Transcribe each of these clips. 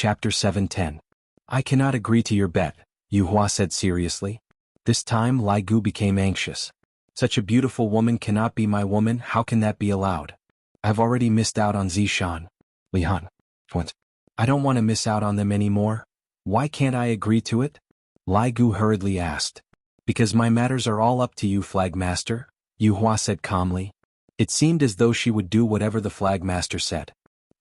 Chapter 710. I cannot agree to your bet, Yu Hua said seriously. This time Lai Gu became anxious. Such a beautiful woman cannot be my woman, how can that be allowed? I've already missed out on Zishan. Lihan. What? I don't want to miss out on them anymore. Why can't I agree to it? Lai Gu hurriedly asked. Because my matters are all up to you, Flagmaster, Yu Hua said calmly. It seemed as though she would do whatever the Flagmaster said.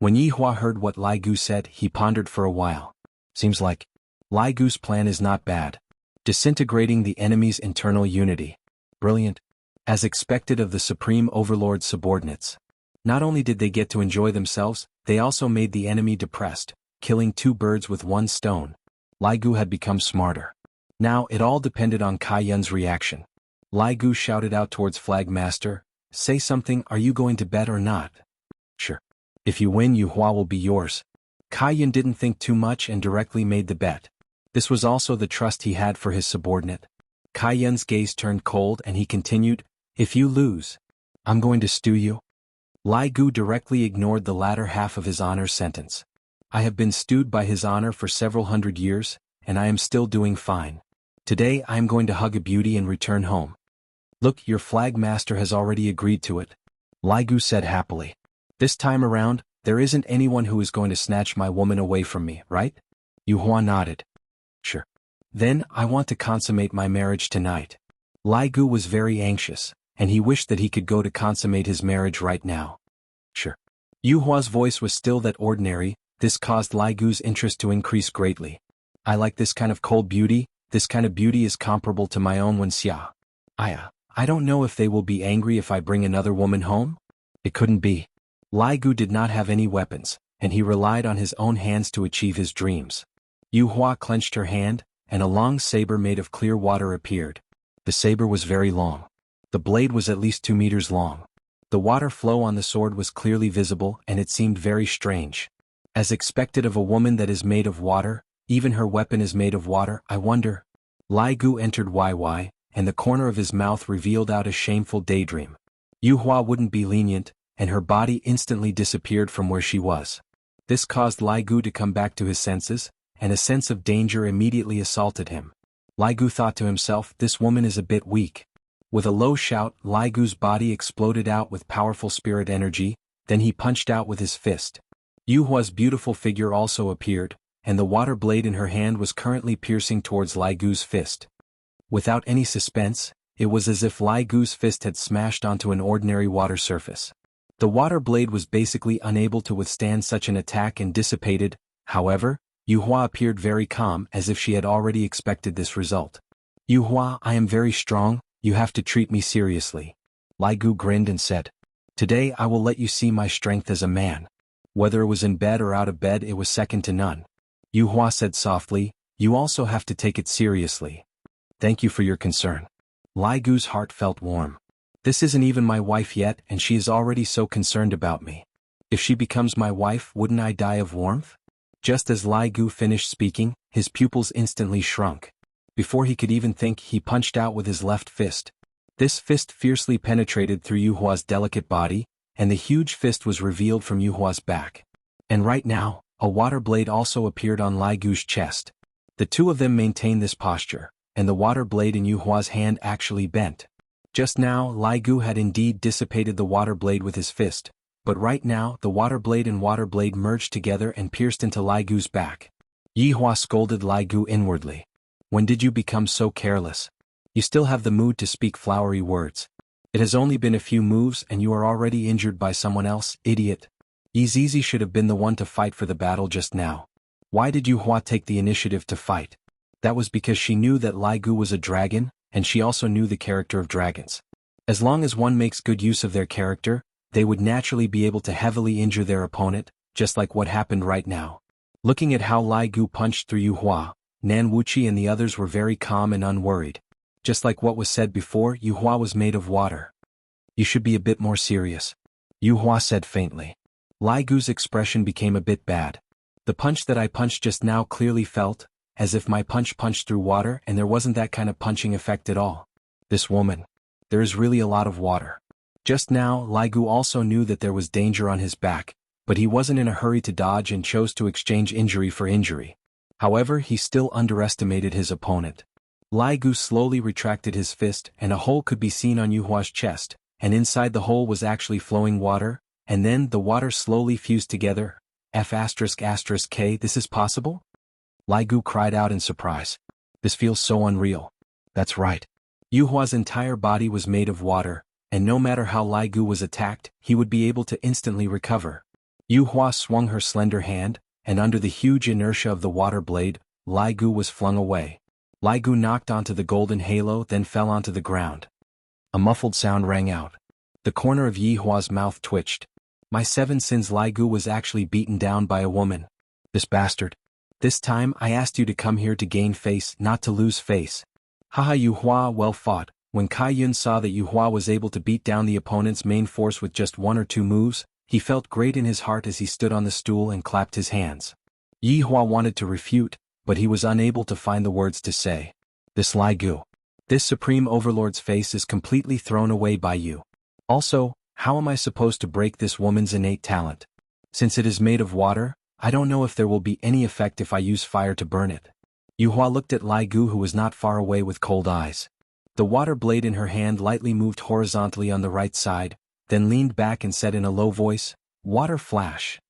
When Yi Hua heard what Lai Gu said, he pondered for a while. Seems like Lai Gu's plan is not bad. Disintegrating the enemy's internal unity. Brilliant. As expected of the Supreme Overlord's subordinates. Not only did they get to enjoy themselves, they also made the enemy depressed, killing two birds with one stone. Lai Gu had become smarter. Now it all depended on Kai Yun's reaction. Lai Gu shouted out towards Flagmaster, "Say something, are you going to bet or not?" "Sure. If you win, Yu Hua will be yours." Kai Yun didn't think too much and directly made the bet. This was also the trust he had for his subordinate. Kai Yun's gaze turned cold and he continued, "If you lose, I'm going to stew you." Lai Gu directly ignored the latter half of his honor sentence. "I have been stewed by his honor for several hundred years, and I am still doing fine. Today I am going to hug a beauty and return home." "Look, your Flagmaster has already agreed to it," Lai Gu said happily. "This time around, there isn't anyone who is going to snatch my woman away from me, right?" Yu Hua nodded. "Sure. Then I want to consummate my marriage tonight." Lai Gu was very anxious, and he wished that he could go to consummate his marriage right now. "Sure." Yu Hua's voice was still that ordinary. This caused Lai Gu's interest to increase greatly. "I like this kind of cold beauty. This kind of beauty is comparable to my own Wuxia. I don't know if they will be angry if I bring another woman home?" It couldn't be. Lai Gu did not have any weapons, and he relied on his own hands to achieve his dreams. Yu Hua clenched her hand, and a long saber made of clear water appeared. The saber was very long. The blade was at least 2 meters long. The water flow on the sword was clearly visible, and it seemed very strange. As expected of a woman that is made of water, even her weapon is made of water, I wonder. Lai Gu entered YY, and the corner of his mouth revealed out a shameful daydream. Yu Hua wouldn't be lenient, and her body instantly disappeared from where she was. This caused Lai Gu to come back to his senses, and a sense of danger immediately assaulted him. Lai Gu thought to himself, this woman is a bit weak. With a low shout, Lai Gu's body exploded out with powerful spirit energy, then he punched out with his fist. Yu Hua's beautiful figure also appeared, and the water blade in her hand was currently piercing towards Lai Gu's fist. Without any suspense, it was as if Lai Gu's fist had smashed onto an ordinary water surface. The water blade was basically unable to withstand such an attack and dissipated. However, Yu Hua appeared very calm, as if she had already expected this result. "Yu Hua, I am very strong, you have to treat me seriously." Lai Gu grinned and said, "Today I will let you see my strength as a man." Whether it was in bed or out of bed, it was second to none. Yu Hua said softly, "You also have to take it seriously." "Thank you for your concern." Lai Gu's heart felt warm. This isn't even my wife yet, and she is already so concerned about me. If she becomes my wife, wouldn't I die of warmth? Just as Lai Gu finished speaking, his pupils instantly shrunk. Before he could even think, he punched out with his left fist. This fist fiercely penetrated through Yu Hua's delicate body, and the huge fist was revealed from Yu Hua's back. And right now, a water blade also appeared on Lai Gu's chest. The two of them maintained this posture, and the water blade in Yu Hua's hand actually bent. Just now, Lai Gu had indeed dissipated the water blade with his fist, but right now the water blade and water blade merged together and pierced into Lai Gu's back. Yi Hua scolded Lai Gu inwardly. "When did you become so careless? You still have the mood to speak flowery words. It has only been a few moves and you are already injured by someone else, idiot. Yi Zizi should have been the one to fight for the battle just now. Why did Yu Hua take the initiative to fight?" That was because she knew that Lai Gu was a dragon, and she also knew the character of dragons. As long as one makes good use of their character, they would naturally be able to heavily injure their opponent, just like what happened right now. Looking at how Lai Gu punched through Yu Hua, Nan Wuchi and the others were very calm and unworried. Just like what was said before, Yu Hua was made of water. "You should be a bit more serious," Yu Hua said faintly. Lai Gu's expression became a bit bad. "The punch that I punched just now clearly felt, as if my punch punched through water, and there wasn't that kind of punching effect at all. This woman. There is really a lot of water." Just now, Lai Gu also knew that there was danger on his back, but he wasn't in a hurry to dodge and chose to exchange injury for injury. However, he still underestimated his opponent. Lai Gu slowly retracted his fist and a hole could be seen on Yu Hua's chest, and inside the hole was actually flowing water, and then the water slowly fused together. F***K, this is possible? Lai Gu cried out in surprise. This feels so unreal. That's right. Yu Hua's entire body was made of water, and no matter how Lai Gu was attacked, he would be able to instantly recover. Yu Hua swung her slender hand, and under the huge inertia of the water blade, Lai Gu was flung away. Lai Gu knocked onto the golden halo then fell onto the ground. A muffled sound rang out. The corner of Yi Hua's mouth twitched. My 7 sins. Lai Gu was actually beaten down by a woman. This bastard. This time I asked you to come here to gain face, not to lose face. Haha, Yu Hua, well fought. When Kai Yun saw that Yu Hua was able to beat down the opponent's main force with just 1 or 2 moves, he felt great in his heart as he stood on the stool and clapped his hands. Yi Hua wanted to refute, but he was unable to find the words to say. This Lai Gu. This Supreme Overlord's face is completely thrown away by you. Also, how am I supposed to break this woman's innate talent? Since it is made of water, I don't know if there will be any effect if I use fire to burn it. Yu Hua looked at Lai Gu, who was not far away, with cold eyes. The water blade in her hand lightly moved horizontally on the right side, then leaned back and said in a low voice, "Water flash."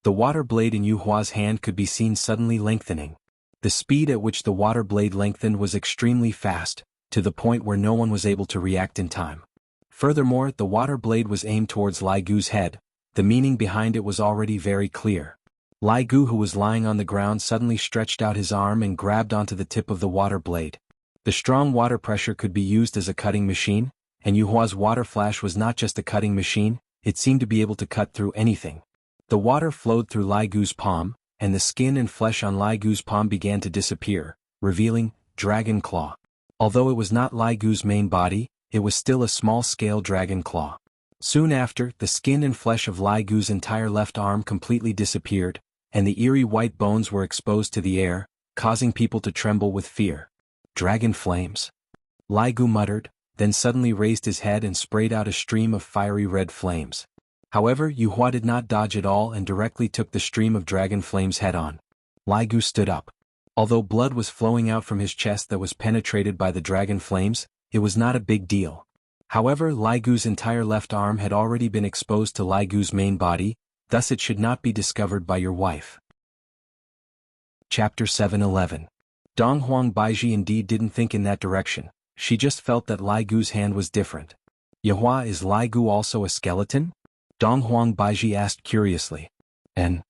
The water blade in Yu Hua's hand could be seen suddenly lengthening. The speed at which the water blade lengthened was extremely fast, to the point where no one was able to react in time. Furthermore, the water blade was aimed towards Lai Gu's head. The meaning behind it was already very clear. Lai Gu, who was lying on the ground, suddenly stretched out his arm and grabbed onto the tip of the water blade. The strong water pressure could be used as a cutting machine, and Yu Hua's water flash was not just a cutting machine, it seemed to be able to cut through anything. The water flowed through Lai Gu's palm, and the skin and flesh on Lai Gu's palm began to disappear, revealing Dragon Claw. Although it was not Lai Gu's main body, it was still a small-scale dragon claw. Soon after, the skin and flesh of Lai Gu's entire left arm completely disappeared, and the eerie white bones were exposed to the air, causing people to tremble with fear. Dragon flames. Lai Gu muttered, then suddenly raised his head and sprayed out a stream of fiery red flames. However, Yu Hua did not dodge at all and directly took the stream of dragon flames head-on. Lai Gu stood up. Although blood was flowing out from his chest that was penetrated by the dragon flames, it was not a big deal. However, Lai Gu's entire left arm had already been exposed to Lai Gu's main body, thus it should not be discovered by your wife. Chapter 7:11. Dong Huang Baiji indeed didn't think in that direction, she just felt that Lai Gu's hand was different. Yu Hua, is Lai Gu also a skeleton? Dong Huang Baiji asked curiously. And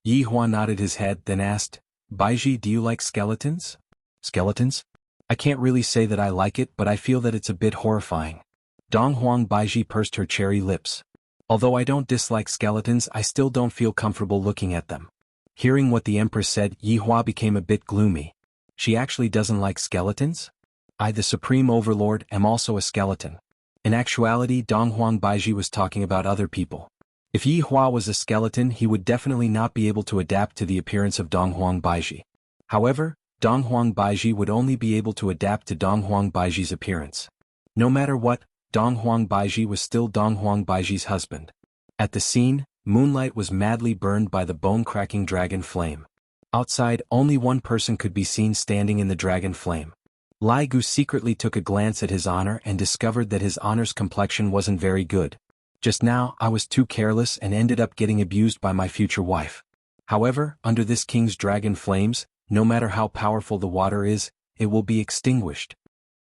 Yi Hua nodded his head then asked, Baiji, do you like skeletons? Skeletons? I can't really say that I like it, but I feel that it's a bit horrifying. Dong Huang Baiji pursed her cherry lips. Although I don't dislike skeletons, I still don't feel comfortable looking at them. Hearing what the Empress said, Yi Hua became a bit gloomy. She actually doesn't like skeletons? I, the Supreme Overlord, am also a skeleton. In actuality, Dong Huang Baiji was talking about other people. If Yi Hua was a skeleton, he would definitely not be able to adapt to the appearance of Dong Huang Baiji. However, Dong Huang Baiji would only be able to adapt to Dong Huang Baiji's appearance. No matter what, Dong Huang Baiji was still Dong Huang Baiji's husband. At the scene, moonlight was madly burned by the bone-cracking dragon flame. Outside, only one person could be seen standing in the dragon flame. Lai Gu secretly took a glance at his honor and discovered that his honor's complexion wasn't very good. Just now, I was too careless and ended up getting abused by my future wife. However, under this king's dragon flames, no matter how powerful the water is, it will be extinguished.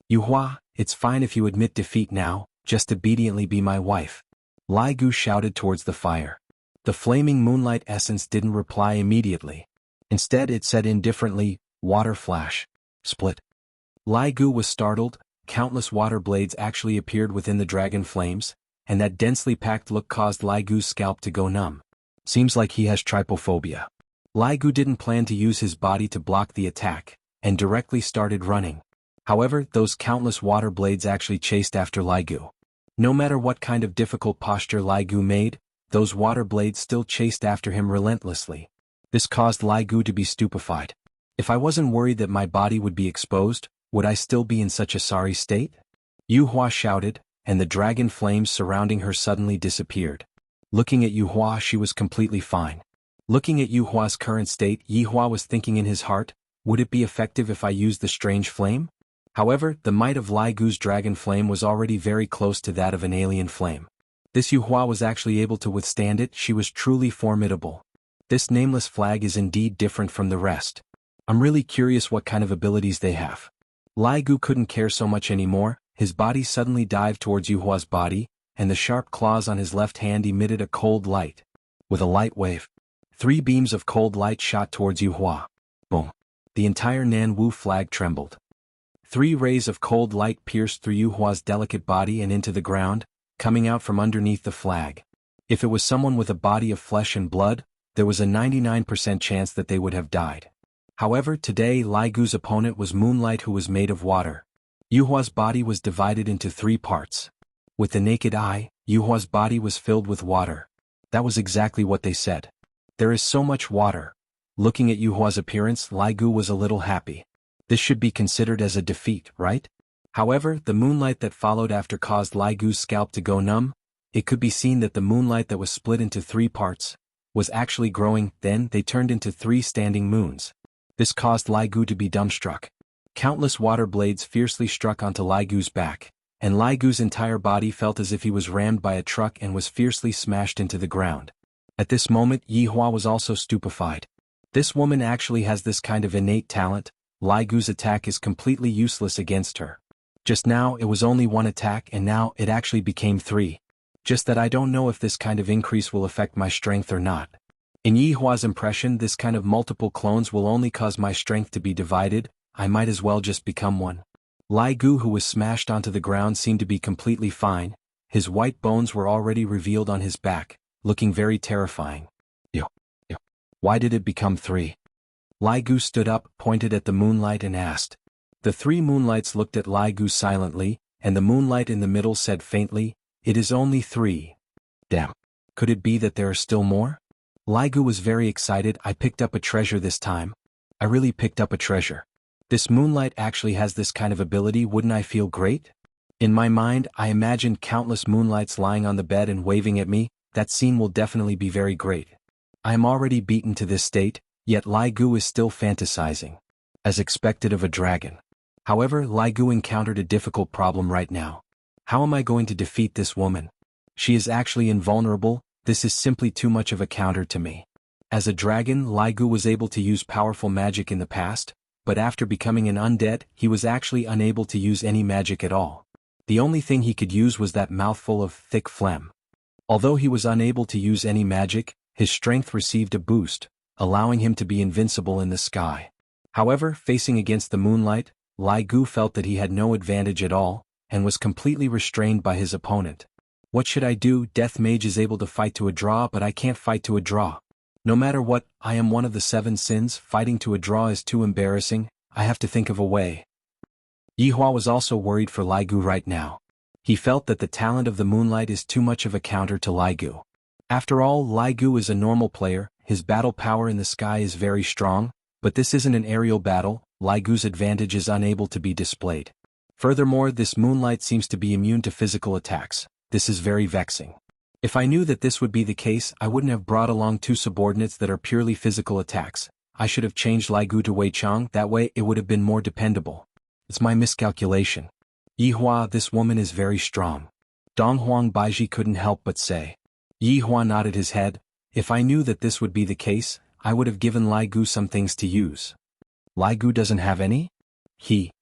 Yu Hua, it's fine if you admit defeat now, just obediently be my wife. Lai Gu shouted towards the fire. The flaming moonlight essence didn't reply immediately. Instead it said indifferently, water flash. Split. Lai Gu was startled, countless water blades actually appeared within the dragon flames, and that densely packed look caused Lai Gu's scalp to go numb. Seems like he has trypophobia. Lai Gu didn't plan to use his body to block the attack, and directly started running. However, those countless water blades actually chased after Lai Gu. No matter what kind of difficult posture Lai Gu made, those water blades still chased after him relentlessly. This caused Lai Gu to be stupefied. If I wasn't worried that my body would be exposed, would I still be in such a sorry state? Yu Hua shouted, and the dragon flames surrounding her suddenly disappeared. Looking at Yu Hua, she was completely fine. Looking at Yu Hua's current state, Yi Hua was thinking in his heart, would it be effective if I used the strange flame? However, the might of Lai Gu's dragon flame was already very close to that of an alien flame. This Yu Hua was actually able to withstand it. She was truly formidable. This nameless flag is indeed different from the rest. I'm really curious what kind of abilities they have. Lai Gu couldn't care so much anymore. His body suddenly dived towards Yu Hua's body, and the sharp claws on his left hand emitted a cold light. With a light wave, 3 beams of cold light shot towards Yu Hua. Boom. The entire Nan Wu flag trembled. 3 rays of cold light pierced through Yu Hua's delicate body and into the ground, coming out from underneath the flag. If it was someone with a body of flesh and blood, there was a 99% chance that they would have died. However, today Lai Gu's opponent was Moonlight, who was made of water. Yu Hua's body was divided into 3 parts. With the naked eye, Yu Hua's body was filled with water. That was exactly what they said. There is so much water. Looking at Yu Hua's appearance, Lai Gu was a little happy. This should be considered as a defeat, right? However, the moonlight that followed after caused Lai Gu's scalp to go numb. It could be seen that the moonlight that was split into 3 parts was actually growing. Then they turned into 3 standing moons. This caused Lai Gu to be dumbstruck. Countless water blades fiercely struck onto Lai Gu's back, and Lai Gu's entire body felt as if he was rammed by a truck and was fiercely smashed into the ground. At this moment, Yi Hua was also stupefied. This woman actually has this kind of innate talent. Lai Gu's attack is completely useless against her. Just now it was only 1 attack and now it actually became 3. Just that I don't know if this kind of increase will affect my strength or not. In Yi Hua's impression, this kind of multiple clones will only cause my strength to be divided. I might as well just become one. Lai Gu, who was smashed onto the ground, seemed to be completely fine. His white bones were already revealed on his back, looking very terrifying. Yo. Why did it become 3? Lai Gu stood up, pointed at the moonlight and asked. The 3 moonlights looked at Lai Gu silently, and the moonlight in the middle said faintly, "It is only 3. Damn. Could it be that there are still more?" Lai Gu was very excited. I picked up a treasure this time. I really picked up a treasure. This moonlight actually has this kind of ability. Wouldn't I feel great? In my mind, I imagined countless moonlights lying on the bed and waving at me. That scene will definitely be very great. I am already beaten to this state, yet Lai Gu is still fantasizing. As expected of a dragon. However, Lai Gu encountered a difficult problem right now. How am I going to defeat this woman? She is actually invulnerable. This is simply too much of a counter to me. As a dragon, Lai Gu was able to use powerful magic in the past, but after becoming an undead, he was actually unable to use any magic at all. The only thing he could use was that mouthful of thick phlegm. Although he was unable to use any magic, his strength received a boost, allowing him to be invincible in the sky. However, facing against the moonlight, Lai Gu felt that he had no advantage at all, and was completely restrained by his opponent. What should I do? Death Mage is able to fight to a draw, but I can't fight to a draw. No matter what, I am one of the 7 sins. Fighting to a draw is too embarrassing. I have to think of a way. Yi Hua was also worried for Lai Gu right now. He felt that the talent of the moonlight is too much of a counter to Lai Gu. After all, Lai Gu is a normal player. His battle power in the sky is very strong, but this isn't an aerial battle. Lai Gu's advantage is unable to be displayed. Furthermore, this moonlight seems to be immune to physical attacks. This is very vexing. If I knew that this would be the case, I wouldn't have brought along 2 subordinates that are purely physical attacks. I should have changed Lai Gu to Wei Chang. That way it would have been more dependable. It's my miscalculation. Yi Hua, this woman is very strong. Dong Huang Baiji couldn't help but say. Yi Hua nodded his head. If I knew that this would be the case, I would have given Lai Gu some things to use. Lai Gu doesn't have any? He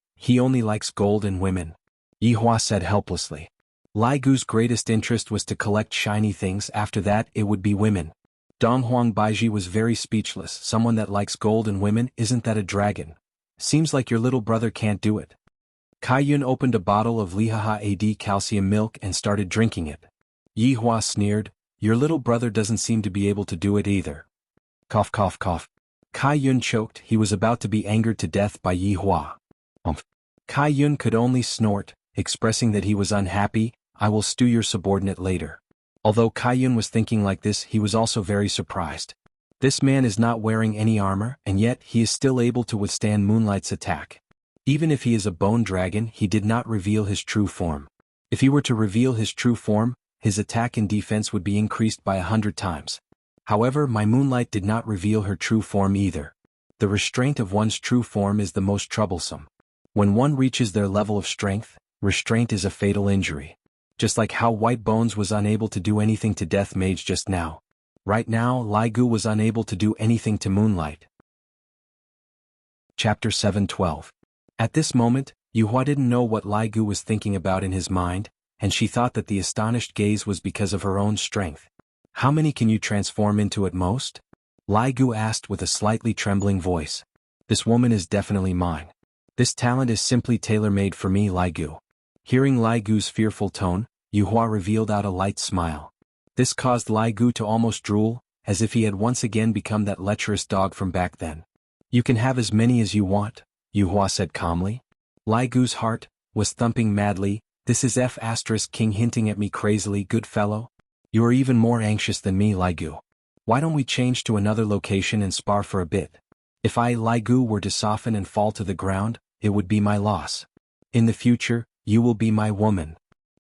only likes gold and women. Yi Hua said helplessly. Lai Gu's greatest interest was to collect shiny things. After that, it would be women. Dong Huang Baiji was very speechless. Someone that likes gold and women, isn't that a dragon? Seems like your little brother can't do it. Kai Yun opened a bottle of Lihaha AD calcium milk and started drinking it. Yi Hua sneered, your little brother doesn't seem to be able to do it either. Cough cough cough. Kai Yun choked. He was about to be angered to death by Yi Hua. Kai Yun could only snort, expressing that he was unhappy. I will stew your subordinate later. Although Kai Yun was thinking like this, he was also very surprised. This man is not wearing any armor, and yet he is still able to withstand Moonlight's attack. Even if he is a bone dragon, he did not reveal his true form. If he were to reveal his true form, his attack and defense would be increased by 100 times. However, my moonlight did not reveal her true form either. The restraint of one's true form is the most troublesome. When one reaches their level of strength, restraint is a fatal injury. Just like how White Bones was unable to do anything to Death Mage just now. Right now, Lai Gu was unable to do anything to Moonlight. Chapter 7:12. At this moment, Yuhua didn't know what Lai Gu was thinking about in his mind, and she thought that the astonished gaze was because of her own strength. How many can you transform into at most? Lai Gu asked with a slightly trembling voice. This woman is definitely mine. This talent is simply tailor-made for me, Lai Gu. Hearing Lai Gu's fearful tone, Yuhua revealed out a light smile. This caused Lai Gu to almost drool, as if he had once again become that lecherous dog from back then. You can have as many as you want, Yuhua said calmly. Lai Gu's heart was thumping madly. This is King hinting at me crazily, good fellow. You are even more anxious than me, Lai Gu. Why don't we change to another location and spar for a bit? If I, Lai Gu, were to soften and fall to the ground, it would be my loss. In the future, you will be my woman.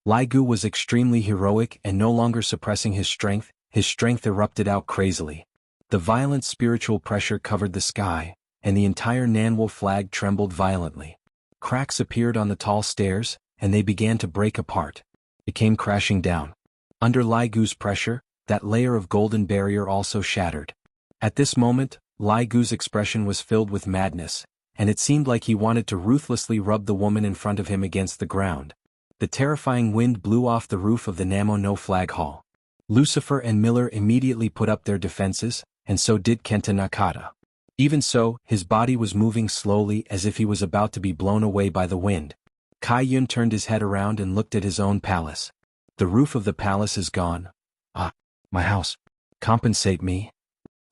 Lai Gu was extremely heroic and no longer suppressing his strength erupted out crazily. The violent spiritual pressure covered the sky, and the entire Nanwo flag trembled violently. Cracks appeared on the tall stairs, and they began to break apart. It came crashing down. Under Lai Gu's pressure, that layer of golden barrier also shattered. At this moment, Lai Gu's expression was filled with madness, and it seemed like he wanted to ruthlessly rub the woman in front of him against the ground. The terrifying wind blew off the roof of the Namo no Flag Hall. Lucifer and Miller immediately put up their defenses, and so did Kenta Nakata. Even so, his body was moving slowly as if he was about to be blown away by the wind. Kai Yun turned his head around and looked at his own palace. The roof of the palace is gone. Ah, my house. Compensate me.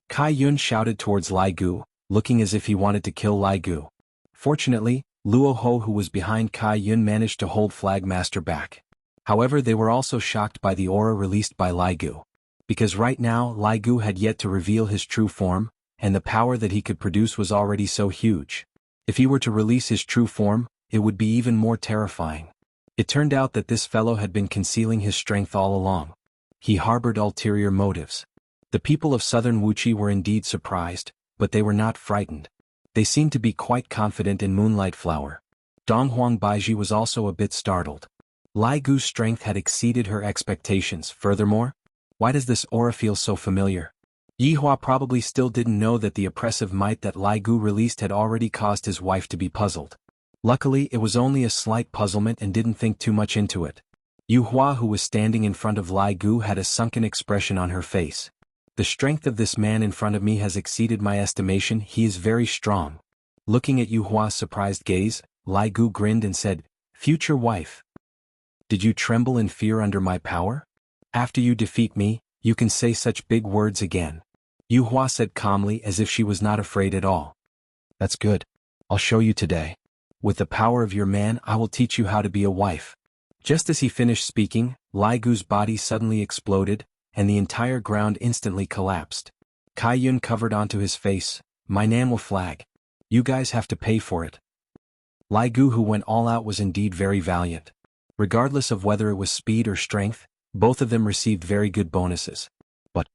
Kai Yun shouted towards Lai Gu, looking as if he wanted to kill Lai Gu. Fortunately, Luo Ho, who was behind Kai Yun, managed to hold Flagmaster back. However, they were also shocked by the aura released by Lai Gu. Because right now, Lai Gu had yet to reveal his true form, and the power that he could produce was already so huge. If he were to release his true form, it would be even more terrifying. It turned out that this fellow had been concealing his strength all along. He harbored ulterior motives. The people of southern Wuxi were indeed surprised, but they were not frightened. They seemed to be quite confident in Moonlight Flower. Donghuang Baiji was also a bit startled. Lai Gu's strength had exceeded her expectations. Furthermore, why does this aura feel so familiar? Yihua probably still didn't know that the oppressive might that Lai Gu released had already caused his wife to be puzzled. Luckily, it was only a slight puzzlement and didn't think too much into it. Yuhua, who was standing in front of Lai Gu, had a sunken expression on her face. The strength of this man in front of me has exceeded my estimation. He is very strong. Looking at Yuhua's surprised gaze, Lai Gu grinned and said, "Future wife. Did you tremble in fear under my power? After you defeat me, you can say such big words again." Yuhua said calmly, as if she was not afraid at all. "That's good. I'll show you today. With the power of your man, I will teach you how to be a wife." Just as he finished speaking, Lai Gu's body suddenly exploded, and the entire ground instantly collapsed. Kai Yun covered onto his face, "My Nanwo flag. You guys have to pay for it." Lai Gu, who went all out, was indeed very valiant. Regardless of whether it was speed or strength, both of them received very good bonuses. But,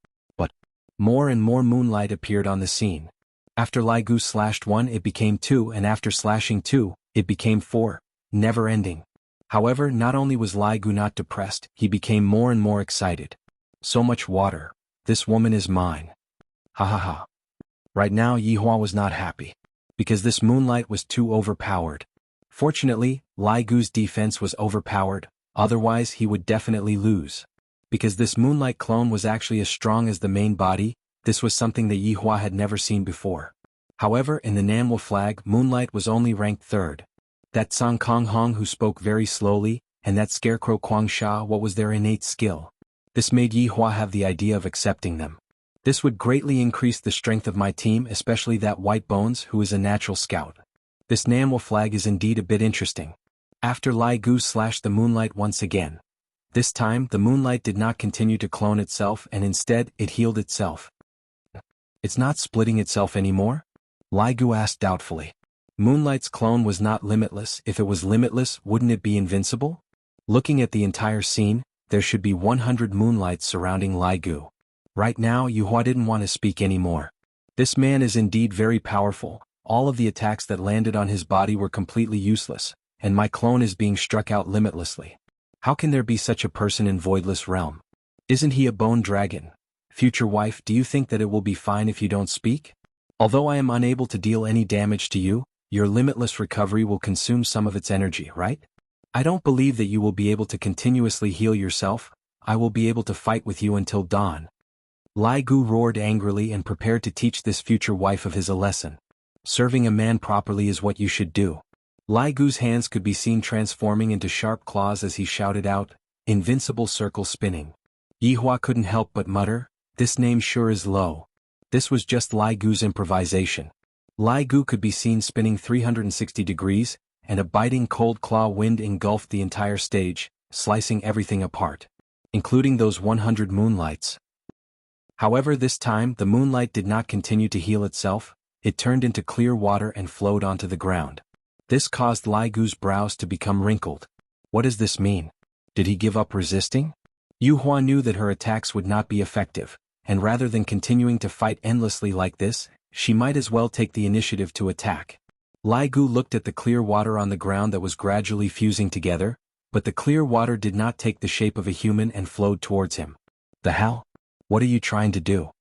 more and more moonlight appeared on the scene. After Lai Gu slashed 1, it became 2, and after slashing 2, it became 4, never ending. However, not only was Lai Gu not depressed, he became more and more excited. So much water. This woman is mine. Ha ha ha. Right now, Yihua was not happy. Because this moonlight was too overpowered. Fortunately, Lai Gu's defense was overpowered, otherwise he would definitely lose. Because this moonlight clone was actually as strong as the main body, this was something that Yihua had never seen before. However, in the Nanwo flag, moonlight was only ranked 3rd. That Song Kong Hong, who spoke very slowly, and that scarecrow Quang Sha, what was their innate skill? This made Yihua have the idea of accepting them. This would greatly increase the strength of my team, especially that White Bones, who is a natural scout. This Nanwo flag is indeed a bit interesting. After Lai Gu slashed the moonlight once again. This time, the moonlight did not continue to clone itself, and instead, it healed itself. It's not splitting itself anymore? Lai Gu asked doubtfully. Moonlight's clone was not limitless. If it was limitless, wouldn't it be invincible? Looking at the entire scene, there should be 100 moonlights surrounding Lai Gu. Right now Yuhua didn't want to speak anymore. This man is indeed very powerful. All of the attacks that landed on his body were completely useless, and my clone is being struck out limitlessly. How can there be such a person in Voidless Realm? Isn't he a bone dragon? Future wife, do you think that it will be fine if you don't speak? Although I am unable to deal any damage to you, your limitless recovery will consume some of its energy, right? I don't believe that you will be able to continuously heal yourself. I will be able to fight with you until dawn. Lai Gu roared angrily and prepared to teach this future wife of his a lesson. Serving a man properly is what you should do. Lai Gu's hands could be seen transforming into sharp claws as he shouted out, "Invincible circle spinning." Yihua couldn't help but mutter, "This name sure is low." This was just Lai Gu's improvisation. Lai Gu could be seen spinning 360 degrees, and a biting cold claw wind engulfed the entire stage, slicing everything apart, including those 100 moonlights. However, this time the moonlight did not continue to heal itself. It turned into clear water and flowed onto the ground. This caused Lai Gu's brows to become wrinkled. What does this mean? Did he give up resisting? Yuhua knew that her attacks would not be effective, and rather than continuing to fight endlessly like this, she might as well take the initiative to attack. Lai Gu looked at the clear water on the ground that was gradually fusing together, but the clear water did not take the shape of a human and flowed towards him. The hell? What are you trying to do?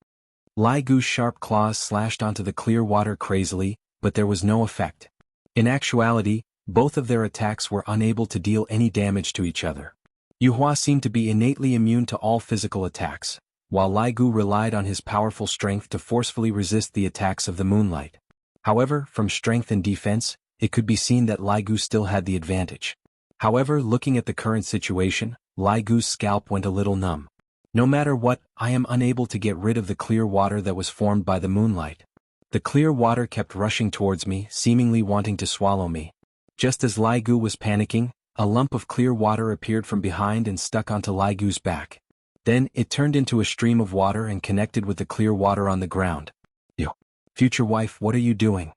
Lai Gu's sharp claws slashed onto the clear water crazily, but there was no effect. In actuality, both of their attacks were unable to deal any damage to each other. Yuhua seemed to be innately immune to all physical attacks, while Lai Gu relied on his powerful strength to forcefully resist the attacks of the moonlight. However, from strength and defense, it could be seen that Lai Gu still had the advantage. However, looking at the current situation, Lai Gu's scalp went a little numb. No matter what, I am unable to get rid of the clear water that was formed by the moonlight. The clear water kept rushing towards me, seemingly wanting to swallow me. Just as Lai Gu was panicking, a lump of clear water appeared from behind and stuck onto Lai Gu's back. Then, it turned into a stream of water and connected with the clear water on the ground. Yo, future wife, what are you doing?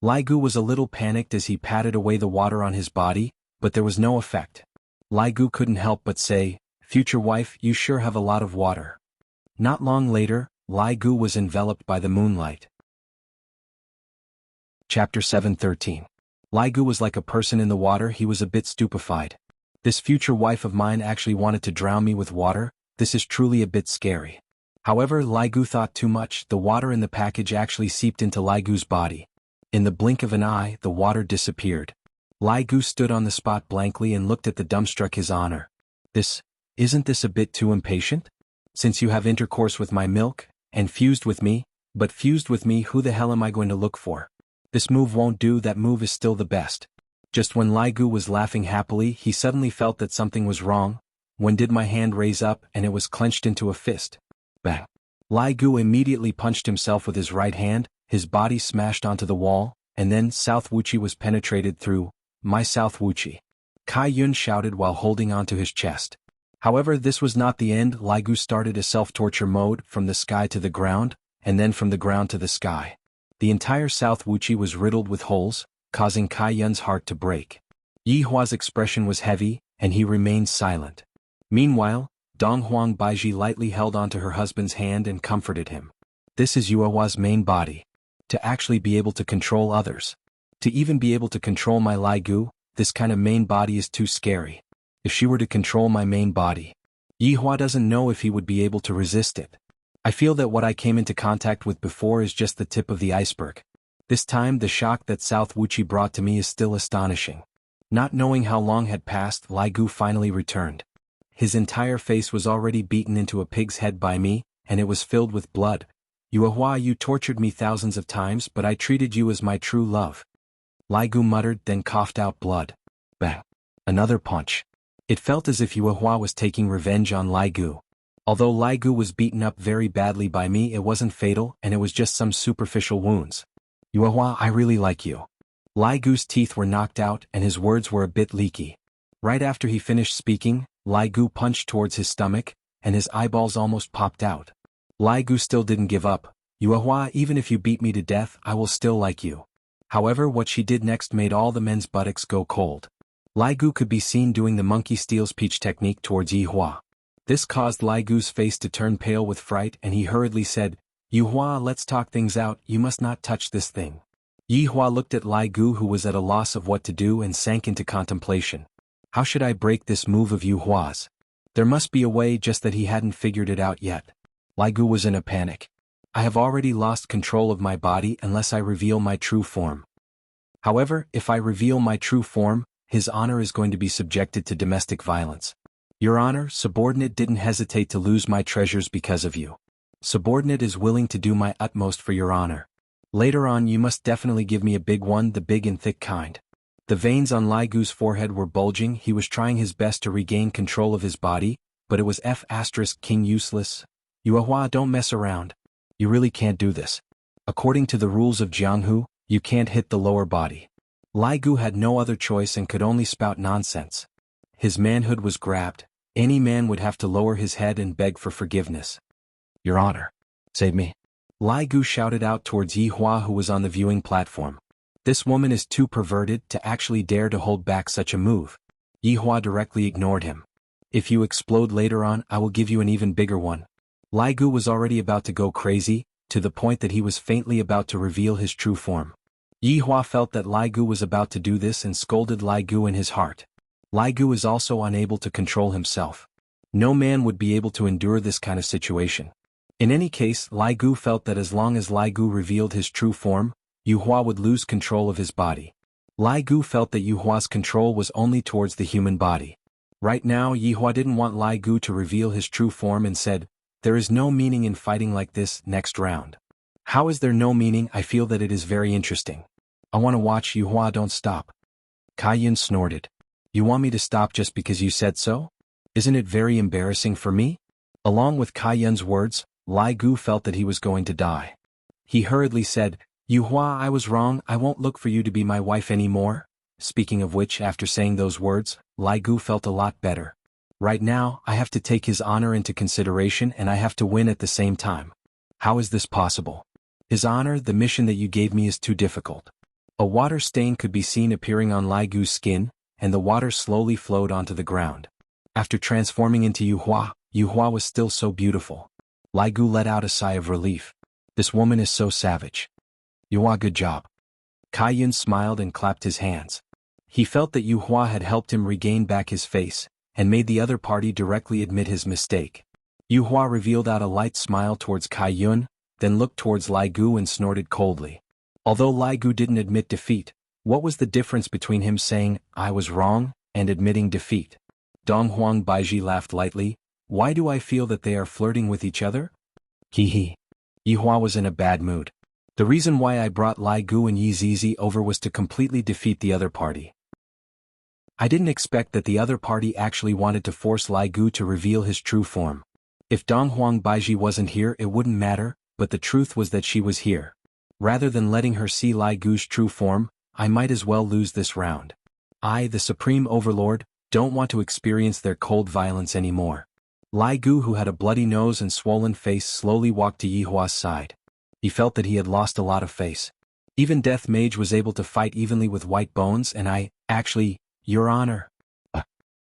Lai Gu was a little panicked as he patted away the water on his body, but there was no effect. Lai Gu couldn't help but say, "Future wife, you sure have a lot of water." Not long later, Lai Gu was enveloped by the moonlight. Chapter 7:13. Lai Gu was like a person in the water. He was a bit stupefied. This future wife of mine actually wanted to drown me with water. This is truly a bit scary. However, Lai Gu thought too much. The water in the package actually seeped into Lai Gu's body. In the blink of an eye, the water disappeared. Lai Gu stood on the spot blankly and looked at the dumbstruck his honor. Isn't this a bit too impatient? Since you have intercourse with my milk, and fused with me, but fused with me, who the hell am I going to look for? This move won't do. That move is still the best. Just when Lai Gu was laughing happily, he suddenly felt that something was wrong. When did my hand raise up and it was clenched into a fist? Bang. Lai Gu immediately punched himself with his right hand, his body smashed onto the wall, and then South Wuxi was penetrated through. My South Wuxi. Kai Yun shouted while holding onto his chest. However, this was not the end. Lai Gu started a self-torture mode, from the sky to the ground, and then from the ground to the sky. The entire South Wuxi was riddled with holes, causing Kai Yun's heart to break. Yi Hua's expression was heavy, and he remained silent. Meanwhile, Dong Huang Baiji lightly held onto her husband's hand and comforted him. This is Yuehua's main body. To actually be able to control others. To even be able to control my Lai Gu, this kind of main body is too scary. If she were to control my main body, Yi Hua doesn't know if he would be able to resist it. I feel that what I came into contact with before is just the tip of the iceberg. This time the shock that South Wuxi brought to me is still astonishing. Not knowing how long had passed, Lai Gu finally returned. His entire face was already beaten into a pig's head by me, and it was filled with blood. Yuehua, you tortured me thousands of times, but I treated you as my true love. Lai Gu muttered, then coughed out blood. Bang. Another punch. It felt as if Yuehua was taking revenge on Lai Gu. Although Lai Gu was beaten up very badly by me, it wasn't fatal, and it was just some superficial wounds. Yuehua, I really like you. Lai Gu's teeth were knocked out, and his words were a bit leaky. Right after he finished speaking, Lai Gu punched towards his stomach, and his eyeballs almost popped out. Lai Gu still didn't give up. Yuehua, even if you beat me to death, I will still like you. However, what she did next made all the men's buttocks go cold. Lai Gu could be seen doing the monkey steals peach technique towards Yi Hua. This caused Lai Gu's face to turn pale with fright and he hurriedly said, "Yi Hua, let's talk things out, you must not touch this thing." Yi Hua looked at Lai Gu who was at a loss of what to do and sank into contemplation. How should I break this move of Yi Hua's? There must be a way, just that he hadn't figured it out yet. Lai Gu was in a panic. I have already lost control of my body unless I reveal my true form. However, if I reveal my true form, his honor is going to be subjected to domestic violence. Your honor, subordinate didn't hesitate to lose my treasures because of you. Subordinate is willing to do my utmost for your honor. Later on you must definitely give me a big one, the big and thick kind. The veins on Lai Gu's forehead were bulging. He was trying his best to regain control of his body, but it was King useless. Yi Hua, don't mess around. You really can't do this. According to the rules of Jianghu, you can't hit the lower body. Lai Gu had no other choice and could only spout nonsense. His manhood was grabbed. Any man would have to lower his head and beg for forgiveness. Your honor, save me. Lai Gu shouted out towards Yi Hua who was on the viewing platform. This woman is too perverted to actually dare to hold back such a move. Yi Hua directly ignored him. If you explode later on, I will give you an even bigger one. Lai Gu was already about to go crazy, to the point that he was faintly about to reveal his true form. Yi Hua felt that Lai Gu was about to do this and scolded Lai Gu in his heart. Lai Gu is also unable to control himself. No man would be able to endure this kind of situation. In any case, Lai Gu felt that as long as Lai Gu revealed his true form, Yi Hua would lose control of his body. Lai Gu felt that Yi Hua's control was only towards the human body. Right now Yi Hua didn't want Lai Gu to reveal his true form and said, "There is no meaning in fighting like this, next round." How is there no meaning? I feel that it is very interesting. I want to watch. Yi Hua, don't stop. Kai Yun snorted. You want me to stop just because you said so? Isn't it very embarrassing for me? Along with Kai Yun's words, Lai Gu felt that he was going to die. He hurriedly said, "Yi Hua, I was wrong, I won't look for you to be my wife anymore." Speaking of which, after saying those words, Lai Gu felt a lot better. Right now, I have to take his honor into consideration and I have to win at the same time. How is this possible? His honor, the mission that you gave me is too difficult. A water stain could be seen appearing on Lai Gu's skin, and the water slowly flowed onto the ground. After transforming into Yi Hua was still so beautiful. Lai Gu let out a sigh of relief. This woman is so savage. Yi Hua, good job. Kai Yun smiled and clapped his hands. He felt that Yi Hua had helped him regain back his face, and made the other party directly admit his mistake. Yi Hua revealed out a light smile towards Kai Yun, then looked towards Lai Gu and snorted coldly. Although Lai Gu didn't admit defeat, what was the difference between him saying, "I was wrong," and admitting defeat? Dong Huang Baiji laughed lightly. Why do I feel that they are flirting with each other? Hee hee. Yi Hua was in a bad mood. The reason why I brought Lai Gu and Yi Zizi over was to completely defeat the other party. I didn't expect that the other party actually wanted to force Lai Gu to reveal his true form. If Dong Huang Baiji wasn't here it wouldn't matter, but the truth was that she was here. Rather than letting her see Lai Gu's true form, I might as well lose this round. I, the Supreme Overlord, don't want to experience their cold violence anymore. Lai Gu, who had a bloody nose and swollen face, slowly walked to Yi Hua's side. He felt that he had lost a lot of face. Even Death Mage was able to fight evenly with White Bones and actually, Your Honor.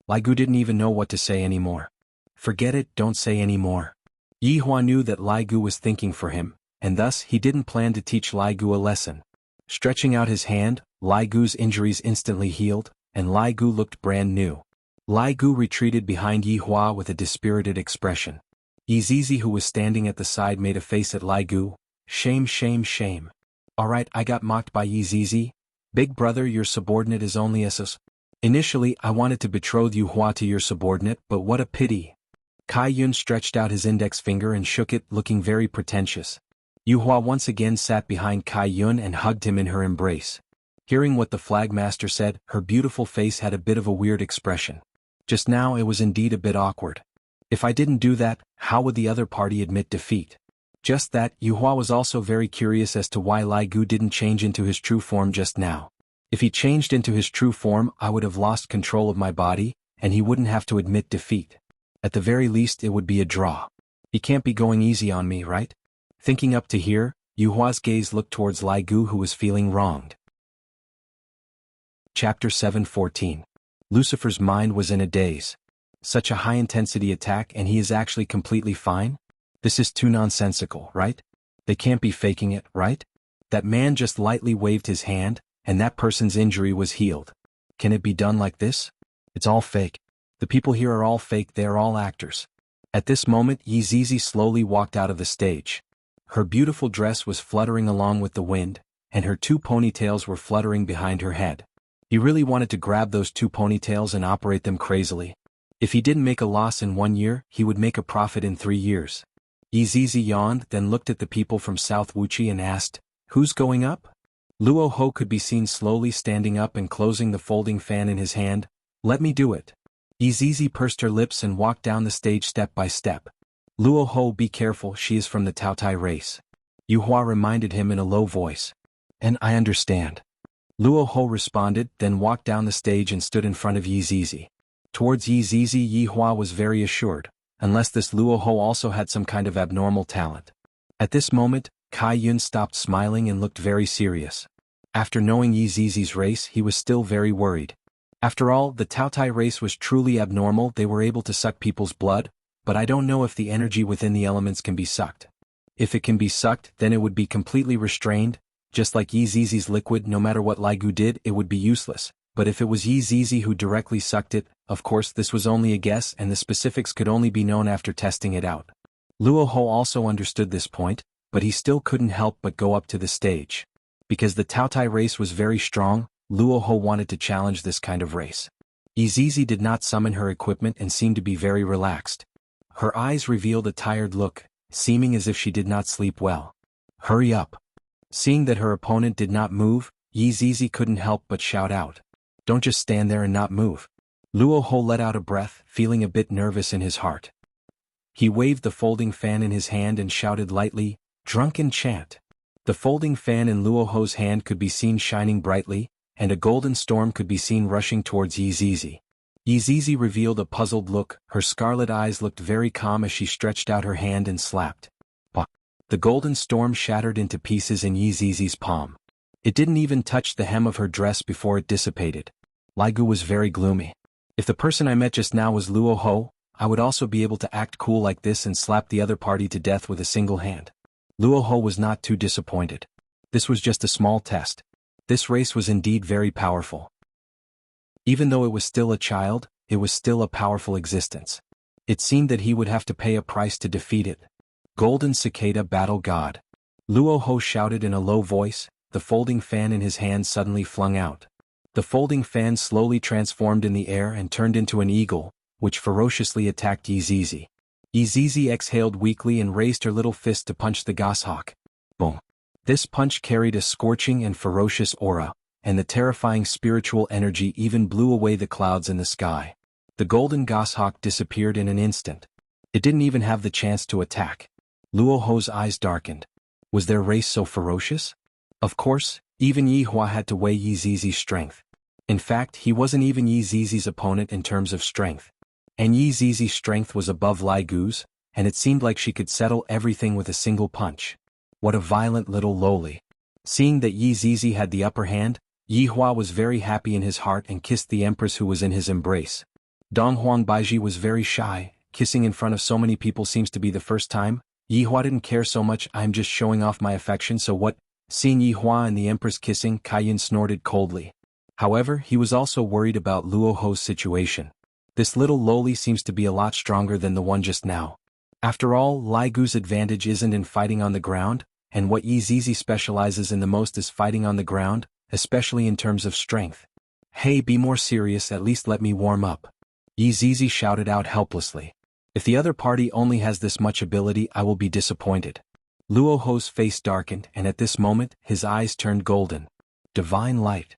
Lai Gu didn't even know what to say anymore. Forget it, don't say any more. Yi Hua knew that Lai Gu was thinking for him, and thus he didn't plan to teach Lai Gu a lesson. Stretching out his hand, Lai Gu's injuries instantly healed, and Lai Gu looked brand new. Lai Gu retreated behind Yi Hua with a dispirited expression. Yi Zizi, who was standing at the side, made a face at Lai Gu. Shame, shame, shame. Alright, I got mocked by Yi Zizi. Big brother, your subordinate is only SS. Initially, I wanted to betroth Yi Hua to your subordinate, but what a pity. Kai Yun stretched out his index finger and shook it, looking very pretentious. Yi Hua once again sat behind Kai Yun and hugged him in her embrace. Hearing what the flagmaster said, her beautiful face had a bit of a weird expression. Just now it was indeed a bit awkward. If I didn't do that, how would the other party admit defeat? Just that, Yi Hua was also very curious as to why Lai Gu didn't change into his true form just now. If he changed into his true form, I would have lost control of my body, and he wouldn't have to admit defeat. At the very least it would be a draw. He can't be going easy on me, right? Thinking up to here, Yi Hua's gaze looked towards Lai Gu, who was feeling wronged. Chapter 7:14. Lucifer's mind was in a daze. Such a high-intensity attack and he is actually completely fine? This is too nonsensical, right? They can't be faking it, right? That man just lightly waved his hand, and that person's injury was healed. Can it be done like this? It's all fake. The people here are all fake, they are all actors. At this moment Yizizi slowly walked out of the stage. Her beautiful dress was fluttering along with the wind, and her 2 ponytails were fluttering behind her head. He really wanted to grab those 2 ponytails and operate them crazily. If he didn't make a loss in 1 year, he would make a profit in 3 years. Yizizi yawned, then looked at the people from South Wuxia and asked, "Who's going up?" Luo Ho could be seen slowly standing up and closing the folding fan in his hand. "Let me do it." Yizizi pursed her lips and walked down the stage step by step. "Luo Ho, be careful, she is from the Taotai race." Yu Hua reminded him in a low voice. "And I understand." Luo Ho responded, then walked down the stage and stood in front of Yizizi. Towards Yizizi, Yi Hua was very assured, unless this Luo Ho also had some kind of abnormal talent. At this moment, Kai Yun stopped smiling and looked very serious. After knowing Yizizi's race, he was still very worried. After all, the Taotai race was truly abnormal, they were able to suck people's blood, but I don't know if the energy within the elements can be sucked. If it can be sucked, then it would be completely restrained, just like Yizizi's liquid, no matter what Lai Gu did, it would be useless. But if it was Yizizi who directly sucked it, of course this was only a guess and the specifics could only be known after testing it out. Luo Ho also understood this point, but he still couldn't help but go up to the stage. Because the Taotai race was very strong, Luo Ho wanted to challenge this kind of race. Yizizi did not summon her equipment and seemed to be very relaxed. Her eyes revealed a tired look, seeming as if she did not sleep well. "Hurry up." Seeing that her opponent did not move, Yizizi couldn't help but shout out. "Don't just stand there and not move." Luo Ho let out a breath, feeling a bit nervous in his heart. He waved the folding fan in his hand and shouted lightly, "Drunken chant." The folding fan in Luo Ho's hand could be seen shining brightly, and a golden storm could be seen rushing towards Yizizi. Yizizi revealed a puzzled look, her scarlet eyes looked very calm as she stretched out her hand and slapped. Bah! The golden storm shattered into pieces in Yizizi's palm. It didn't even touch the hem of her dress before it dissipated. Lai Gu was very gloomy. If the person I met just now was Luo Ho, I would also be able to act cool like this and slap the other party to death with a single hand. Luo Ho was not too disappointed. This was just a small test. This race was indeed very powerful. Even though it was still a child, it was still a powerful existence. It seemed that he would have to pay a price to defeat it. Golden Cicada Battle God. Luo Ho shouted in a low voice, the folding fan in his hand suddenly flung out. The folding fan slowly transformed in the air and turned into an eagle, which ferociously attacked Yizizi. Yizizi exhaled weakly and raised her little fist to punch the goshawk. Boom! This punch carried a scorching and ferocious aura, and the terrifying spiritual energy even blew away the clouds in the sky. The golden goshawk disappeared in an instant. It didn't even have the chance to attack. Luo Ho's eyes darkened. Was their race so ferocious? Of course, even Yi Hua had to weigh Yizizi's strength. In fact, he wasn't even Yizizi's opponent in terms of strength. And Yizizi's strength was above Lai Gu's, and it seemed like she could settle everything with a single punch. What a violent little loli. Seeing that Yizizi had the upper hand, Yi Hua was very happy in his heart and kissed the empress who was in his embrace. Dong Huang Baiji was very shy, kissing in front of so many people seems to be the first time. Yi Hua didn't care so much, I'm just showing off my affection so what? Seeing Yi Hua and the empress kissing, Kaiyin snorted coldly. However, he was also worried about Luo Ho's situation. This little loli seems to be a lot stronger than the one just now. After all, Lai Gu's advantage isn't in fighting on the ground, and what Yizizi specializes in the most is fighting on the ground, especially in terms of strength. Hey, be more serious, at least let me warm up. Yizizi shouted out helplessly. If the other party only has this much ability, I will be disappointed. Luo Ho's face darkened, and at this moment, his eyes turned golden. Divine light.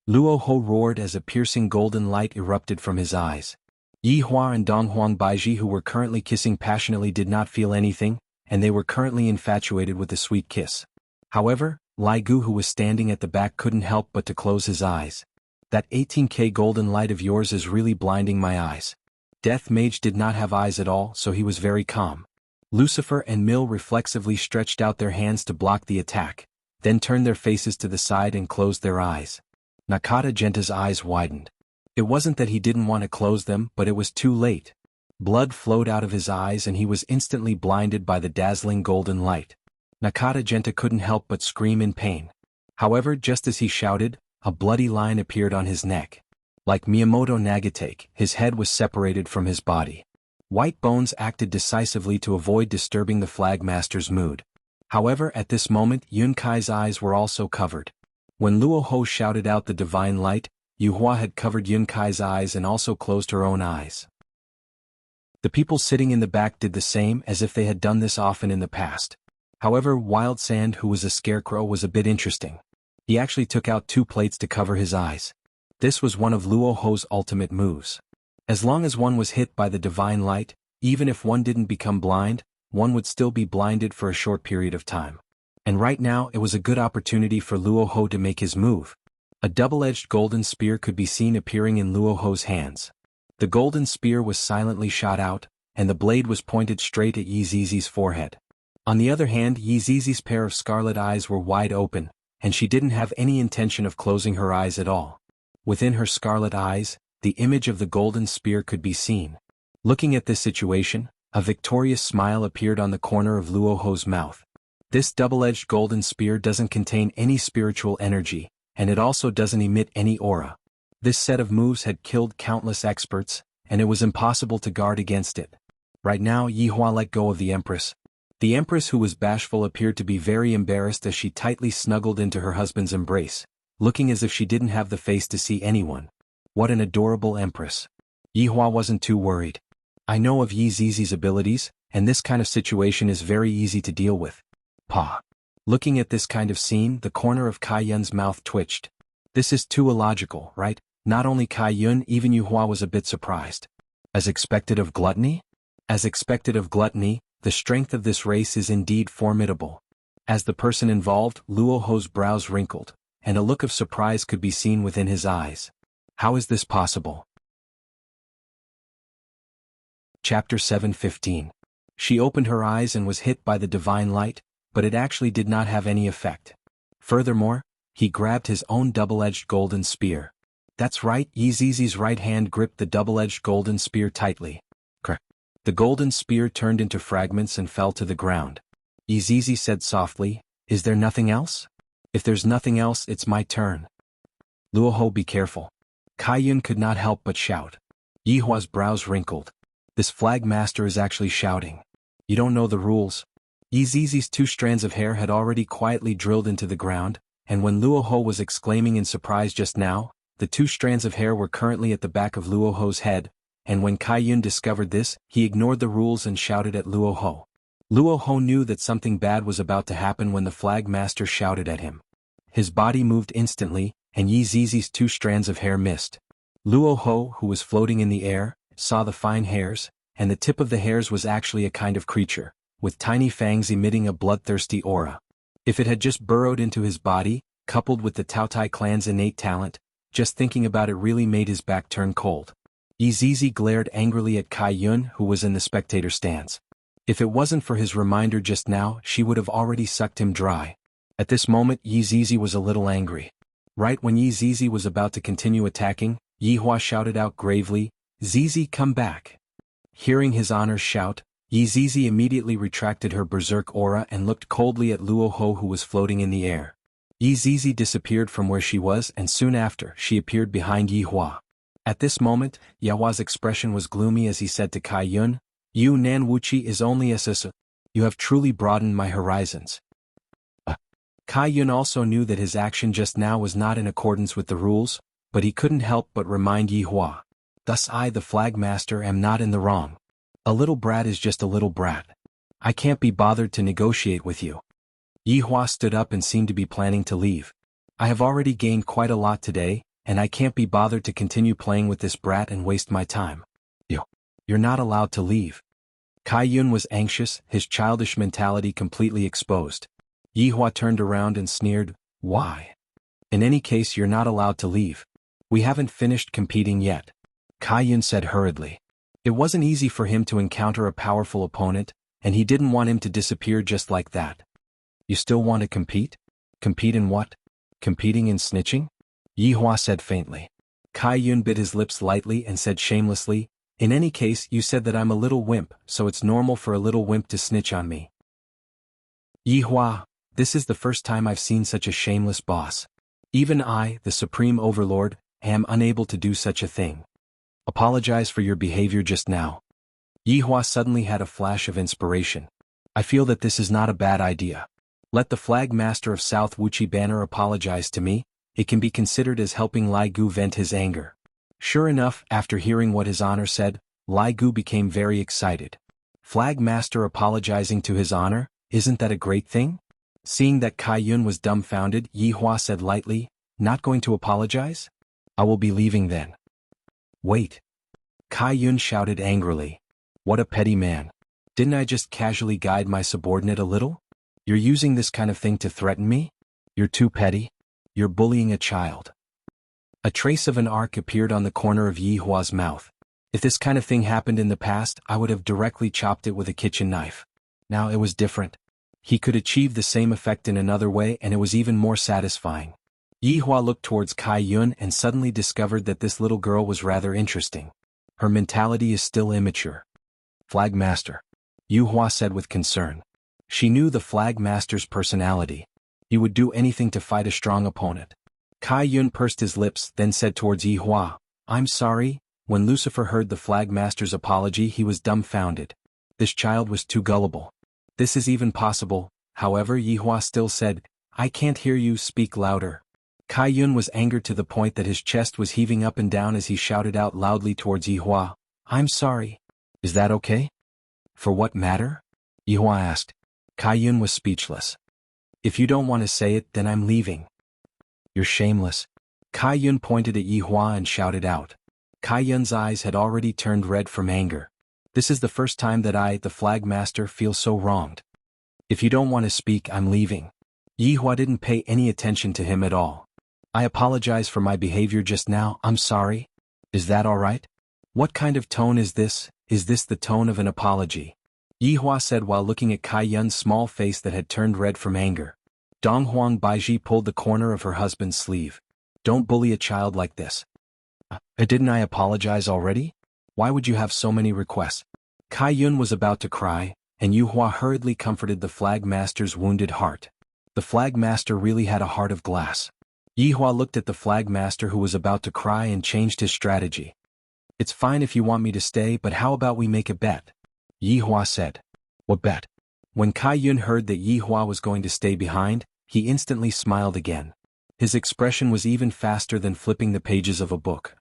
Luo Ho roared as a piercing golden light erupted from his eyes. Yi Hua and Dong Huang Baiji, who were currently kissing passionately, did not feel anything, and they were currently infatuated with the sweet kiss. However, Lai Gu, who was standing at the back, couldn't help but to close his eyes. That 18K golden light of yours is really blinding my eyes. Death Mage did not have eyes at all, so he was very calm. Lucifer and Mill reflexively stretched out their hands to block the attack, then turned their faces to the side and closed their eyes. Nakata Genta's eyes widened. It wasn't that he didn't want to close them, but it was too late. Blood flowed out of his eyes and he was instantly blinded by the dazzling golden light. Nakata Genta couldn't help but scream in pain. However, just as he shouted, a bloody line appeared on his neck. Like Miyamoto Nagatake, his head was separated from his body. White bones acted decisively to avoid disturbing the flagmaster's mood. However, at this moment Yun Kai's eyes were also covered. When Luo Ho shouted out the divine light, Yu Hua had covered Yun Kai's eyes and also closed her own eyes. The people sitting in the back did the same, as if they had done this often in the past. However, Wild Sand, who was a scarecrow, was a bit interesting. He actually took out 2 plates to cover his eyes. This was one of Luo Ho's ultimate moves. As long as one was hit by the divine light, even if one didn't become blind, one would still be blinded for a short period of time. And right now it was a good opportunity for Luo Ho to make his move. A double-edged golden spear could be seen appearing in Luo Ho's hands. The golden spear was silently shot out, and the blade was pointed straight at Yi Zizi's forehead. On the other hand, Yi Zizi's pair of scarlet eyes were wide open, and she didn't have any intention of closing her eyes at all. Within her scarlet eyes, the image of the golden spear could be seen. Looking at this situation, a victorious smile appeared on the corner of Luo Ho's mouth. This double-edged golden spear doesn't contain any spiritual energy, and it also doesn't emit any aura. This set of moves had killed countless experts, and it was impossible to guard against it. Right now Yi Hua let go of the Empress. The Empress, who was bashful, appeared to be very embarrassed as she tightly snuggled into her husband's embrace, looking as if she didn't have the face to see anyone. What an adorable Empress. Yi Hua wasn't too worried. I know of Yi Zizi's abilities, and this kind of situation is very easy to deal with. Pa. Looking at this kind of scene, the corner of Kai Yun's mouth twitched. This is too illogical, right? Not only Kai Yun, even Yu Hua was a bit surprised. As expected of gluttony? As expected of gluttony, the strength of this race is indeed formidable. As the person involved, Luo Ho's brows wrinkled, and a look of surprise could be seen within his eyes. How is this possible? Chapter 7:15. She opened her eyes and was hit by the divine light, but it actually did not have any effect. Furthermore, he grabbed his own double-edged golden spear. That's right, Yi Zizi's right hand gripped the double-edged golden spear tightly. Crack. The golden spear turned into fragments and fell to the ground. Yi Zizi said softly, "Is there nothing else? If there's nothing else, it's my turn." Luo Ho, be careful. Kai Yun could not help but shout. Yi Hua's brows wrinkled. This flag master is actually shouting. You don't know the rules. Yi Zizi's 2 strands of hair had already quietly drilled into the ground, and when Luo Ho was exclaiming in surprise just now, the 2 strands of hair were currently at the back of Luo Ho's head, and when Kai Yun discovered this, he ignored the rules and shouted at Luo Ho. Luo Ho knew that something bad was about to happen when the flag master shouted at him. His body moved instantly, and Yi Zizi's 2 strands of hair missed. Luo Ho, who was floating in the air, saw the fine hairs, and the tip of the hairs was actually a kind of creature, with tiny fangs emitting a bloodthirsty aura. If it had just burrowed into his body, coupled with the Taotai clan's innate talent, just thinking about it really made his back turn cold. Yi Zizi glared angrily at Kai Yun, who was in the spectator stands. If it wasn't for his reminder just now, she would have already sucked him dry. At this moment Yi Zizi was a little angry. Right when Yi Zizi was about to continue attacking, Yi Hua shouted out gravely, "Zizi, come back." Hearing his honor's shout, Yi Zizi immediately retracted her berserk aura and looked coldly at Luo Ho, who was floating in the air. Yi Zizi disappeared from where she was, and soon after, she appeared behind Yi Hua. At this moment, Yahua's expression was gloomy as he said to Kai Yun, "You Nan Wuchi is only a You have truly broadened my horizons." Kai Yun also knew that his action just now was not in accordance with the rules, but he couldn't help but remind Yi Hua. Thus I, the flag master, am not in the wrong. A little brat is just a little brat. I can't be bothered to negotiate with you. Yi Hua stood up and seemed to be planning to leave. I have already gained quite a lot today, and I can't be bothered to continue playing with this brat and waste my time. You're not allowed to leave. Kai Yun was anxious, his childish mentality completely exposed. Yi Hua turned around and sneered, "Why? In any case, you're not allowed to leave. We haven't finished competing yet," Kai Yun said hurriedly. It wasn't easy for him to encounter a powerful opponent, and he didn't want him to disappear just like that. "You still want to compete? Compete in what? Competing in snitching?" Yi Hua said faintly. Kai Yun bit his lips lightly and said shamelessly, "In any case, you said that I'm a little wimp, so it's normal for a little wimp to snitch on me." Yi Hua, this is the first time I've seen such a shameless boss. Even I, the Supreme Overlord, am unable to do such a thing. Apologize for your behavior just now. Yi Hua suddenly had a flash of inspiration. I feel that this is not a bad idea. Let the Flag Master of South Wuxi Banner apologize to me. It can be considered as helping Lai Gu vent his anger. Sure enough, after hearing what His Honor said, Lai Gu became very excited. Flag Master apologizing to His Honor, isn't that a great thing? Seeing that Kai Yun was dumbfounded, Yi Hua said lightly, "Not going to apologize? I will be leaving then." Wait. Kai Yun shouted angrily. What a petty man. Didn't I just casually guide my subordinate a little? You're using this kind of thing to threaten me? You're too petty. You're bullying a child. A trace of an arc appeared on the corner of Yi Hua's mouth. If this kind of thing happened in the past, I would have directly chopped it with a kitchen knife. Now it was different. He could achieve the same effect in another way, and it was even more satisfying. Yi Hua looked towards Kai Yun and suddenly discovered that this little girl was rather interesting. Her mentality is still immature. Flag Master, Yi Hua said with concern. She knew the Flag Master's personality. He would do anything to fight a strong opponent. Kai Yun pursed his lips, then said towards Yi Hua, "I'm sorry." When Lucifer heard the Flag Master's apology, he was dumbfounded. This child was too gullible. This is even possible. However, Yi Hua still said, "I can't hear you, speak louder." Kai Yun was angered to the point that his chest was heaving up and down as he shouted out loudly towards Yi Hua, "I'm sorry." Is that okay? For what matter? Yi Hua asked. Kai Yun was speechless. If you don't want to say it, then I'm leaving. You're shameless. Kai Yun pointed at Yi Hua and shouted out. Kai Yun's eyes had already turned red from anger. This is the first time that I, the Flag Master, feel so wronged. If you don't want to speak, I'm leaving. Yi Hua didn't pay any attention to him at all. I apologize for my behavior just now, I'm sorry. Is that all right? What kind of tone is this? Is this the tone of an apology? Yi Hua said while looking at Kai Yun's small face that had turned red from anger. Dong Huang Baiji pulled the corner of her husband's sleeve. Don't bully a child like this. Didn't I apologize already? Why would you have so many requests? Kai Yun was about to cry, and Yi Hua hurriedly comforted the Flag Master's wounded heart. The Flag Master really had a heart of glass. Yi Hua looked at the Flag Master who was about to cry and changed his strategy. It's fine if you want me to stay, but how about we make a bet? Yi Hua said. What bet? When Kai Yun heard that Yi Hua was going to stay behind, he instantly smiled again. His expression was even faster than flipping the pages of a book.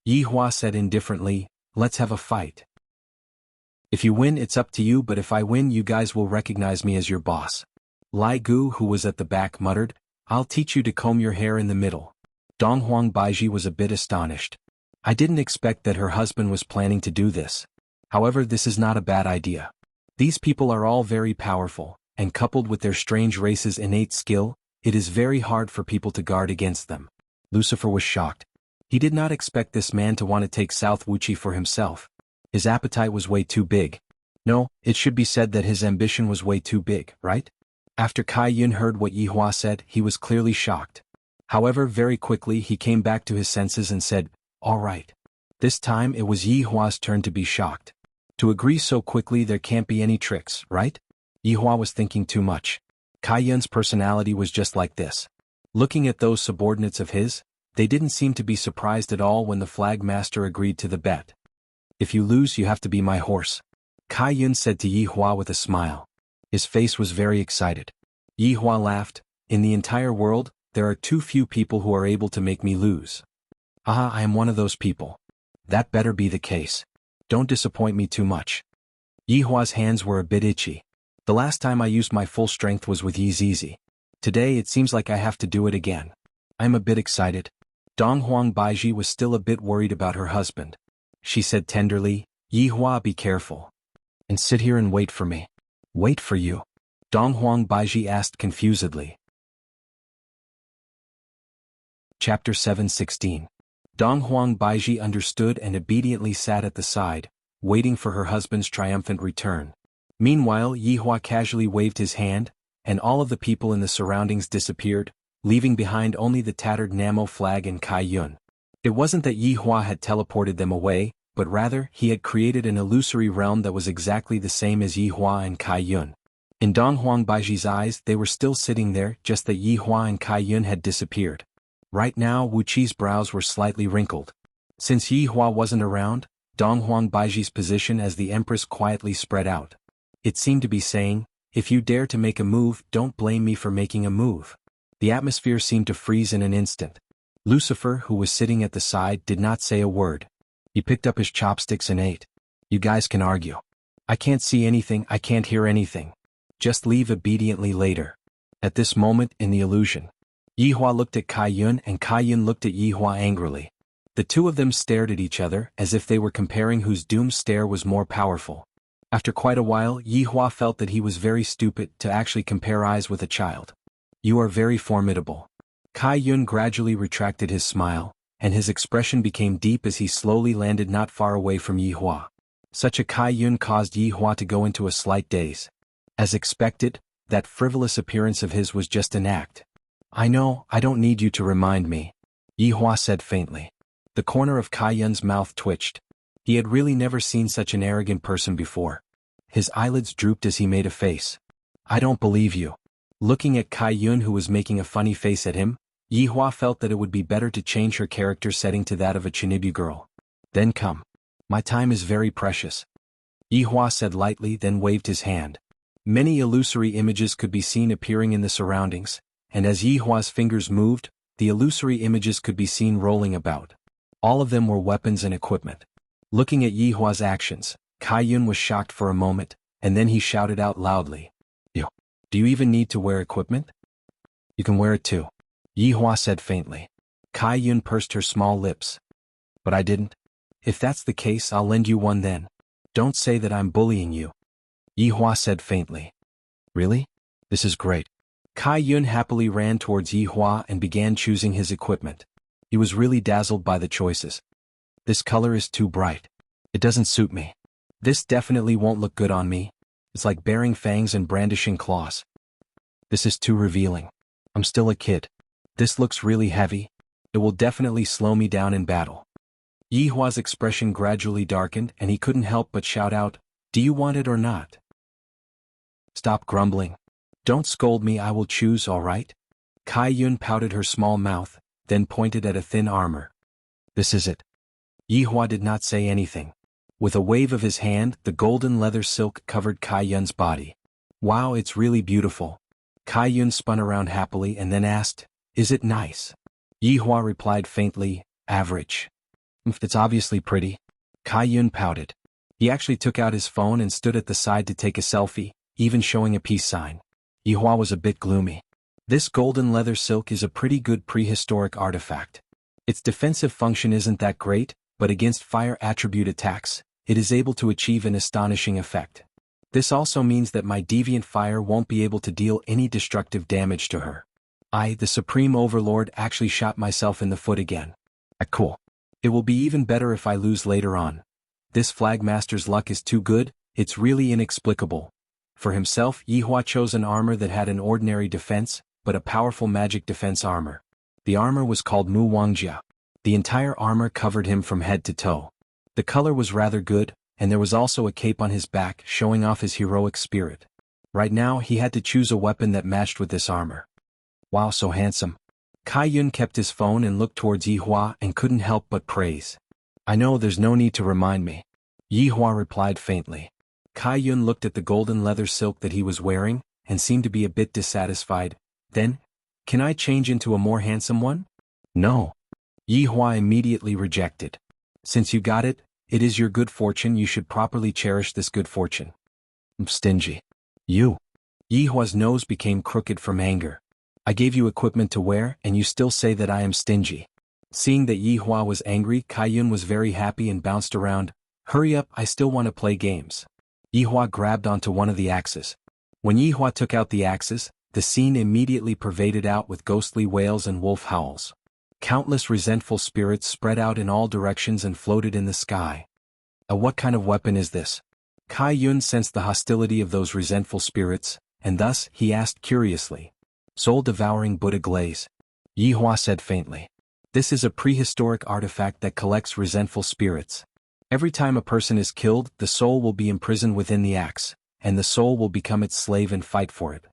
Yi Hua said indifferently, "Let's have a fight. If you win, it's up to you, but if I win, you guys will recognize me as your boss." Lai Gu, who was at the back, muttered, "I'll teach you to comb your hair in the middle." Dong Huang Baiji was a bit astonished. I didn't expect that her husband was planning to do this. However, this is not a bad idea. These people are all very powerful, and coupled with their strange race's innate skill, it is very hard for people to guard against them. Lucifer was shocked. He did not expect this man to want to take South Wuxi for himself. His appetite was way too big. No, it should be said that his ambition was way too big, right? After Kai Yun heard what Yi Hua said, he was clearly shocked. However, very quickly he came back to his senses and said, "All right." This time it was Yi Hua's turn to be shocked. To agree so quickly, there can't be any tricks, right? Yi Hua was thinking too much. Kai Yun's personality was just like this. Looking at those subordinates of his, they didn't seem to be surprised at all when the Flag Master agreed to the bet. "If you lose, you have to be my horse," Kai Yun said to Yi Hua with a smile. His face was very excited. Yi Hua laughed. "In the entire world, there are too few people who are able to make me lose. I am one of those people. That better be the case. Don't disappoint me too much." Yi Hua's hands were a bit itchy. The last time I used my full strength was with Yi Zizi. Today it seems like I have to do it again. I'm a bit excited. Dong Huang Baiji was still a bit worried about her husband. She said tenderly, "Yi Hua, be careful. And sit here and wait for me." "Wait for you?" Dong Huang Baiji asked confusedly. Chapter 7:16. Dong Huang Baiji understood and obediently sat at the side, waiting for her husband's triumphant return. Meanwhile, Yi Hua casually waved his hand, and all of the people in the surroundings disappeared, leaving behind only the tattered Namo flag and Kai Yun. It wasn't that Yi Hua had teleported them away, but rather he had created an illusory realm that was exactly the same as Yi Hua and Kai Yun. In Dong Huang Baiji's eyes they were still sitting there, just that Yi Hua and Kai Yun had disappeared. Right now Wuqi's brows were slightly wrinkled. Since Yi Hua wasn't around, Dong Huang Baiji's position as the empress quietly spread out. It seemed to be saying, if you dare to make a move, don't blame me for making a move. The atmosphere seemed to freeze in an instant. Lucifer, who was sitting at the side, did not say a word. He picked up his chopsticks and ate. You guys can argue. I can't see anything, I can't hear anything. Just leave obediently later. At this moment in the illusion, Yi Hua looked at Kai Yun and Kai Yun looked at Yi Hua angrily. The two of them stared at each other as if they were comparing whose doomed stare was more powerful. After quite a while, Yi Hua felt that he was very stupid to actually compare eyes with a child. You are very formidable. Kai Yun gradually retracted his smile, and his expression became deep as he slowly landed not far away from Yi Hua. Such a Kai Yun caused Yi Hua to go into a slight daze. As expected, that frivolous appearance of his was just an act. I know, I don't need you to remind me, Yi Hua said faintly. The corner of Kai Yun's mouth twitched. He had really never seen such an arrogant person before. His eyelids drooped as he made a face. I don't believe you. Looking at Kai Yun, who was making a funny face at him, Yi Hua felt that it would be better to change her character setting to that of a Chinibu girl. Then come. My time is very precious. Yi Hua said lightly, then waved his hand. Many illusory images could be seen appearing in the surroundings, and as Yi Hua's fingers moved, the illusory images could be seen rolling about. All of them were weapons and equipment. Looking at Yi Hua's actions, Kai Yun was shocked for a moment, and then he shouted out loudly. Do you even need to wear equipment? You can wear it too, Yi Hua said faintly. Kai Yun pursed her small lips. But I didn't. If that's the case, I'll lend you one then. Don't say that I'm bullying you, Yi Hua said faintly. Really? This is great. Kai Yun happily ran towards Yi Hua and began choosing his equipment. He was really dazzled by the choices. This color is too bright. It doesn't suit me. This definitely won't look good on me. It's like bearing fangs and brandishing claws. This is too revealing. I'm still a kid. This looks really heavy. It will definitely slow me down in battle. Yi Hua's expression gradually darkened and he couldn't help but shout out, do you want it or not? Stop grumbling. Don't scold me, I will choose, all right? Kai Yun pouted her small mouth, then pointed at a thin armor. This is it. Yi Hua did not say anything. With a wave of his hand, the golden leather silk covered Kai Yun's body. Wow, it's really beautiful. Kai Yun spun around happily and then asked, is it nice? Yi Hua replied faintly, average. It's obviously pretty. Kai Yun pouted. He actually took out his phone and stood at the side to take a selfie, even showing a peace sign. Yi Hua was a bit gloomy. This golden leather silk is a pretty good prehistoric artifact. Its defensive function isn't that great, but against fire attribute attacks, it is able to achieve an astonishing effect. This also means that my deviant fire won't be able to deal any destructive damage to her. I, the Supreme Overlord, actually shot myself in the foot again. Cool. It will be even better if I lose later on. This Flagmaster's luck is too good, it's really inexplicable. For himself, Yi Hua chose an armor that had an ordinary defense, but a powerful magic defense armor. The armor was called Mu Wangjia. The entire armor covered him from head to toe. The color was rather good, and there was also a cape on his back showing off his heroic spirit. Right now he had to choose a weapon that matched with this armor. Wow, so handsome. Kai Yun kept his phone and looked towards Yi Hua and couldn't help but praise. I know, there's no need to remind me, Yi Hua replied faintly. Kai Yun looked at the golden leather silk that he was wearing, and seemed to be a bit dissatisfied. Then, can I change into a more handsome one? No. Yi Hua immediately rejected. Since you got it, it is your good fortune, you should properly cherish this good fortune. I'm stingy. You. Yi Hua's nose became crooked from anger. I gave you equipment to wear, and you still say that I am stingy. Seeing that Yi Hua was angry, Kai Yun was very happy and bounced around. Hurry up, I still want to play games. Yi Hua grabbed onto one of the axes. When Yi Hua took out the axes, the scene immediately pervaded out with ghostly wails and wolf howls. Countless resentful spirits spread out in all directions and floated in the sky. What kind of weapon is this? Kai Yun sensed the hostility of those resentful spirits, and thus he asked curiously. Soul-devouring Buddha glaze. Yi Hua said faintly. This is a prehistoric artifact that collects resentful spirits. Every time a person is killed, the soul will be imprisoned within the axe, and the soul will become its slave and fight for it.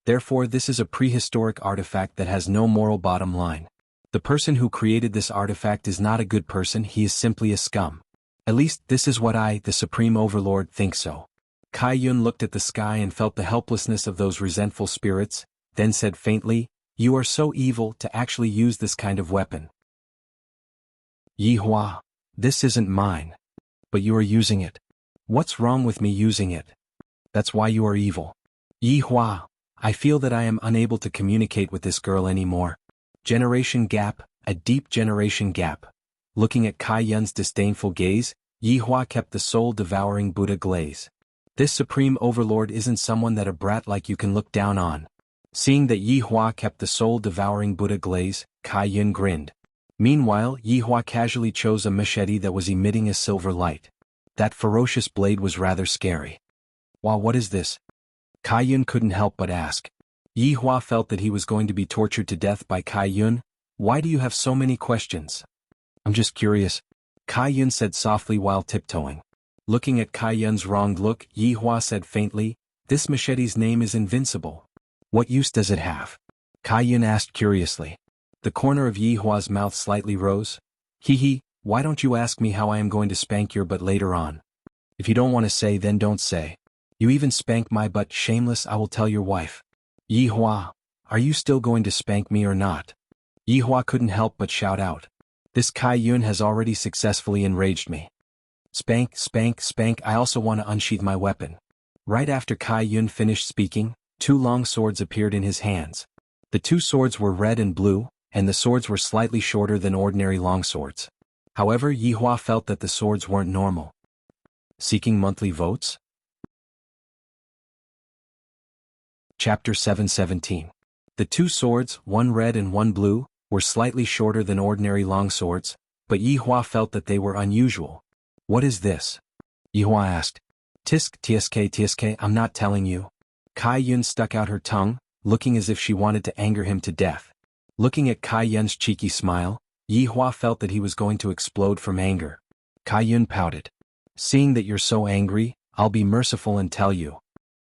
Therefore, this is a prehistoric artifact that has no moral bottom line. The person who created this artifact is not a good person, he is simply a scum. At least, this is what I, the Supreme Overlord, think so. Kai Yun looked at the sky and felt the helplessness of those resentful spirits, then said faintly, "You are so evil to actually use this kind of weapon." "Yi Hua, this isn't mine. But you are using it. What's wrong with me using it? That's why you are evil." "Yi Hua, I feel that I am unable to communicate with this girl anymore." Generation gap, a deep generation gap. Looking at Kai Yun's disdainful gaze, Yi Hua kept the soul-devouring Buddha glaze. This supreme overlord isn't someone that a brat like you can look down on. Seeing that Yi Hua kept the soul-devouring Buddha glaze, Kai Yun grinned. Meanwhile, Yi Hua casually chose a machete that was emitting a silver light. That ferocious blade was rather scary. "Wow, what is this?" Kai Yun couldn't help but ask. Yi Hua felt that he was going to be tortured to death by Kai Yun. "Why do you have so many questions?" "I'm just curious," Kai Yun said softly while tiptoeing. Looking at Kai Yun's wronged look, Yi Hua said faintly, "This machete's name is Invincible. What use does it have?" Kai Yun asked curiously. The corner of Yi Hua's mouth slightly rose. "Hee, why don't you ask me how I am going to spank your butt later on? If you don't want to say, then don't say. You even spank my butt, shameless, I will tell your wife." "Yi Hua, are you still going to spank me or not?" Yi Hua couldn't help but shout out. "This Kai Yun has already successfully enraged me. Spank, spank, spank, I also want to unsheath my weapon." Right after Kai Yun finished speaking, 2 long swords appeared in his hands. The 2 swords were red and blue, and the swords were slightly shorter than ordinary long swords. However, Yi Hua felt that the swords weren't normal. Seeking monthly votes? Chapter 717. The 2 swords, one red and one blue, were slightly shorter than ordinary long swords, but Yi Hua felt that they were unusual. "What is this?" Yi Hua asked. Tsk, I'm not telling you." Kai Yun stuck out her tongue, looking as if she wanted to anger him to death. Looking at Kai Yun's cheeky smile, Yi Hua felt that he was going to explode from anger. Kai Yun pouted. "Seeing that you're so angry, I'll be merciful and tell you."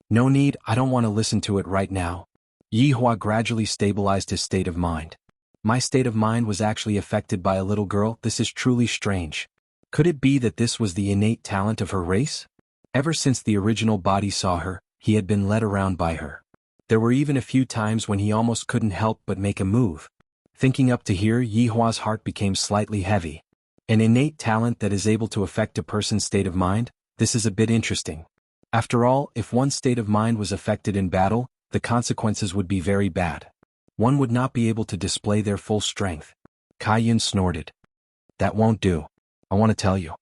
"No need, I don't want to listen to it right now." Yi Hua gradually stabilized his state of mind. "My state of mind was actually affected by a little girl, this is truly strange. Could it be that this was the innate talent of her race? Ever since the original body saw her, he had been led around by her. There were even a few times when he almost couldn't help but make a move." Thinking up to here, Yi Hua's heart became slightly heavy. An innate talent that is able to affect a person's state of mind? This is a bit interesting. After all, if one's state of mind was affected in battle, the consequences would be very bad. One would not be able to display their full strength. Kai Yun snorted. "That won't do. I want to tell you."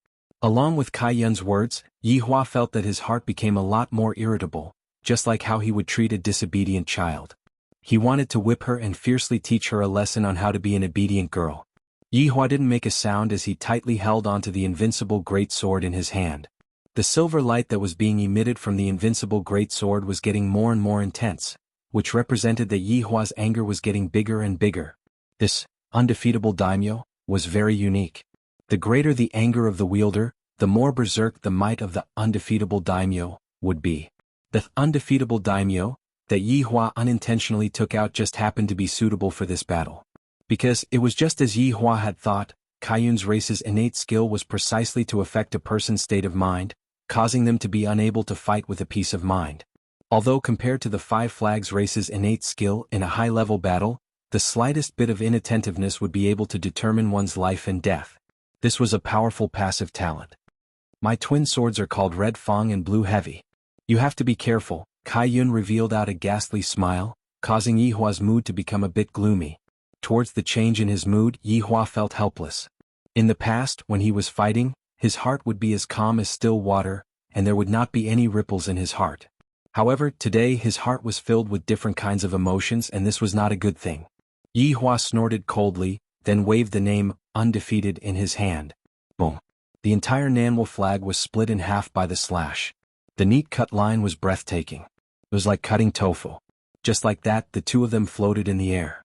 Along with Kai Yun's words, Yi Hua felt that his heart became a lot more irritable, just like how he would treat a disobedient child. He wanted to whip her and fiercely teach her a lesson on how to be an obedient girl. Yi Hua didn't make a sound as he tightly held onto the invincible great sword in his hand. The silver light that was being emitted from the invincible great sword was getting more and more intense, which represented that Yi Hua's anger was getting bigger and bigger. This undefeatable daimyo was very unique. The greater the anger of the wielder, the more berserk the might of the undefeatable daimyo would be. The undefeatable daimyo that Yi Hua unintentionally took out just happened to be suitable for this battle. Because it was just as Yi Hua had thought, Kai Yun's race's innate skill was precisely to affect a person's state of mind, causing them to be unable to fight with a peace of mind. Although compared to the 5 Flags race's innate skill in a high-level battle, the slightest bit of inattentiveness would be able to determine one's life and death. This was a powerful passive talent. "My twin swords are called Red Fang and Blue Heavy. You have to be careful." Kai Yun revealed out a ghastly smile, causing Yi Hua's mood to become a bit gloomy. Towards the change in his mood, Yi Hua felt helpless. In the past, when he was fighting, his heart would be as calm as still water, and there would not be any ripples in his heart. However, today his heart was filled with different kinds of emotions, and this was not a good thing. Yi Hua snorted coldly, then waved the name "Undefeated" in his hand. Boom. The entire Nanwo flag was split in half by the slash. The neat cut line was breathtaking. It was like cutting tofu. Just like that, the 2 of them floated in the air.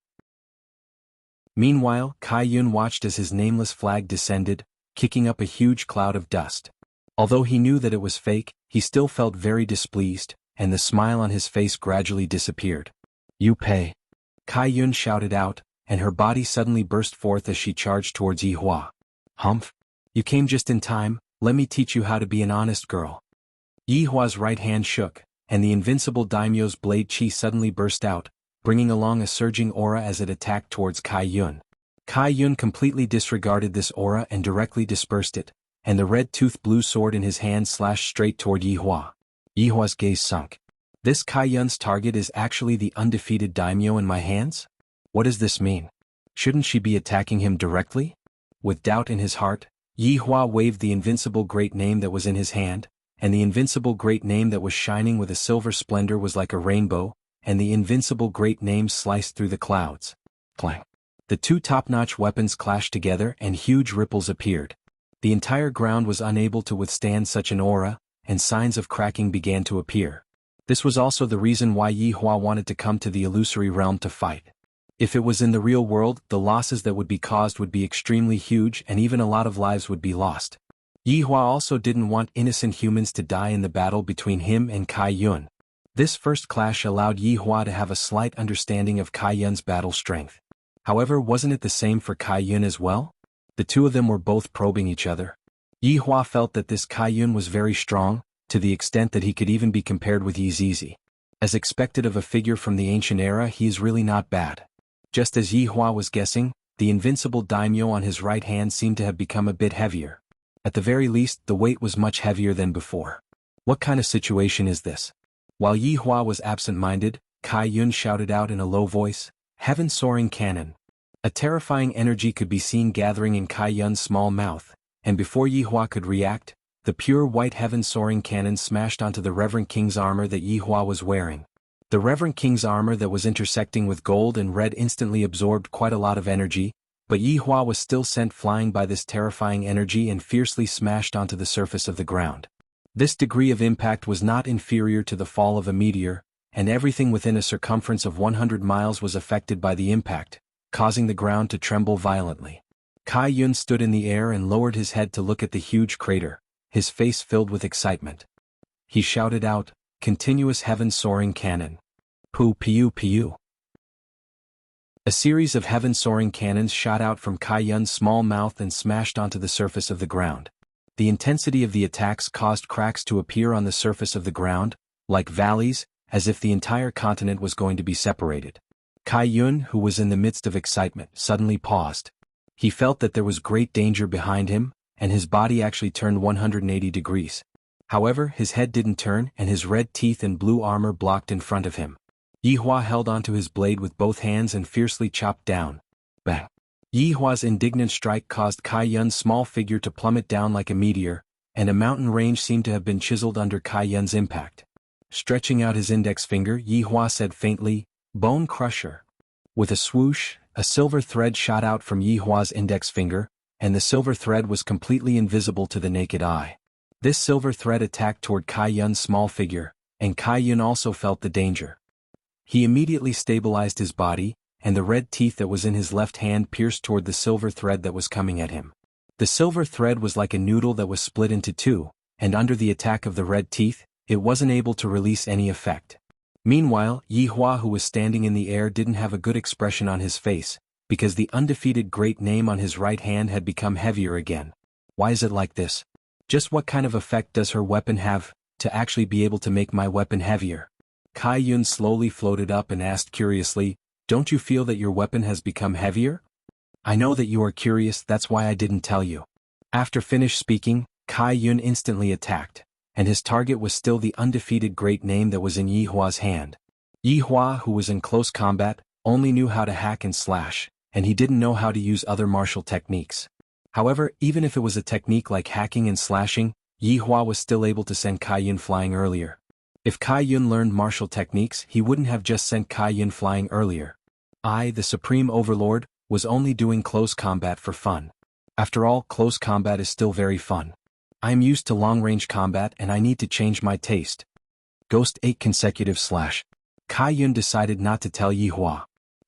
Meanwhile, Kai Yun watched as his nameless flag descended, kicking up a huge cloud of dust. Although he knew that it was fake, he still felt very displeased, and the smile on his face gradually disappeared. "You pay!" Kai Yun shouted out, and her body suddenly burst forth as she charged towards Yi Hua. "Humph! You came just in time, let me teach you how to be an honest girl." Yi Hua's right hand shook, and the invincible daimyo's blade chi suddenly burst out, bringing along a surging aura as it attacked towards Kai Yun. Kai Yun completely disregarded this aura and directly dispersed it, and the red-toothed blue sword in his hand slashed straight toward Yi Hua. Yi Hua's gaze sunk. This Kai Yun's target is actually the undefeated daimyo in my hands? What does this mean? Shouldn't she be attacking him directly? With doubt in his heart, Yi Hua waved the invincible great name that was in his hand, and the invincible great name that was shining with a silver splendor was like a rainbow, and the invincible great name sliced through the clouds. Clang! The two top-notch weapons clashed together and huge ripples appeared. The entire ground was unable to withstand such an aura, and signs of cracking began to appear. This was also the reason why Yi Hua wanted to come to the illusory realm to fight. If it was in the real world, the losses that would be caused would be extremely huge and even a lot of lives would be lost. Yi Hua also didn't want innocent humans to die in the battle between him and Kai Yun. This first clash allowed Yi Hua to have a slight understanding of Kai Yun's battle strength. However, wasn't it the same for Kai Yun as well? The two of them were both probing each other. Yi Hua felt that this Kai Yun was very strong, to the extent that he could even be compared with Yi Zizi. As expected of a figure from the ancient era, he is really not bad. Just as Yi Hua was guessing, the invincible daimyo on his right hand seemed to have become a bit heavier. At the very least, the weight was much heavier than before. What kind of situation is this? While Yi Hua was absent-minded, Kai Yun shouted out in a low voice, "Heaven-soaring cannon." A terrifying energy could be seen gathering in Kai Yun's small mouth, and before Yi Hua could react, the pure white heaven-soaring cannon smashed onto the Reverend King's armor that Yi Hua was wearing. The Reverend King's armor that was intersecting with gold and red instantly absorbed quite a lot of energy, but Yi Hua was still sent flying by this terrifying energy and fiercely smashed onto the surface of the ground. This degree of impact was not inferior to the fall of a meteor, and everything within a circumference of 100 miles was affected by the impact, causing the ground to tremble violently. Kai Yun stood in the air and lowered his head to look at the huge crater, his face filled with excitement. He shouted out, "Continuous heaven-soaring cannon. Pu piu piu." A series of heaven-soaring cannons shot out from Kai Yun's small mouth and smashed onto the surface of the ground. The intensity of the attacks caused cracks to appear on the surface of the ground, like valleys, as if the entire continent was going to be separated. Kai Yun, who was in the midst of excitement, suddenly paused. He felt that there was great danger behind him, and his body actually turned 180 degrees. However, his head didn't turn and his red teeth and blue armor blocked in front of him. Yi Hua held onto his blade with both hands and fiercely chopped down. Bang! Yi Hua's indignant strike caused Kai Yun's small figure to plummet down like a meteor, and a mountain range seemed to have been chiseled under Kai Yun's impact. Stretching out his index finger, Yi Hua said faintly, "Bone Crusher." With a swoosh, a silver thread shot out from Yi Hua's index finger, and the silver thread was completely invisible to the naked eye. This silver thread attacked toward Kai Yun's small figure, and Kai Yun also felt the danger. He immediately stabilized his body, and the red teeth that was in his left hand pierced toward the silver thread that was coming at him. The silver thread was like a noodle that was split into two, and under the attack of the red teeth, it wasn't able to release any effect. Meanwhile, Yi Hua, who was standing in the air, didn't have a good expression on his face, because the undefeated great name on his right hand had become heavier again. Why is it like this? Just what kind of effect does her weapon have, to actually be able to make my weapon heavier? Kai Yun slowly floated up and asked curiously, "Don't you feel that your weapon has become heavier?" "I know that you are curious, that's why I didn't tell you." After finished speaking, Kai Yun instantly attacked, and his target was still the undefeated great name that was in Yi Hua's hand. Yi Hua, who was in close combat, only knew how to hack and slash, and he didn't know how to use other martial techniques. However, even if it was a technique like hacking and slashing, Yi Hua was still able to send Kai Yun flying earlier. If Kai Yun learned martial techniques, he wouldn't have just sent Kai Yun flying earlier. I, the Supreme Overlord, was only doing close combat for fun. After all, close combat is still very fun. I am used to long-range combat and I need to change my taste. Ghost 8 consecutive slash. Kai Yun decided not to tell Yi Hua.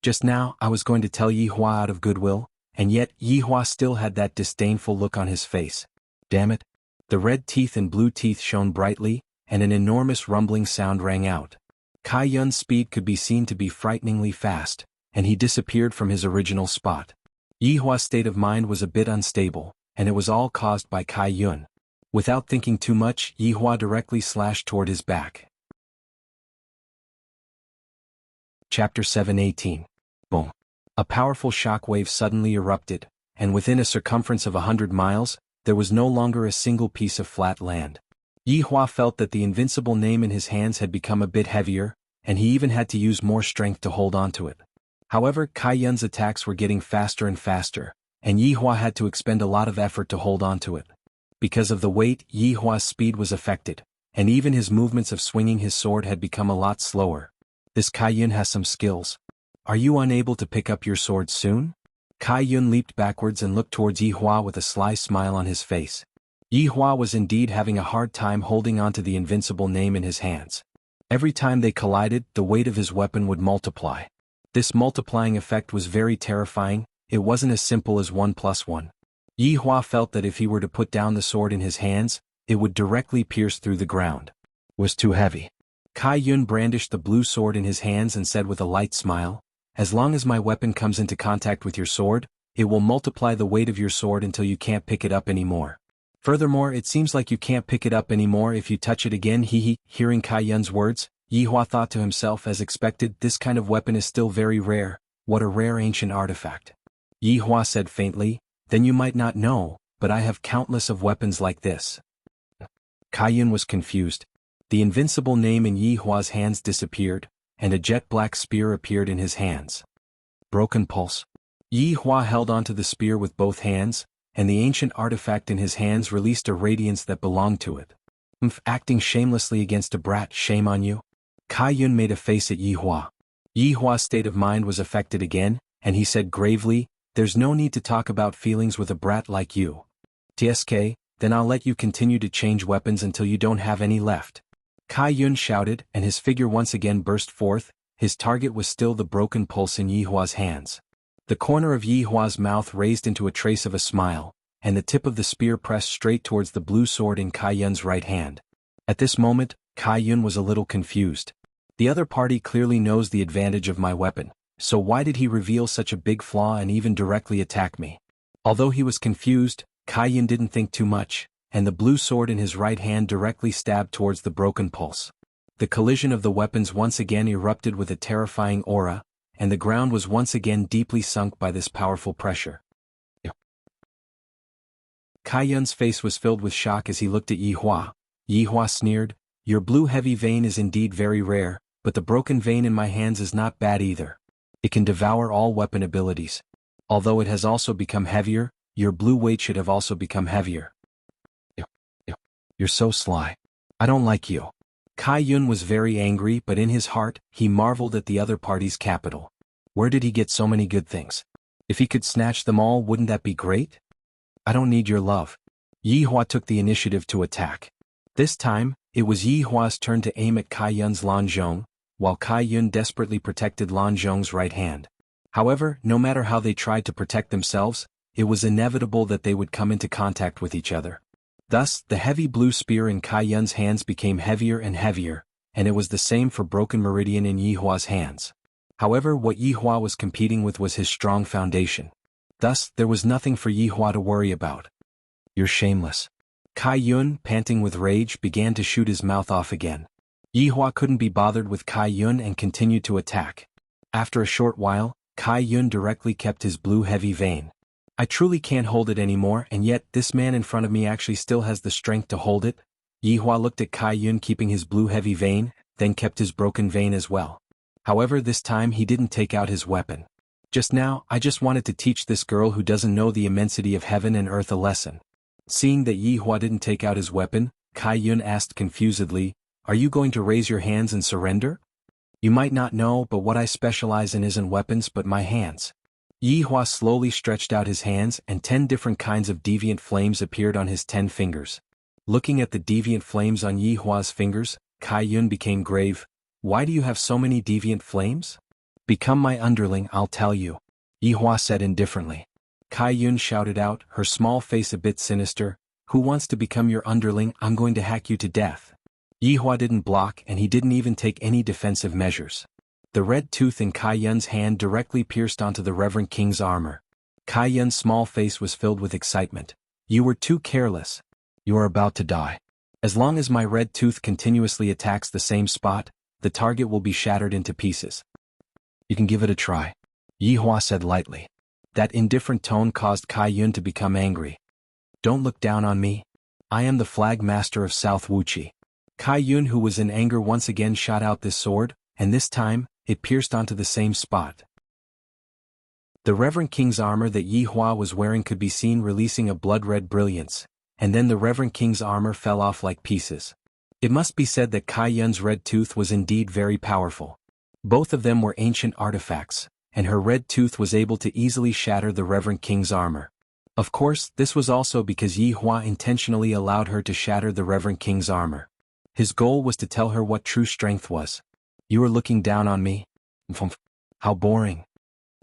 Just now I was going to tell Yi Hua out of goodwill, and yet Yi Hua still had that disdainful look on his face. Damn it. The red teeth and blue teeth shone brightly, and an enormous rumbling sound rang out. Kai Yun's speed could be seen to be frighteningly fast, and he disappeared from his original spot. Yi Hua's state of mind was a bit unstable, and it was all caused by Kai Yun. Without thinking too much, Yi Hua directly slashed toward his back. Chapter 7:18. Boom. A powerful shock wave suddenly erupted, and within a circumference of 100 miles, there was no longer a single piece of flat land. Yi Hua felt that the invincible name in his hands had become a bit heavier, and he even had to use more strength to hold onto it. However, Kai Yun's attacks were getting faster and faster, and Yi Hua had to expend a lot of effort to hold onto it. Because of the weight, Yi Hua's speed was affected, and even his movements of swinging his sword had become a lot slower. This Kai Yun has some skills. Are you unable to pick up your sword soon? Kai Yun leaped backwards and looked towards Yi Hua with a sly smile on his face. Yi Hua was indeed having a hard time holding onto the invincible name in his hands. Every time they collided, the weight of his weapon would multiply. This multiplying effect was very terrifying. It wasn't as simple as 1 + 1. Yi Hua felt that if he were to put down the sword in his hands, it would directly pierce through the ground. It was too heavy. Kai Yun brandished the blue sword in his hands and said with a light smile, "As long as my weapon comes into contact with your sword, it will multiply the weight of your sword until you can't pick it up anymore. Furthermore, it seems like you can't pick it up anymore if you touch it again." Hearing Kai Yun's words, Yi Hua thought to himself, as expected, this kind of weapon is still very rare. What a rare ancient artifact. Yi Hua said faintly, "Then you might not know, but I have countless of weapons like this." Kai Yun was confused. The invincible name in Yi Hua's hands disappeared, and a jet-black spear appeared in his hands. Broken pulse. Yi Hua held onto the spear with both hands, and the ancient artifact in his hands released a radiance that belonged to it. Acting shamelessly against a brat, shame on you? Kai Yun made a face at Yi Hua. Yi Hua's state of mind was affected again, and he said gravely, "There's no need to talk about feelings with a brat like you. TSK, then I'll let you continue to change weapons until you don't have any left." Kai Yun shouted, and his figure once again burst forth. His target was still the broken pulse in Yi Hua's hands. The corner of Yi Hua's mouth raised into a trace of a smile, and the tip of the spear pressed straight towards the blue sword in Kai Yun's right hand. At this moment, Kai Yun was a little confused. The other party clearly knows the advantage of my weapon, so why did he reveal such a big flaw and even directly attack me? Although he was confused, Kai Yun didn't think too much, and the blue sword in his right hand directly stabbed towards the broken pulse. The collision of the weapons once again erupted with a terrifying aura, and the ground was once again deeply sunk by this powerful pressure. Kai Yun's face was filled with shock as he looked at Yi Hua. Yi Hua sneered, "Your blue heavy vein is indeed very rare, but the broken vein in my hands is not bad either. It can devour all weapon abilities. Although it has also become heavier, your blue weight should have also become heavier. You're so sly. I don't like you." Kai Yun was very angry, but in his heart, he marveled at the other party's capital. Where did he get so many good things? If he could snatch them all, wouldn't that be great? "I don't need your love." Yi Hua took the initiative to attack. This time, it was Yi Hua's turn to aim at Kai Yun's Lan Zhong, while Kai Yun desperately protected Lan Zhong's right hand. However, no matter how they tried to protect themselves, it was inevitable that they would come into contact with each other. Thus, the heavy blue spear in Kai Yun's hands became heavier and heavier, and it was the same for Broken Meridian in Yi Hua's hands. However, what Yi Hua was competing with was his strong foundation. Thus, there was nothing for Yi Hua to worry about. "You're shameless." Kai Yun, panting with rage, began to shoot his mouth off again. Yi Hua couldn't be bothered with Kai Yun and continued to attack. After a short while, Kai Yun directly kept his blue heavy vein. "I truly can't hold it anymore, and yet this man in front of me actually still has the strength to hold it." Yi Hua looked at Kai Yun keeping his blue heavy vein, then kept his broken vein as well. However, this time he didn't take out his weapon. "Just now, I just wanted to teach this girl who doesn't know the immensity of heaven and earth a lesson." Seeing that Yi Hua didn't take out his weapon, Kai Yun asked confusedly, "Are you going to raise your hands and surrender?" "You might not know, but what I specialize in isn't weapons but my hands." Yi Hua slowly stretched out his hands and 10 different kinds of deviant flames appeared on his 10 fingers. Looking at the deviant flames on Yi Hua's fingers, Kai Yun became grave. "Why do you have so many deviant flames?" Become my underling, I'll tell you. Yihua said indifferently. Kai Yun shouted out, her small face a bit sinister, who wants to become your underling? I'm going to hack you to death. Yihua didn't block and he didn't even take any defensive measures. The red tooth in Kai Yun's hand directly pierced onto the Reverend King's armor. Kai Yun's small face was filled with excitement. You were too careless. You are about to die. As long as my red tooth continuously attacks the same spot, the target will be shattered into pieces. You can give it a try. Yihua said lightly. That indifferent tone caused Kai Yun to become angry. Don't look down on me. I am the flag master of South Wuxia. Kai Yun, who was in anger, once again shot out this sword, and this time, it pierced onto the same spot. The Reverend King's armor that Yihua was wearing could be seen releasing a blood-red brilliance, and then the Reverend King's armor fell off like pieces. It must be said that Kai Yun's red tooth was indeed very powerful. Both of them were ancient artifacts, and her red tooth was able to easily shatter the Reverend King's armor. Of course, this was also because Yihua intentionally allowed her to shatter the Reverend King's armor. His goal was to tell her what true strength was. You are looking down on me? How boring.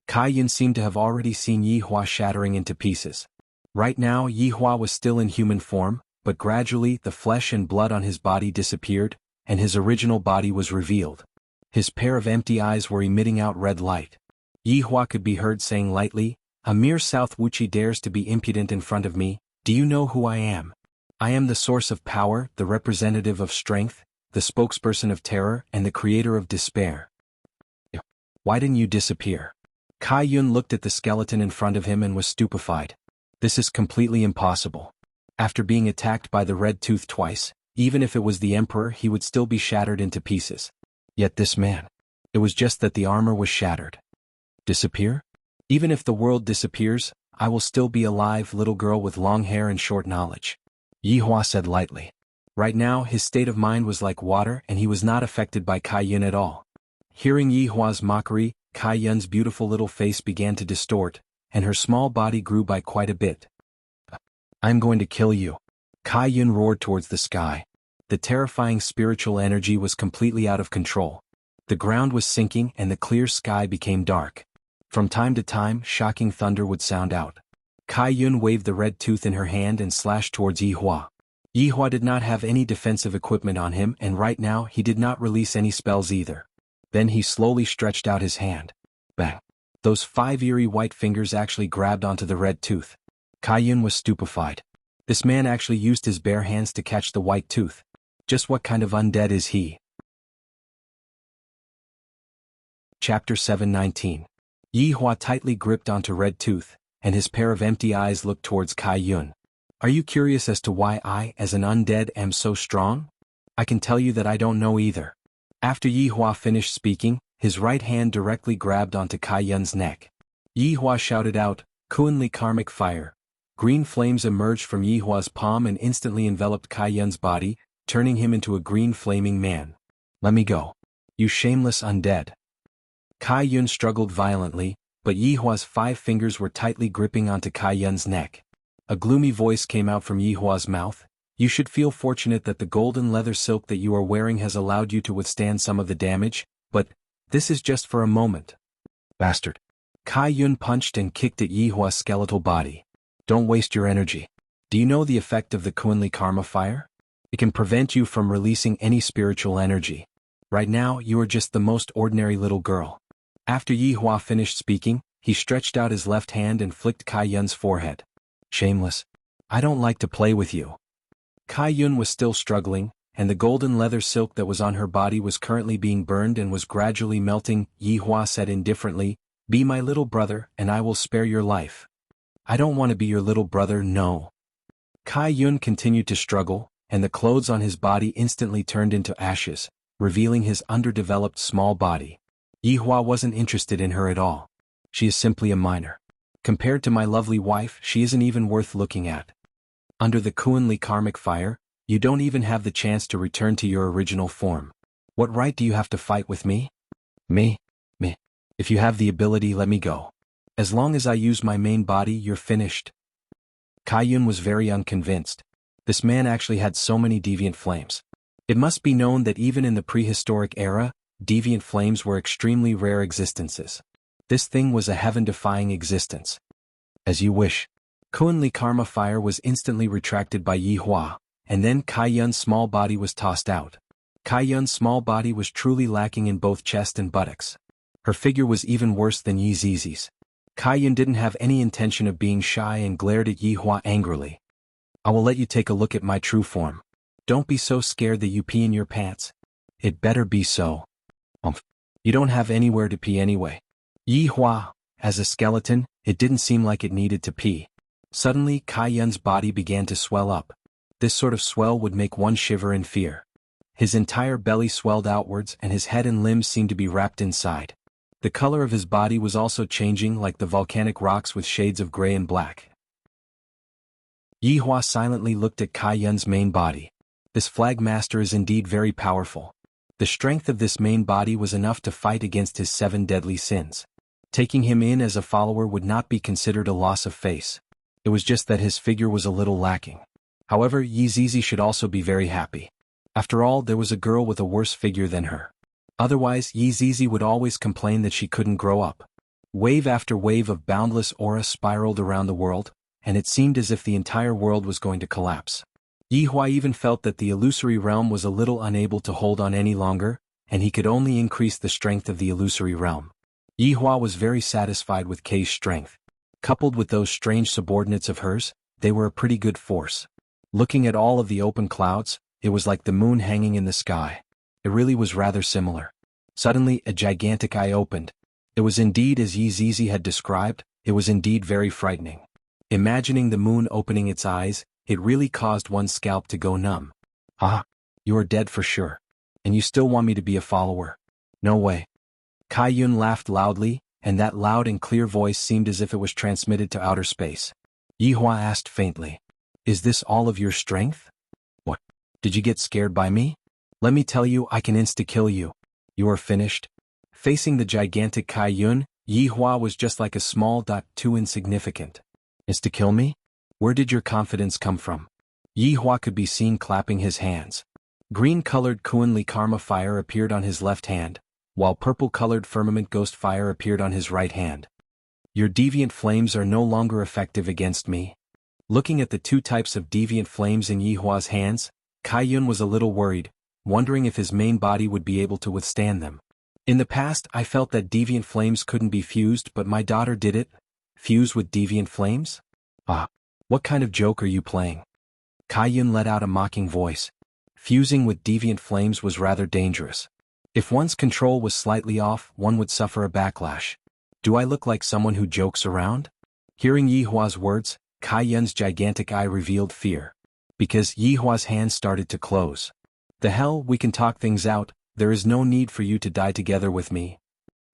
Kai Yun seemed to have already seen Yihua shattering into pieces. Right now Yihua was still in human form, but gradually the flesh and blood on his body disappeared, and his original body was revealed. His pair of empty eyes were emitting out red light. Yihua could be heard saying lightly, "A mere South Wuxia dares to be impudent in front of me. Do you know who I am? I am the source of power, the representative of strength, the spokesperson of terror, and the creator of despair. Why didn't you disappear?" Kai Yun looked at the skeleton in front of him and was stupefied. This is completely impossible. After being attacked by the red tooth twice, even if it was the emperor, he would still be shattered into pieces. Yet this man. It was just that the armor was shattered. Disappear? Even if the world disappears, I will still be alive, little girl with long hair and short knowledge. Yihua said lightly. Right now his state of mind was like water and he was not affected by Kai Yun at all. Hearing Yihua's mockery, Kai Yun's beautiful little face began to distort, and her small body grew by quite a bit. I'm going to kill you. Kai Yun roared towards the sky. The terrifying spiritual energy was completely out of control. The ground was sinking and the clear sky became dark. From time to time, shocking thunder would sound out. Kai Yun waved the red tooth in her hand and slashed towards Yihua. Yihua did not have any defensive equipment on him, and right now he did not release any spells either. Then he slowly stretched out his hand. Bang! Those 5 eerie white fingers actually grabbed onto the red tooth. Kai Yun was stupefied. This man actually used his bare hands to catch the white tooth. Just what kind of undead is he? Chapter 719. Yihua tightly gripped onto red tooth, and his pair of empty eyes looked towards Kai Yun. Are you curious as to why I, as an undead, am so strong? I can tell you that I don't know either. After Yihua finished speaking, his right hand directly grabbed onto Kai Yun's neck. Yihua shouted out, "Kunli karmic fire." Green flames emerged from Yihua's palm and instantly enveloped Kai Yun's body, turning him into a green flaming man. Let me go. You shameless undead. Kai Yun struggled violently, but Yihua's 5 fingers were tightly gripping onto Kai Yun's neck. A gloomy voice came out from Yihua's mouth. You should feel fortunate that the golden leather silk that you are wearing has allowed you to withstand some of the damage, but this is just for a moment. Bastard. Kai Yun punched and kicked at Yihua's skeletal body. Don't waste your energy. Do you know the effect of the Kunli Karma fire? It can prevent you from releasing any spiritual energy. Right now you are just the most ordinary little girl. After Yihua finished speaking, he stretched out his left hand and flicked Kai Yun's forehead. Shameless. I don't like to play with you. Kai Yun was still struggling, and the golden leather silk that was on her body was currently being burned and was gradually melting. Yihua said indifferently, "Be my little brother, and I will spare your life." I don't want to be your little brother, no. Kai Yun continued to struggle, and the clothes on his body instantly turned into ashes, revealing his underdeveloped small body. Yihua wasn't interested in her at all. She is simply a minor. Compared to my lovely wife, she isn't even worth looking at. Under the Kunli karmic fire, you don't even have the chance to return to your original form. What right do you have to fight with me? Me? If you have the ability, let me go. As long as I use my main body, you're finished. Kai Yun was very unconvinced. This man actually had so many deviant flames. It must be known that even in the prehistoric era, deviant flames were extremely rare existences. This thing was a heaven-defying existence. As you wish. Kunli Karma fire was instantly retracted by Yi Hua, and then Kai Yun's small body was tossed out. Kai Yun's small body was truly lacking in both chest and buttocks. Her figure was even worse than Yi Zizi's. Kai Yun didn't have any intention of being shy and glared at Yi Hua angrily. I will let you take a look at my true form. Don't be so scared that you pee in your pants. It better be so. You don't have anywhere to pee anyway. Yi Hua, as a skeleton, it didn't seem like it needed to pee. Suddenly Kai Yun's body began to swell up. This sort of swell would make one shiver in fear. His entire belly swelled outwards and his head and limbs seemed to be wrapped inside. The color of his body was also changing like the volcanic rocks with shades of gray and black. Yi Hua silently looked at Kai Yun's main body. This flag master is indeed very powerful. The strength of this main body was enough to fight against his 7 deadly sins. Taking him in as a follower would not be considered a loss of face. It was just that his figure was a little lacking. However, Yi Zizi should also be very happy. After all, there was a girl with a worse figure than her. Otherwise, Yi Zizi would always complain that she couldn't grow up. Wave after wave of boundless aura spiraled around the world, and it seemed as if the entire world was going to collapse. Yi Hua even felt that the illusory realm was a little unable to hold on any longer, and he could only increase the strength of the illusory realm. Yi Hua was very satisfied with Kei's strength. Coupled with those strange subordinates of hers, they were a pretty good force. Looking at all of the open clouds, it was like the moon hanging in the sky. It really was rather similar. Suddenly, a gigantic eye opened. It was indeed as Yi Zizi had described, it was indeed very frightening. Imagining the moon opening its eyes, it really caused one's scalp to go numb. Ah, you are dead for sure. And you still want me to be a follower? No way. Kai Yun laughed loudly, and that loud and clear voice seemed as if it was transmitted to outer space. Yi Hua asked faintly, "Is this all of your strength? What? Did you get scared by me? Let me tell you, I can insta-kill you. You are finished." Facing the gigantic Kai Yun, Yi Hua was just like a small dot, too insignificant. Insta-kill me? Where did your confidence come from? Yi Hua could be seen clapping his hands. Green-colored Kunli Karma fire appeared on his left hand, while purple-colored firmament ghost fire appeared on his right hand. Your deviant flames are no longer effective against me. Looking at the 2 types of deviant flames in Yi Hua's hands, Kai Yun was a little worried, wondering if his main body would be able to withstand them. In the past, I felt that deviant flames couldn't be fused, but my daughter did it. Fuse with deviant flames? Ah, what kind of joke are you playing? Kai Yun let out a mocking voice. Fusing with deviant flames was rather dangerous. If one's control was slightly off, one would suffer a backlash. Do I look like someone who jokes around? Hearing Yi Hua's words, Kai Yun's gigantic eye revealed fear. Because Yi Hua's hands started to close. The hell, we can talk things out, there is no need for you to die together with me.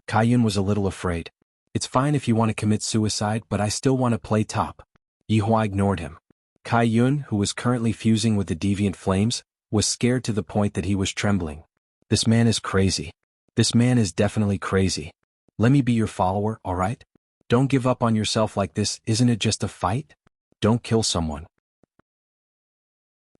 Kai Yun was a little afraid. It's fine if you want to commit suicide, but I still want to play top. Yi Hua ignored him. Kai Yun, who was currently fusing with the deviant flames, was scared to the point that he was trembling. This man is crazy. This man is definitely crazy. Let me be your follower, alright? Don't give up on yourself like this, isn't it just a fight? Don't kill someone.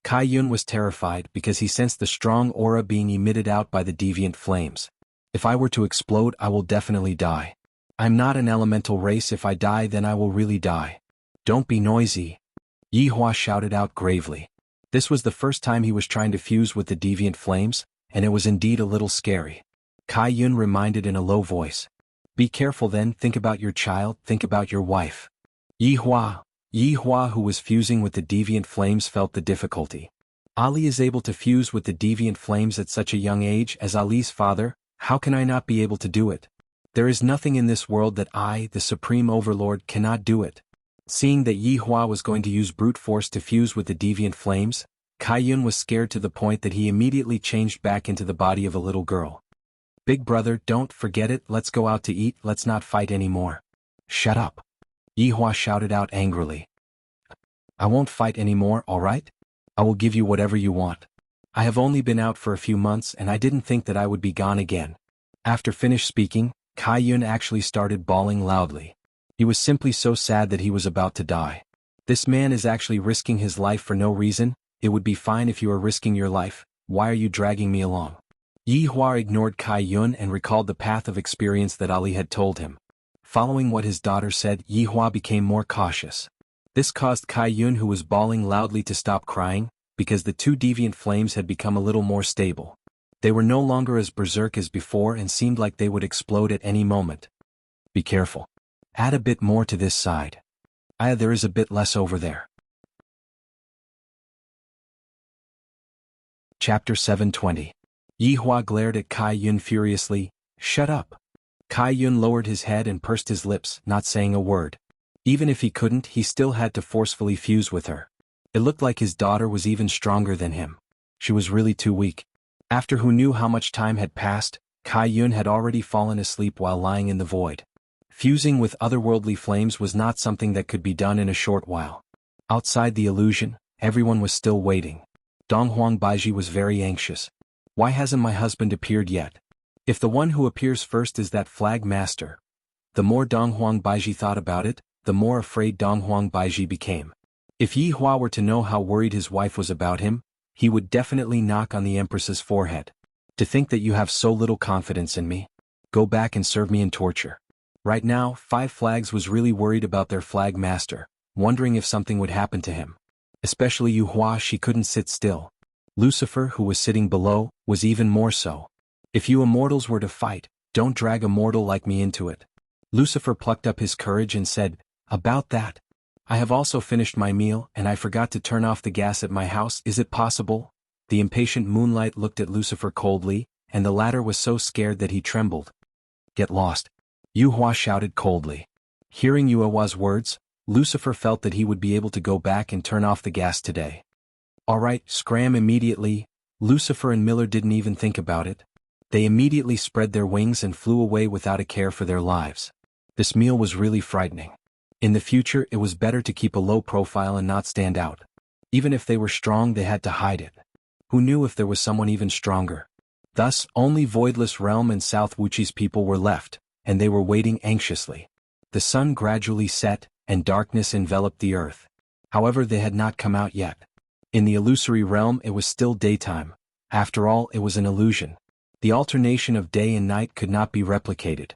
Kai Yun was terrified because he sensed the strong aura being emitted out by the deviant flames. If I were to explode, I will definitely die. I'm not an elemental race. If I die, then I will really die. Don't be noisy. Yi Hua shouted out gravely. This was the first time he was trying to fuse with the deviant flames, and it was indeed a little scary. Kai Yun reminded in a low voice. Be careful then, think about your child, think about your wife. Yi Hua, who was fusing with the deviant flames, felt the difficulty. Ali is able to fuse with the deviant flames at such a young age as Ali's father, how can I not be able to do it? There is nothing in this world that I, the Supreme Overlord, cannot do it. Seeing that Yi Hua was going to use brute force to fuse with the deviant flames, Kai Yun was scared to the point that he immediately changed back into the body of a little girl. Big brother, don't forget it, let's go out to eat, let's not fight anymore. Shut up. Yi Hua shouted out angrily. I won't fight anymore, alright? I will give you whatever you want. I have only been out for a few months and I didn't think that I would be gone again. After finished speaking, Kai Yun actually started bawling loudly. He was simply so sad that he was about to die. This man is actually risking his life for no reason. It would be fine if you are risking your life. Why are you dragging me along? Yi Hua ignored Kai Yun and recalled the path of experience that Ali had told him. Following what his daughter said, Yi Hua became more cautious. This caused Kai Yun, who was bawling loudly, to stop crying, because the two deviant flames had become a little more stable. They were no longer as berserk as before and seemed like they would explode at any moment. Be careful. Add a bit more to this side. There is a bit less over there. Chapter 720. Yi Hua glared at Kai Yun furiously. Shut up. Kai Yun lowered his head and pursed his lips, not saying a word. Even if he couldn't, he still had to forcefully fuse with her. It looked like his daughter was even stronger than him. She was really too weak. After who knew how much time had passed, Kai Yun had already fallen asleep while lying in the void. Fusing with otherworldly flames was not something that could be done in a short while. Outside the illusion, everyone was still waiting. Donghuang Baiji was very anxious. Why hasn't my husband appeared yet? If the one who appears first is that flag master. The more Donghuang Baiji thought about it, the more afraid Donghuang Baiji became. If Yi Hua were to know how worried his wife was about him, he would definitely knock on the Empress's forehead. To think that you have so little confidence in me. Go back and serve me in torture. Right now, Five Flags was really worried about their flag master, wondering if something would happen to him. Especially Yi Hua, she couldn't sit still. Lucifer, who was sitting below, was even more so. If you immortals were to fight, don't drag a mortal like me into it. Lucifer plucked up his courage and said, about that. I have also finished my meal and I forgot to turn off the gas at my house. Is it possible? The impatient Moonlight looked at Lucifer coldly, and the latter was so scared that he trembled. Get lost. Yi Hua shouted coldly. Hearing Yi Hua's words, Lucifer felt that he would be able to go back and turn off the gas today. Alright, scram immediately. Lucifer and Miller didn't even think about it. They immediately spread their wings and flew away without a care for their lives. This meal was really frightening. In the future, it was better to keep a low profile and not stand out. Even if they were strong, they had to hide it. Who knew if there was someone even stronger? Thus, only Voidless Realm and South Wuxi's people were left, and they were waiting anxiously. The sun gradually set, and darkness enveloped the earth. However, they had not come out yet. In the illusory realm, it was still daytime. After all, it was an illusion. The alternation of day and night could not be replicated.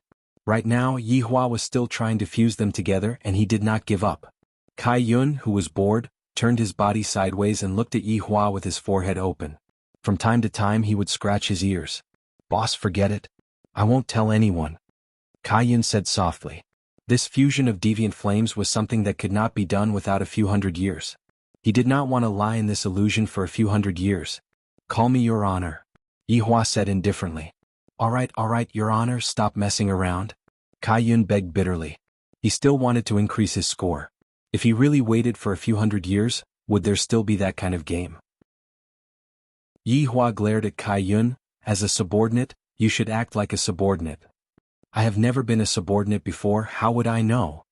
Right now, Yi Hua was still trying to fuse them together, and he did not give up. Kai Yun, who was bored, turned his body sideways and looked at Yi Hua with his forehead open. From time to time he would scratch his ears. Boss, forget it. I won't tell anyone. Kai Yun said softly. This fusion of deviant flames was something that could not be done without a few hundred years. He did not want to lie in this illusion for a few hundred years. Call me Your Honor. Yi Hua said indifferently. Alright, Your Honor, stop messing around. Kai Yun begged bitterly. He still wanted to increase his score. If he really waited for a few hundred years, would there still be that kind of game? Yi Hua glared at Kai Yun. As a subordinate, you should act like a subordinate. I have never been a subordinate before, how would I know?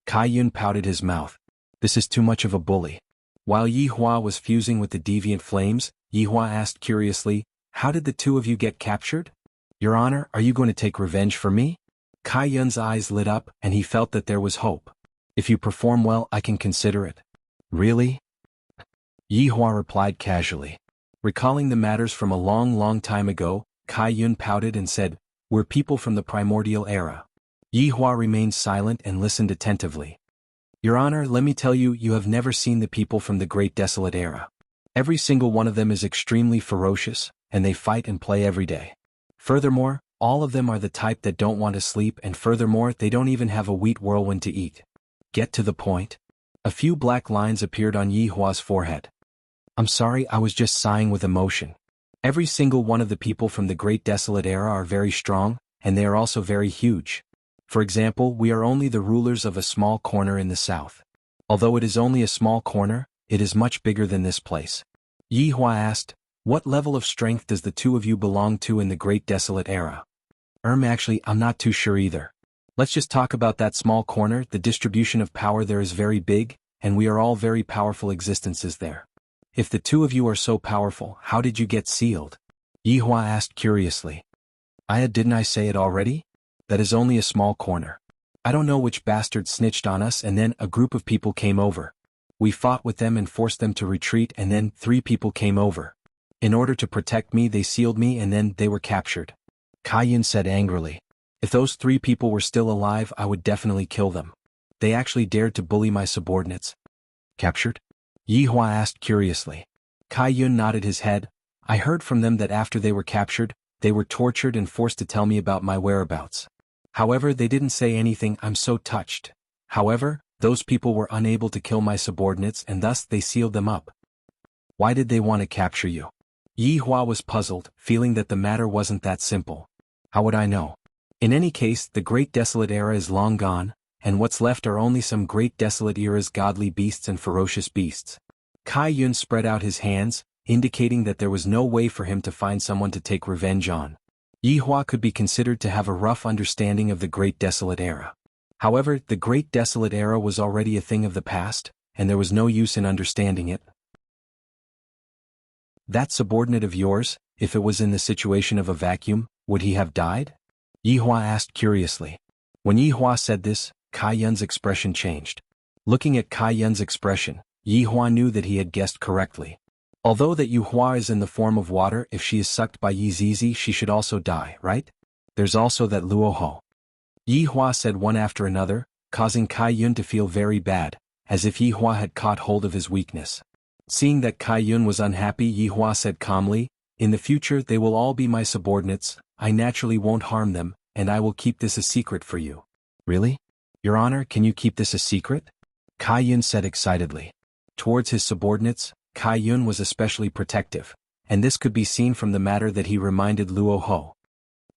Kai Yun pouted his mouth. This is too much of a bully. While Yi Hua was fusing with the deviant flames, Yi Hua asked curiously, how did the two of you get captured? Your Honor, are you going to take revenge for me? Kai Yun's eyes lit up, and he felt that there was hope. If you perform well, I can consider it. Really? Yi Hua replied casually. Recalling the matters from a long time ago, Kai Yun pouted and said, we're people from the primordial era. Yi Hua remained silent and listened attentively. Your Honor, let me tell you, you have never seen the people from the Great Desolate Era. Every single one of them is extremely ferocious, and they fight and play every day. Furthermore, all of them are the type that don't want to sleep, and furthermore, they don't even have a wheat whirlwind to eat. Get to the point. A few black lines appeared on Yi Hua's forehead. I'm sorry, I was just sighing with emotion. Every single one of the people from the Great Desolate Era are very strong, and they are also very huge. For example, we are only the rulers of a small corner in the south. Although it is only a small corner, it is much bigger than this place. Yi Hua asked, what level of strength does the two of you belong to in the Great Desolate Era? Actually, I'm not too sure either. Let's just talk about that small corner. The distribution of power there is very big, and we are all very powerful existences there. If the two of you are so powerful, how did you get sealed? Yi Hua asked curiously. Didn't I say it already? That is only a small corner. I don't know which bastard snitched on us, and then a group of people came over. We fought with them and forced them to retreat, and then 3 people came over. In order to protect me they sealed me and then they were captured. Kai Yun said angrily. If those 3 people were still alive I would definitely kill them. They actually dared to bully my subordinates. Captured? Yi Hua asked curiously. Kai Yun nodded his head. I heard from them that after they were captured, they were tortured and forced to tell me about my whereabouts. However, they didn't say anything. I'm so touched. However, those people were unable to kill my subordinates and thus they sealed them up. Why did they want to capture you? Yi Hua was puzzled, feeling that the matter wasn't that simple. How would I know? In any case, the Great Desolate Era is long gone, and what's left are only some Great Desolate Era's godly beasts and ferocious beasts. Kai Yun spread out his hands, indicating that there was no way for him to find someone to take revenge on. Yi Hua could be considered to have a rough understanding of the Great Desolate Era. However, the Great Desolate Era was already a thing of the past, and there was no use in understanding it. That subordinate of yours, if it was in the situation of a vacuum, would he have died? Yi Hua asked curiously. When Yi Hua said this, Kai Yun's expression changed. Looking at Kai Yun's expression, Yi Hua knew that he had guessed correctly. Although that Yi Hua is in the form of water, if she is sucked by Yi Zizi she should also die, right? There's also that Luo Ho. Yi Hua said one after another, causing Kai Yun to feel very bad, as if Yi Hua had caught hold of his weakness. Seeing that Kai Yun was unhappy, Yi Hua said calmly, in the future they will all be my subordinates, I naturally won't harm them, and I will keep this a secret for you. Really? Your Honor, can you keep this a secret? Kai Yun said excitedly. Towards his subordinates, Kai Yun was especially protective, and this could be seen from the matter that he reminded Luo Ho.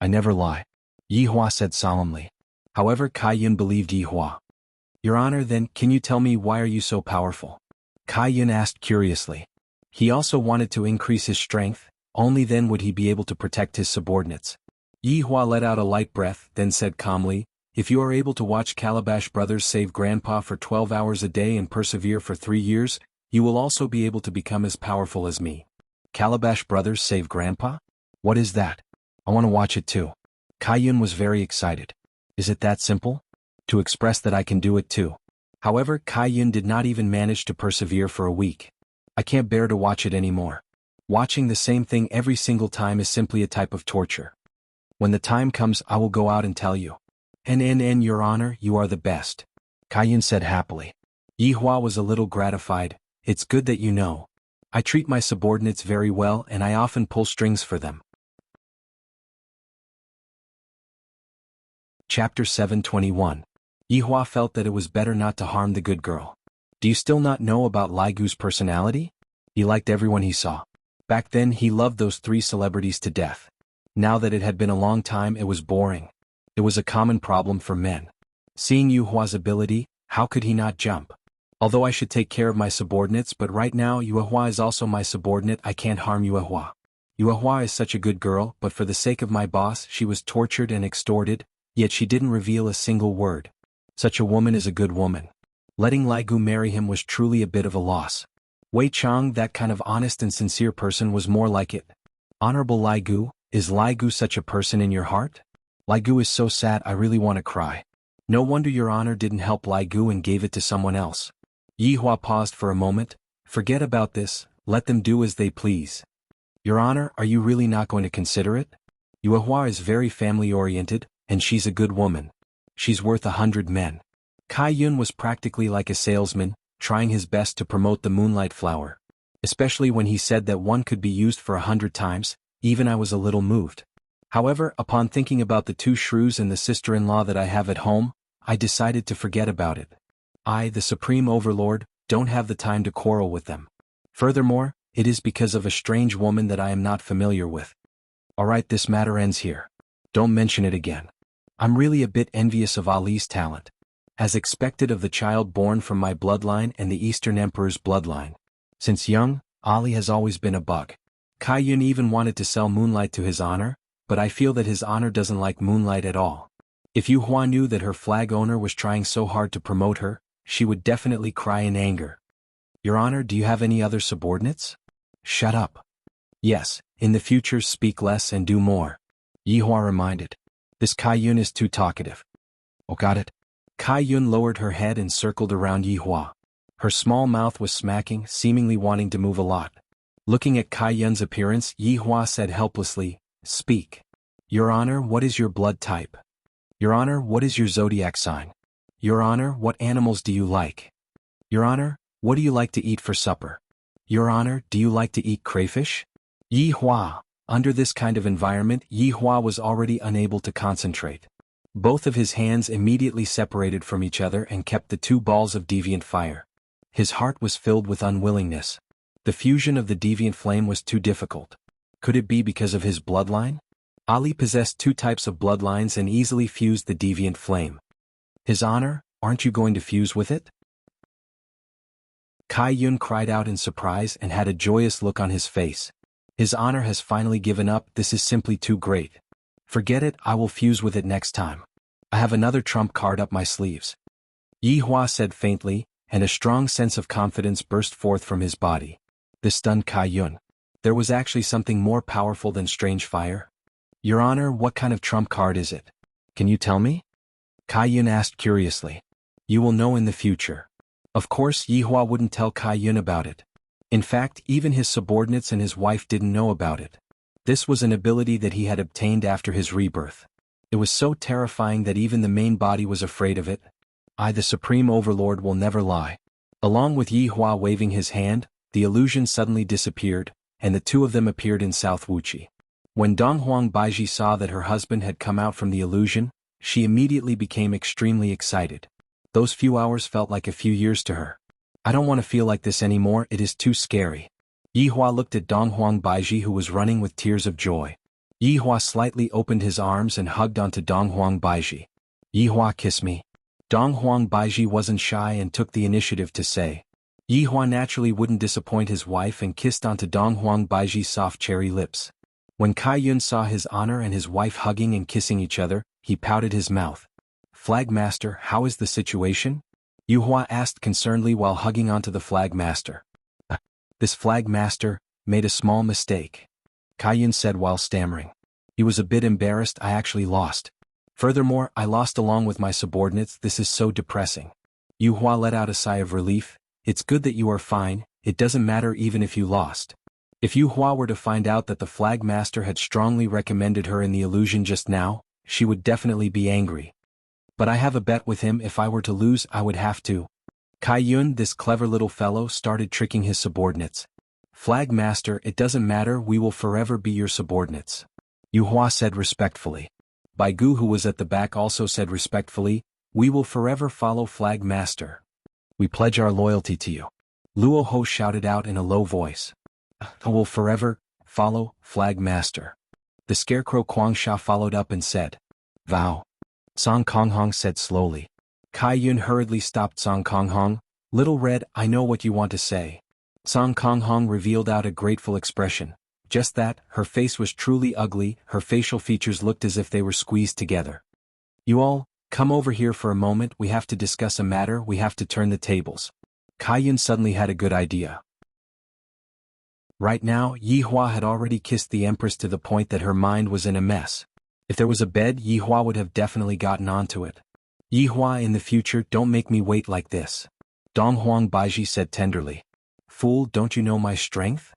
I never lie. Yi Hua said solemnly. However, Kai Yun believed Yi Hua. Your Honor, then, can you tell me why are you so powerful? Kai Yun asked curiously. He also wanted to increase his strength, only then would he be able to protect his subordinates. Yi Hua let out a light breath, then said calmly, if you are able to watch Calabash Brothers save Grandpa for 12 hours a day and persevere for 3 years, you will also be able to become as powerful as me. Calabash Brothers save Grandpa? What is that? I want to watch it too. Kai Yun was very excited. Is it that simple? To express that I can do it too. However, Kai Yun did not even manage to persevere for a week. I can't bear to watch it anymore. Watching the same thing every single time is simply a type of torture. When the time comes I will go out and tell you. Your Honor, you are the best. Kai Yun said happily. Yi Hua was a little gratified. It's good that you know. I treat my subordinates very well and I often pull strings for them. Chapter 721. Yi Hua felt that it was better not to harm the good girl. Do you still not know about Lai Gu's personality? He liked everyone he saw. Back then he loved those 3 celebrities to death. Now that it had been a long time it was boring. It was a common problem for men. Seeing Yi Hua's ability, how could he not jump? Although I should take care of my subordinates, but right now Yi Hua is also my subordinate, I can't harm Yi Hua. Yi Hua is such a good girl, but for the sake of my boss she was tortured and extorted, yet she didn't reveal a single word. Such a woman is a good woman. Letting Lai Gu marry him was truly a bit of a loss. Wei Chang, that kind of honest and sincere person, was more like it. Honorable Lai Gu, is Lai Gu such a person in your heart? Lai Gu is so sad I really want to cry. No wonder your honor didn't help Lai Gu and gave it to someone else. Yi Hua paused for a moment. Forget about this, let them do as they please. Your honor, are you really not going to consider it? Yi Hua is very family-oriented, and she's a good woman. She's worth 100 men. Kai Yun was practically like a salesman, trying his best to promote the moonlight flower. Especially when he said that one could be used for 100 times, even I was a little moved. However, upon thinking about the 2 shrews and the sister-in-law that I have at home, I decided to forget about it. I, the Supreme Overlord, don't have the time to quarrel with them. Furthermore, it is because of a strange woman that I am not familiar with. Alright, this matter ends here. Don't mention it again. I'm really a bit envious of Ali's talent. As expected of the child born from my bloodline and the Eastern Emperor's bloodline. Since young, Ali has always been a bug. Kai Yun even wanted to sell Moonlight to his honor, but I feel that his honor doesn't like Moonlight at all. If Yi Hua knew that her flag owner was trying so hard to promote her, she would definitely cry in anger. Your honor, do you have any other subordinates? Shut up. Yes, in the future speak less and do more. Yi Hua reminded. This Kai Yun is too talkative. Oh, got it. Kai Yun lowered her head and circled around Yi Hua. Her small mouth was smacking, seemingly wanting to move a lot. Looking at Kai Yun's appearance, Yi Hua said helplessly, "Speak. Your Honor, what is your blood type? Your Honor, what is your zodiac sign? Your Honor, what animals do you like? Your Honor, what do you like to eat for supper? Your Honor, do you like to eat crayfish?" Yi Hua. Under this kind of environment, Yi Hua was already unable to concentrate. Both of his hands immediately separated from each other and kept the two balls of deviant fire. His heart was filled with unwillingness. The fusion of the deviant flame was too difficult. Could it be because of his bloodline? Ali possessed two types of bloodlines and easily fused the deviant flame. His Honor, aren't you going to fuse with it? Kai Yun cried out in surprise and had a joyous look on his face. His Honor has finally given up. This is simply too great. Forget it, I will fuse with it next time. I have another trump card up my sleeves. Yi Hua said faintly, and a strong sense of confidence burst forth from his body. This stunned Kai Yun. There was actually something more powerful than strange fire. Your Honor, what kind of trump card is it? Can you tell me? Kai Yun asked curiously. You will know in the future. Of course, Yi Hua wouldn't tell Kai Yun about it. In fact, even his subordinates and his wife didn't know about it. This was an ability that he had obtained after his rebirth. It was so terrifying that even the main body was afraid of it. I, the Supreme Overlord, will never lie. Along with Yi Hua waving his hand, the illusion suddenly disappeared, and the two of them appeared in South Wuxi. When Donghuang Baiji saw that her husband had come out from the illusion, she immediately became extremely excited. Those few hours felt like a few years to her. I don't want to feel like this anymore, it is too scary. Yi Hua looked at Donghuang Baiji, who was running with tears of joy. Yi Hua slightly opened his arms and hugged onto Donghuang Baiji. Yi Hua, kiss me. Donghuang Baiji wasn't shy and took the initiative to say. Yi Hua naturally wouldn't disappoint his wife and kissed onto Donghuang Baiji's soft cherry lips. When Kai Yun saw His Honor and his wife hugging and kissing each other, he pouted his mouth. Flagmaster, how is the situation? Yi Hua asked concernedly while hugging onto the Flagmaster. This Flagmaster made a small mistake, Kai Yun said while stammering. He was a bit embarrassed. I actually lost. Furthermore, I lost along with my subordinates. This is so depressing. Yi Hua let out a sigh of relief. It's good that you are fine, it doesn't matter even if you lost. If Yi Hua were to find out that the Flagmaster had strongly recommended her in the illusion just now, she would definitely be angry. But I have a bet with him. If I were to lose, I would have to. Kai Yun, this clever little fellow, started tricking his subordinates. Flagmaster, it doesn't matter, we will forever be your subordinates. Yi Hua said respectfully. Bai Gu, who was at the back, also said respectfully, we will forever follow Flagmaster. We pledge our loyalty to you. Luo Ho shouted out in a low voice. I will forever follow Flagmaster. The Scarecrow Guangsha followed up and said. Vow. Song Konghong said slowly. Kai Yun hurriedly stopped Song Konghong. Little Red, I know what you want to say. Song Konghong revealed out a grateful expression. Just that, her face was truly ugly, her facial features looked as if they were squeezed together. You all, come over here for a moment, we have to discuss a matter, we have to turn the tables. Kai Yun suddenly had a good idea. Right now, Yi Hua had already kissed the Empress to the point that her mind was in a mess. If there was a bed, Yi Hua would have definitely gotten onto it. Yi Hua, in the future, don't make me wait like this. Donghuang Baiji said tenderly. Fool, don't you know my strength?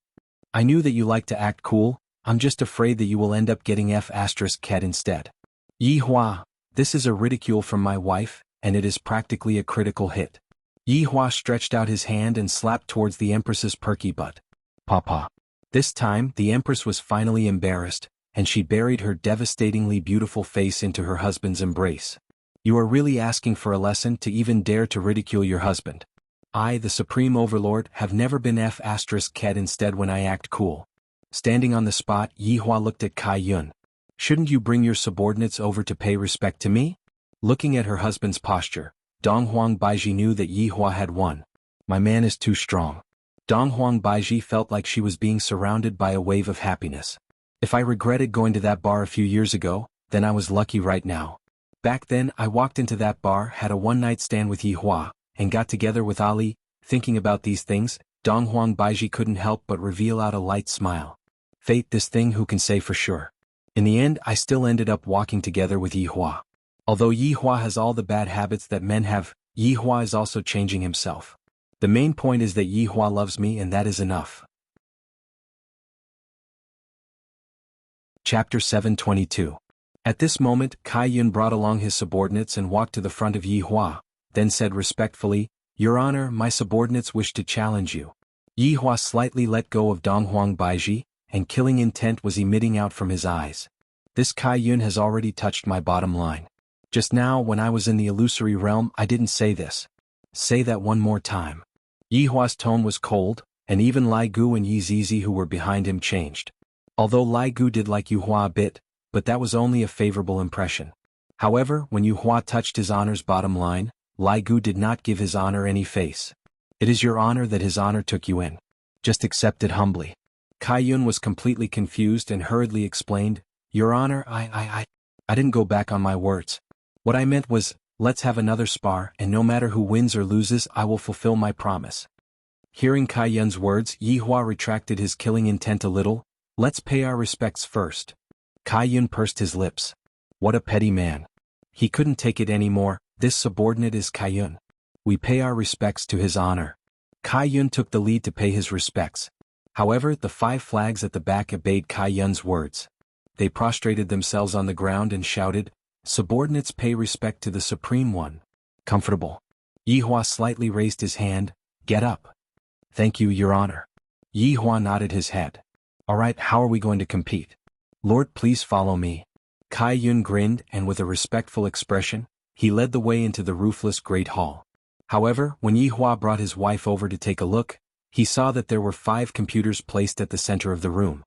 I knew that you like to act cool, I'm just afraid that you will end up getting F***cat instead. Yi Hua, this is a ridicule from my wife, and it is practically a critical hit. Yi Hua stretched out his hand and slapped towards the Empress's perky butt. Papa. This time, the Empress was finally embarrassed, and she buried her devastatingly beautiful face into her husband's embrace. You are really asking for a lesson to even dare to ridicule your husband. I, the Supreme Overlord, have never been F***cat instead when I act cool. Standing on the spot, Yi Hua looked at Kai Yun. Shouldn't you bring your subordinates over to pay respect to me? Looking at her husband's posture, Donghuang Baiji knew that Yi Hua had won. My man is too strong. Donghuang Baiji felt like she was being surrounded by a wave of happiness. If I regretted going to that bar a few years ago, then I was lucky right now. Back then, I walked into that bar, had a one-night stand with Yi Hua, and got together with Ali. Thinking about these things, Donghuang Baiji couldn't help but reveal out a light smile. Fate, this thing, who can say for sure. In the end, I still ended up walking together with Yi Hua. Although Yi Hua has all the bad habits that men have, Yi Hua is also changing himself. The main point is that Yi Hua loves me, and that is enough. Chapter 722. At this moment, Kai Yun brought along his subordinates and walked to the front of Yi Hua, then said respectfully, "Your Honor, my subordinates wish to challenge you." Yi Hua slightly let go of Donghuang Baiji, and killing intent was emitting out from his eyes. This Kai Yun has already touched my bottom line. Just now when I was in the illusory realm I didn't say this. Say that one more time. Yi Hua's tone was cold, and even Lai Gu and Yi Zizi who were behind him changed. Although Lai Gu did like Yi Hua a bit, but that was only a favorable impression. However, when Yi Hua touched his honor's bottom line, Lai Gu did not give his honor any face. It is your honor that his honor took you in. Just accept it humbly. Kai Yun was completely confused and hurriedly explained, "Your honor, I didn't go back on my words. What I meant was, let's have another spar and no matter who wins or loses I will fulfill my promise." Hearing Kai Yun's words, Yi Hua retracted his killing intent a little. "Let's pay our respects first." Kai Yun pursed his lips. What a petty man. He couldn't take it anymore. This subordinate is Kai Yun. We pay our respects to his honor. Kai Yun took the lead to pay his respects. However, the 5 flags at the back obeyed Kai Yun's words. They prostrated themselves on the ground and shouted, "Subordinates pay respect to the Supreme One." Comfortable. Yi Hua slightly raised his hand. "Get up." "Thank you, Your Honor." Yi Hua nodded his head. "Alright, how are we going to compete?" "Lord, please follow me." Kai Yun grinned and with a respectful expression, he led the way into the roofless great hall. However, when Yi Hua brought his wife over to take a look, he saw that there were 5 computers placed at the center of the room.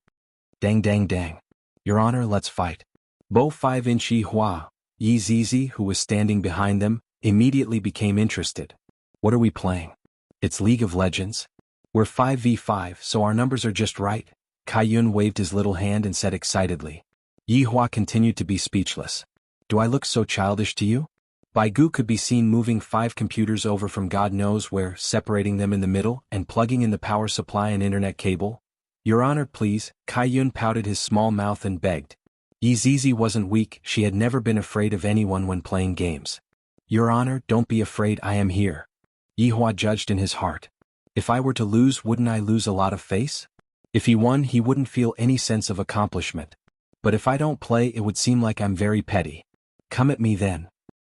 Dang dang dang. "Your Honor, let's fight." Bo 5-inch Yi Hua, Yi Zizi who was standing behind them, immediately became interested. "What are we playing?" "It's League of Legends. We're 5v5 so our numbers are just right." Kai Yun waved his little hand and said excitedly. Yi Hua continued to be speechless. "Do I look so childish to you?" Bai Gu could be seen moving 5 computers over from God knows where, separating them in the middle and plugging in the power supply and internet cable. "Your Honor, please." Kai Yun pouted his small mouth and begged. Yi Zizi wasn't weak, she had never been afraid of anyone when playing games. "Your Honor, don't be afraid, I am here." Yi Hua judged in his heart. If I were to lose, wouldn't I lose a lot of face? If he won, he wouldn't feel any sense of accomplishment. But if I don't play, it would seem like I'm very petty. "Come at me then,"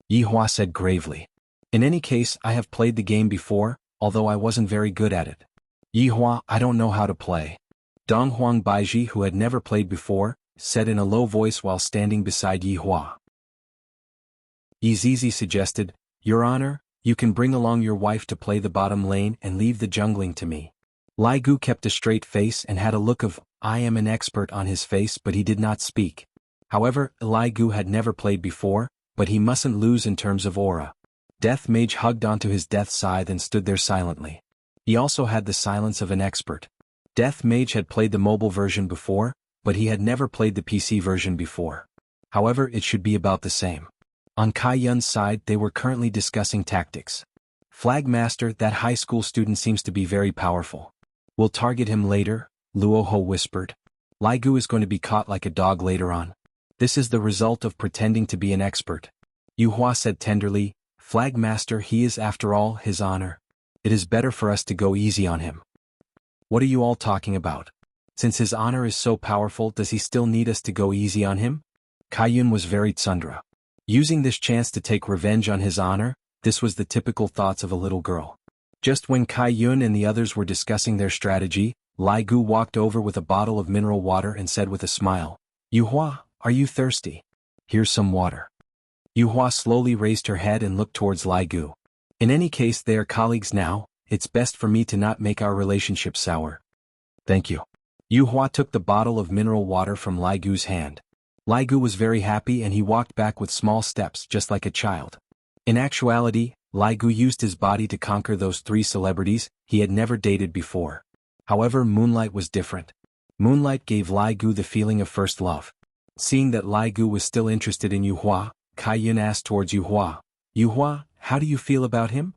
Yi Hua said gravely. "In any case, I have played the game before, although I wasn't very good at it." "Yi Hua, I don't know how to play." Donghuang Baiji, who had never played before, said in a low voice while standing beside Yi Hua. Yi Zizi suggested, "Your Honor, you can bring along your wife to play the bottom lane and leave the jungling to me." Lai Gu kept a straight face and had a look of, "I am an expert" on his face, but he did not speak. However, Lai Gu had never played before, but he mustn't lose in terms of aura. Death Mage hugged onto his death scythe and stood there silently. He also had the silence of an expert. Death Mage had played the mobile version before, but he had never played the PC version before. However, it should be about the same. On Kai Yun's side, they were currently discussing tactics. "Flagmaster, that high school student seems to be very powerful. We'll target him later," Luoho whispered. "Lai Gu is going to be caught like a dog later on. This is the result of pretending to be an expert." Yi Hua said tenderly, "Flagmaster, he is after all his honor. It is better for us to go easy on him." "What are you all talking about? Since his honor is so powerful, does he still need us to go easy on him?" Kai Yun was very tsundra. Using this chance to take revenge on his honor, this was the typical thoughts of a little girl. Just when Kai Yun and the others were discussing their strategy, Lai Gu walked over with a bottle of mineral water and said with a smile, "Yi Hua, are you thirsty? Here's some water." Yi Hua slowly raised her head and looked towards Lai Gu. "In any case, they are colleagues now, it's best for me to not make our relationship sour." "Thank you." Yi Hua took the bottle of mineral water from Lai Gu's hand. Lai Gu was very happy and he walked back with small steps just like a child. In actuality, Lai Gu used his body to conquer those 3 celebrities he had never dated before. However, Moonlight was different. Moonlight gave Lai Gu the feeling of first love. Seeing that Lai Gu was still interested in Yi Hua, Kai Yun asked towards Yi Hua, "Yi Hua, how do you feel about him?"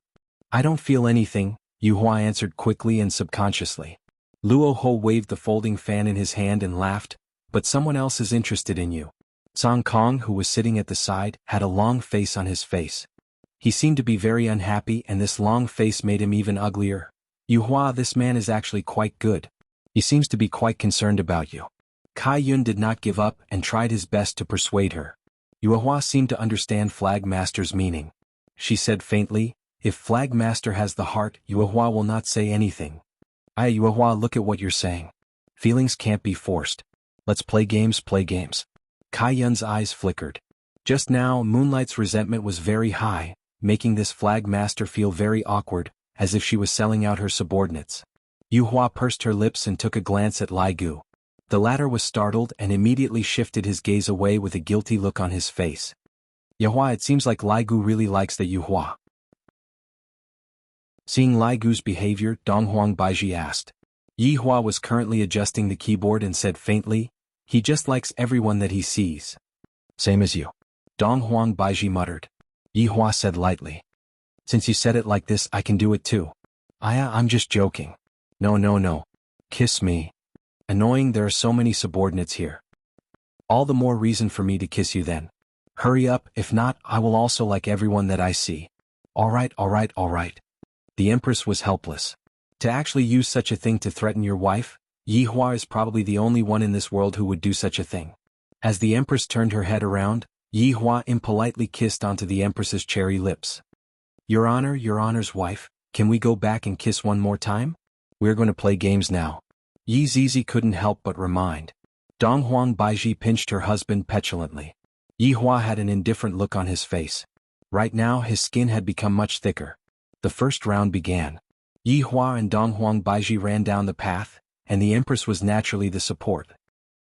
"I don't feel anything," Yi Hua answered quickly and subconsciously. Luo Ho waved the folding fan in his hand and laughed, "But someone else is interested in you." Song Kong, who was sitting at the side, had a long face on his face. He seemed to be very unhappy and this long face made him even uglier. "Yi Hua, this man is actually quite good. He seems to be quite concerned about you." Kai Yun did not give up and tried his best to persuade her. Yuehua seemed to understand Flag Master's meaning. She said faintly, "If Flag Master has the heart, Yuehua will not say anything." Yuehua, look at what you're saying. Feelings can't be forced. Let's play games, play games. Kai Yun's eyes flickered. Just now, Moonlight's resentment was very high, making this Flag Master feel very awkward, as if she was selling out her subordinates. Yuehua pursed her lips and took a glance at Lai Gu. The latter was startled and immediately shifted his gaze away with a guilty look on his face. Yuehua, it seems like Lai Gu really likes the Yuehua. Seeing Lai Gu's behavior, Donghuang Baiji asked. Yuehua was currently adjusting the keyboard and said faintly, "He just likes everyone that he sees." "Same as you." Donghuang Baiji muttered. Yuehua said lightly. "Since you said it like this, I can do it too." I'm just joking." No. Kiss me." "Annoying, there are so many subordinates here." "All the more reason for me to kiss you then." "Hurry up, if not, I will also like everyone that I see." All right. The Empress was helpless. To actually use such a thing to threaten your wife, Yuehua is probably the only one in this world who would do such a thing. As the Empress turned her head around, Yuehua impolitely kissed onto the Empress's cherry lips. Your Honor, Your Honor's wife, can we go back and kiss one more time? We're going to play games now." Yi Zizi couldn't help but remind. Donghuang Baiji pinched her husband petulantly. Yuehua had an indifferent look on his face. Right now his skin had become much thicker. The first round began. Yuehua and Donghuang Baiji ran down the path, and the Empress was naturally the support.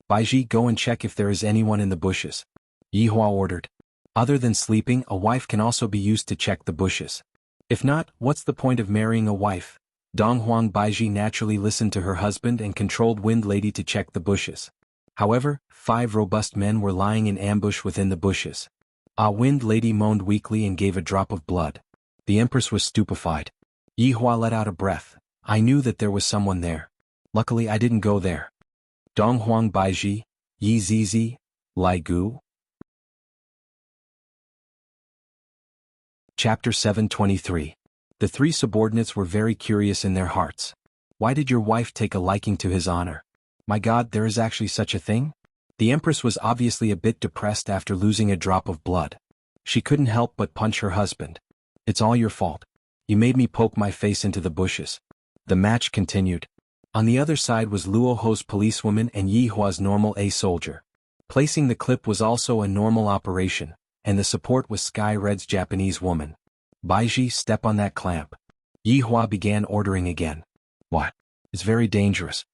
"Baiji, go and check if there is anyone in the bushes," Yuehua ordered. Other than sleeping, a wife can also be used to check the bushes. If not, what's the point of marrying a wife? Donghuang Baiji naturally listened to her husband and controlled Wind Lady to check the bushes. However, 5 robust men were lying in ambush within the bushes. Wind Lady moaned weakly and gave a drop of blood. The Empress was stupefied. Yuehua let out a breath. "I knew that there was someone there. Luckily I didn't go there." Donghuang Baiji, Yi Zizi, Lai Gu. Chapter 723. The 3 subordinates were very curious in their hearts. Why did your wife take a liking to his honor? My God, there is actually such a thing? The Empress was obviously a bit depressed after losing a drop of blood. She couldn't help but punch her husband. "It's all your fault. You made me poke my face into the bushes." The match continued. On the other side was Luo Ho's policewoman and Yuehua's normal A soldier. Placing the clip was also a normal operation, and the support was Sky Red's Japanese woman. "Baiji, step on that clamp." Yuehua began ordering again. "What? It's very dangerous."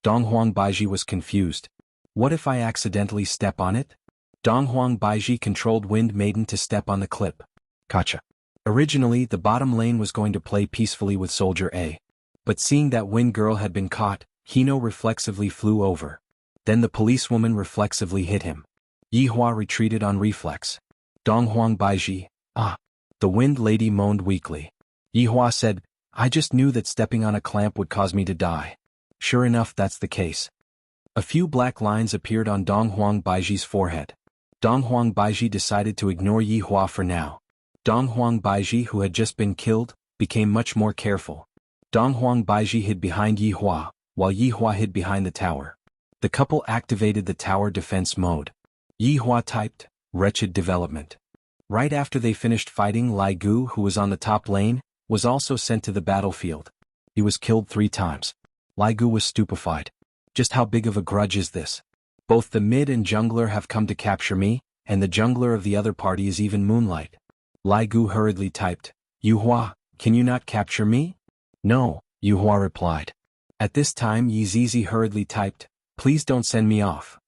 Donghuang Baiji was confused. "What if I accidentally step on it?" Donghuang Baiji controlled Wind Maiden to step on the clip. Gotcha. Originally, the bottom lane was going to play peacefully with Soldier A. But seeing that Wind Girl had been caught, Hino reflexively flew over. Then the policewoman reflexively hit him. Yuehua retreated on reflex. Donghuang Baiji, The Wind Lady moaned weakly. Yuehua said, "I just knew that stepping on a clamp would cause me to die." Sure enough, that's the case. A few black lines appeared on Donghuang Baiji's forehead. Donghuang Baiji decided to ignore Yuehua for now. Donghuang Baiji, who had just been killed, became much more careful. Donghuang Baiji hid behind Yuehua, while Yuehua hid behind the tower. The couple activated the tower defense mode. Yuehua typed, "Wretched development." Right after they finished fighting, Lai Gu, who was on the top lane, was also sent to the battlefield. He was killed 3 times. Lai Gu was stupefied. Just how big of a grudge is this? Both the mid and jungler have come to capture me, and the jungler of the other party is even Moonlight. Lai Gu hurriedly typed, "Yuehua, can you not capture me?" "No," Yuehua replied. At this time Yi Zizi hurriedly typed, "Please don't send me off."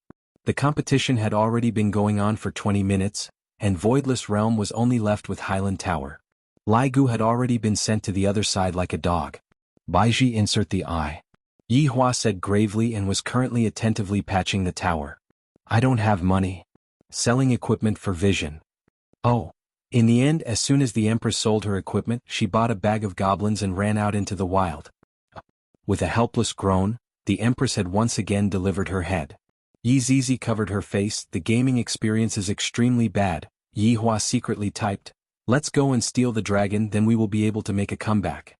The competition had already been going on for 20 minutes, and Voidless Realm was only left with Highland Tower. Lai Gu had already been sent to the other side like a dog. "Baiji, insert the eye," Yuehua said gravely and was currently attentively patching the tower. "I don't have money. Selling equipment for vision." Oh. In the end, as soon as the Empress sold her equipment, she bought a bag of goblins and ran out into the wild. With a helpless groan, the Empress had once again delivered her head. Yi Zizi covered her face. "The gaming experience is extremely bad," Yuehua secretly typed. "Let's go and steal the dragon, then we will be able to make a comeback."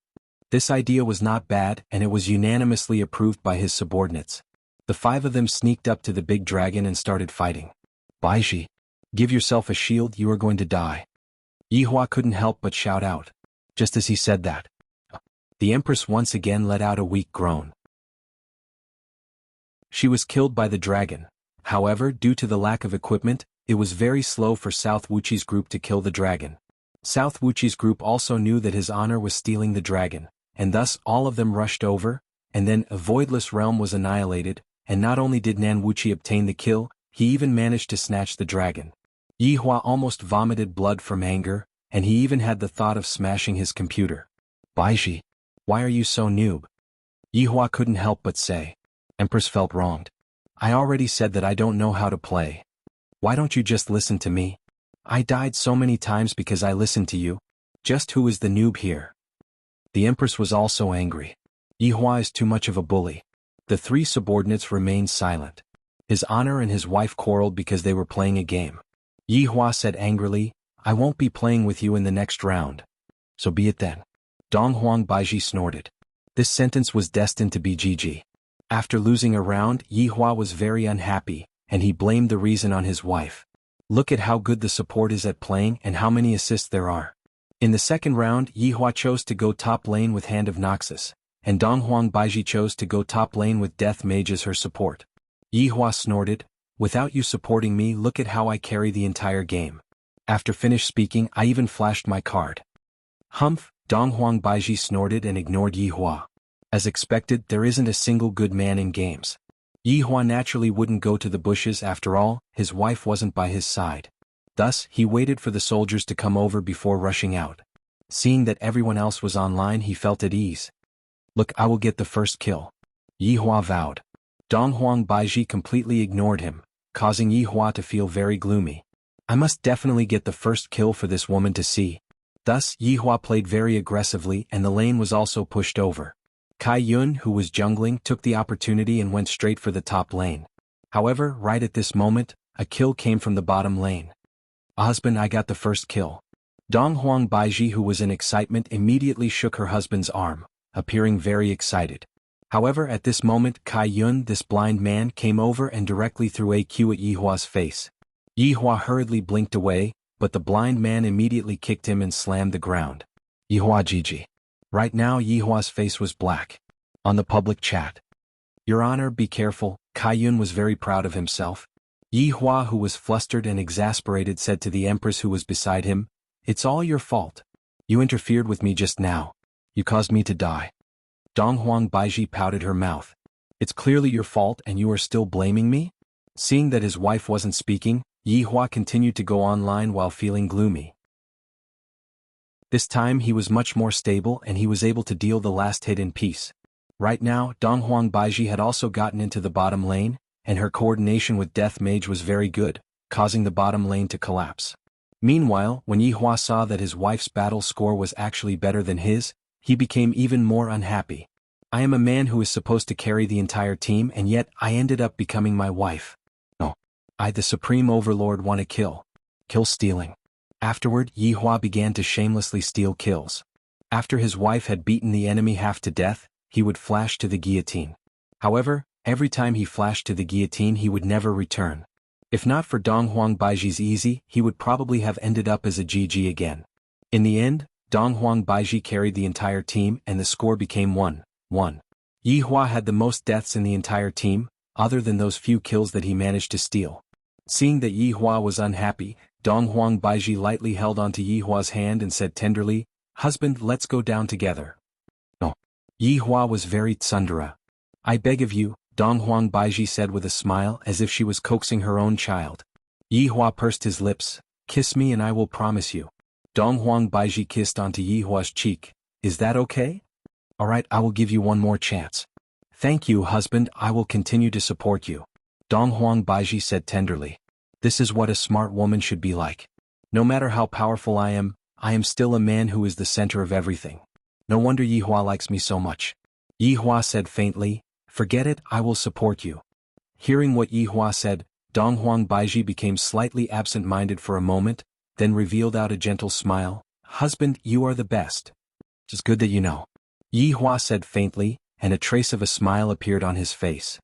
This idea was not bad, and it was unanimously approved by his subordinates. The 5 of them sneaked up to the big dragon and started fighting. Baiji, give yourself a shield, you are going to die. Yihua couldn't help but shout out. Just as he said that, the Empress once again let out a weak groan. She was killed by the dragon. However, due to the lack of equipment, it was very slow for South Wuxi's group to kill the dragon. South Wuxi's group also knew that his honor was stealing the dragon, and thus all of them rushed over, and then a voidless realm was annihilated, and not only did Nan Wuxi obtain the kill, he even managed to snatch the dragon. Yihua almost vomited blood from anger, and he even had the thought of smashing his computer. Baiji, why are you so noob? Yihua couldn't help but say. Empress felt wronged. I already said that I don't know how to play. Why don't you just listen to me? I died so many times because I listened to you. Just who is the noob here? The Empress was also angry. Yihua is too much of a bully. The 3 subordinates remained silent. His honor and his wife quarreled because they were playing a game. Yihua said angrily, I won't be playing with you in the next round. So be it then. Donghuang Baiji snorted. This sentence was destined to be GG. After losing a round, Yihua was very unhappy, and he blamed the reason on his wife. Look at how good the support is at playing and how many assists there are. In the second round, Yihua chose to go top lane with Hand of Noxus, and Donghuang Baiji chose to go top lane with Death Mage as her support. Yihua snorted, without you supporting me, look at how I carry the entire game. After finished speaking, I even flashed my card. Humph, Donghuang Baiji snorted and ignored Yihua. As expected, there isn't a single good man in games. Yihua naturally wouldn't go to the bushes after all, his wife wasn't by his side. Thus, he waited for the soldiers to come over before rushing out. Seeing that everyone else was online, he felt at ease. Look, I will get the first kill. Yihua vowed. Donghuang Baiji completely ignored him, causing Yihua to feel very gloomy. I must definitely get the first kill for this woman to see. Thus, Yihua played very aggressively and the lane was also pushed over. Kai Yun, who was jungling, took the opportunity and went straight for the top lane. However, right at this moment, a kill came from the bottom lane. Husband, I got the first kill. Donghuang Baiji, who was in excitement, immediately shook her husband's arm, appearing very excited. However, at this moment, Kai Yun, this blind man, came over and directly threw a Q at Yihua's face. Yihua hurriedly blinked away, but the blind man immediately kicked him and slammed the ground. Yihua GG. Right now Yihua's face was black. On the public chat. Your Honor, be careful. Kai Yun was very proud of himself. Yihua, who was flustered and exasperated, said to the Empress who was beside him, It's all your fault. You interfered with me just now. You caused me to die. Donghuang Baiji pouted her mouth. It's clearly your fault and you are still blaming me? Seeing that his wife wasn't speaking, Yihua continued to go online while feeling gloomy. This time he was much more stable and he was able to deal the last hit in peace. Right now, Donghuang Baiji had also gotten into the bottom lane, and her coordination with Death Mage was very good, causing the bottom lane to collapse. Meanwhile, when Yihua saw that his wife's battle score was actually better than his, he became even more unhappy. I am a man who is supposed to carry the entire team and yet I ended up becoming my wife. No. I, the Supreme Overlord, want to kill. Kill stealing. Afterward, Yihua began to shamelessly steal kills. After his wife had beaten the enemy half to death, he would flash to the guillotine. However, every time he flashed to the guillotine he would never return. If not for Donghuang Baiji's easy, he would probably have ended up as a GG again. In the end, Donghuang Baiji carried the entire team and the score became 1-1. Yihua had the most deaths in the entire team, other than those few kills that he managed to steal. Seeing that Yihua was unhappy, Donghuang Baiji lightly held onto Yihua's hand and said tenderly, Husband, let's go down together. No. Yihua was very tsundere. I beg of you, Donghuang Baiji said with a smile as if she was coaxing her own child. Yihua pursed his lips, kiss me and I will promise you. Donghuang Baiji kissed onto Yihua's cheek. Is that okay? Alright, I will give you one more chance. Thank you, husband, I will continue to support you. Donghuang Baiji said tenderly. This is what a smart woman should be like. No matter how powerful I am still a man who is the center of everything. No wonder Yihua likes me so much. Yihua said faintly, forget it, I will support you. Hearing what Yihua said, Donghuang Baiji became slightly absent-minded for a moment, then revealed out a gentle smile. Husband, you are the best. It's good that you know. Yihua said faintly, and a trace of a smile appeared on his face.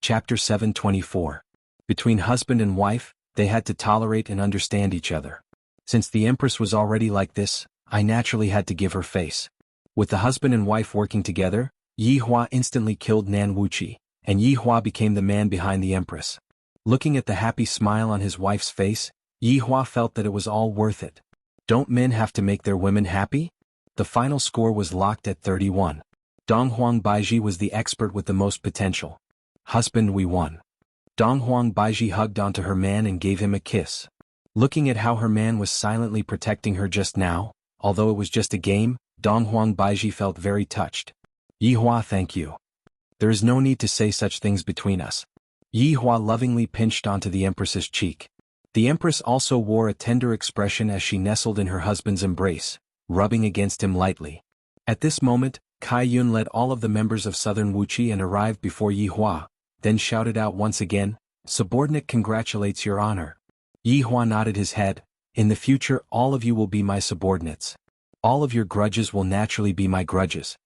Chapter 724. Between husband and wife, they had to tolerate and understand each other. Since the Empress was already like this, I naturally had to give her face. With the husband and wife working together, Yi Hua instantly killed Nan Wuqi, and Yi Hua became the man behind the Empress. Looking at the happy smile on his wife's face, Yi Hua felt that it was all worth it. Don't men have to make their women happy? The final score was locked at 31. Donghuang Baiji was the expert with the most potential. Husband, we won. Donghuang Baiji hugged onto her man and gave him a kiss. Looking at how her man was silently protecting her just now, although it was just a game, Donghuang Baiji felt very touched. Yi Hua, thank you. There is no need to say such things between us. Yi Hua lovingly pinched onto the Empress's cheek. The Empress also wore a tender expression as she nestled in her husband's embrace, rubbing against him lightly. At this moment, Kai Yun led all of the members of Southern Wuqi and arrived before Yi Hua, then shouted out once again, "Subordinate congratulates your honor." Yi Hua nodded his head. "In the future all of you will be my subordinates. All of your grudges will naturally be my grudges."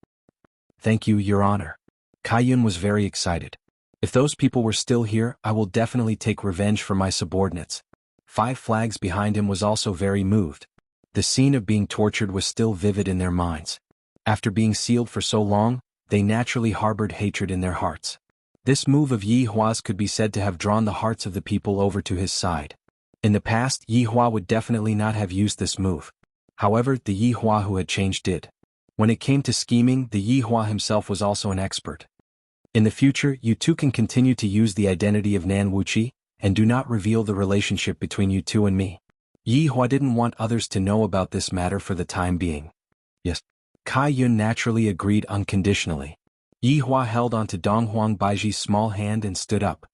"Thank you, your honor." Kai Yun was very excited. "If those people were still here, I will definitely take revenge for my subordinates." Five Flags behind him was also very moved. The scene of being tortured was still vivid in their minds. After being sealed for so long, they naturally harbored hatred in their hearts. This move of Yi Hua's could be said to have drawn the hearts of the people over to his side. In the past, Yi Hua would definitely not have used this move. However, the Yi Hua who had changed did. When it came to scheming, the Yi Hua himself was also an expert. In the future, you two can continue to use the identity of Nan Wuqi, and do not reveal the relationship between you two and me. Yi Hua didn't want others to know about this matter for the time being. Yes. Kai Yun naturally agreed unconditionally. Yi Hua held onto Donghuang Baiji's small hand and stood up.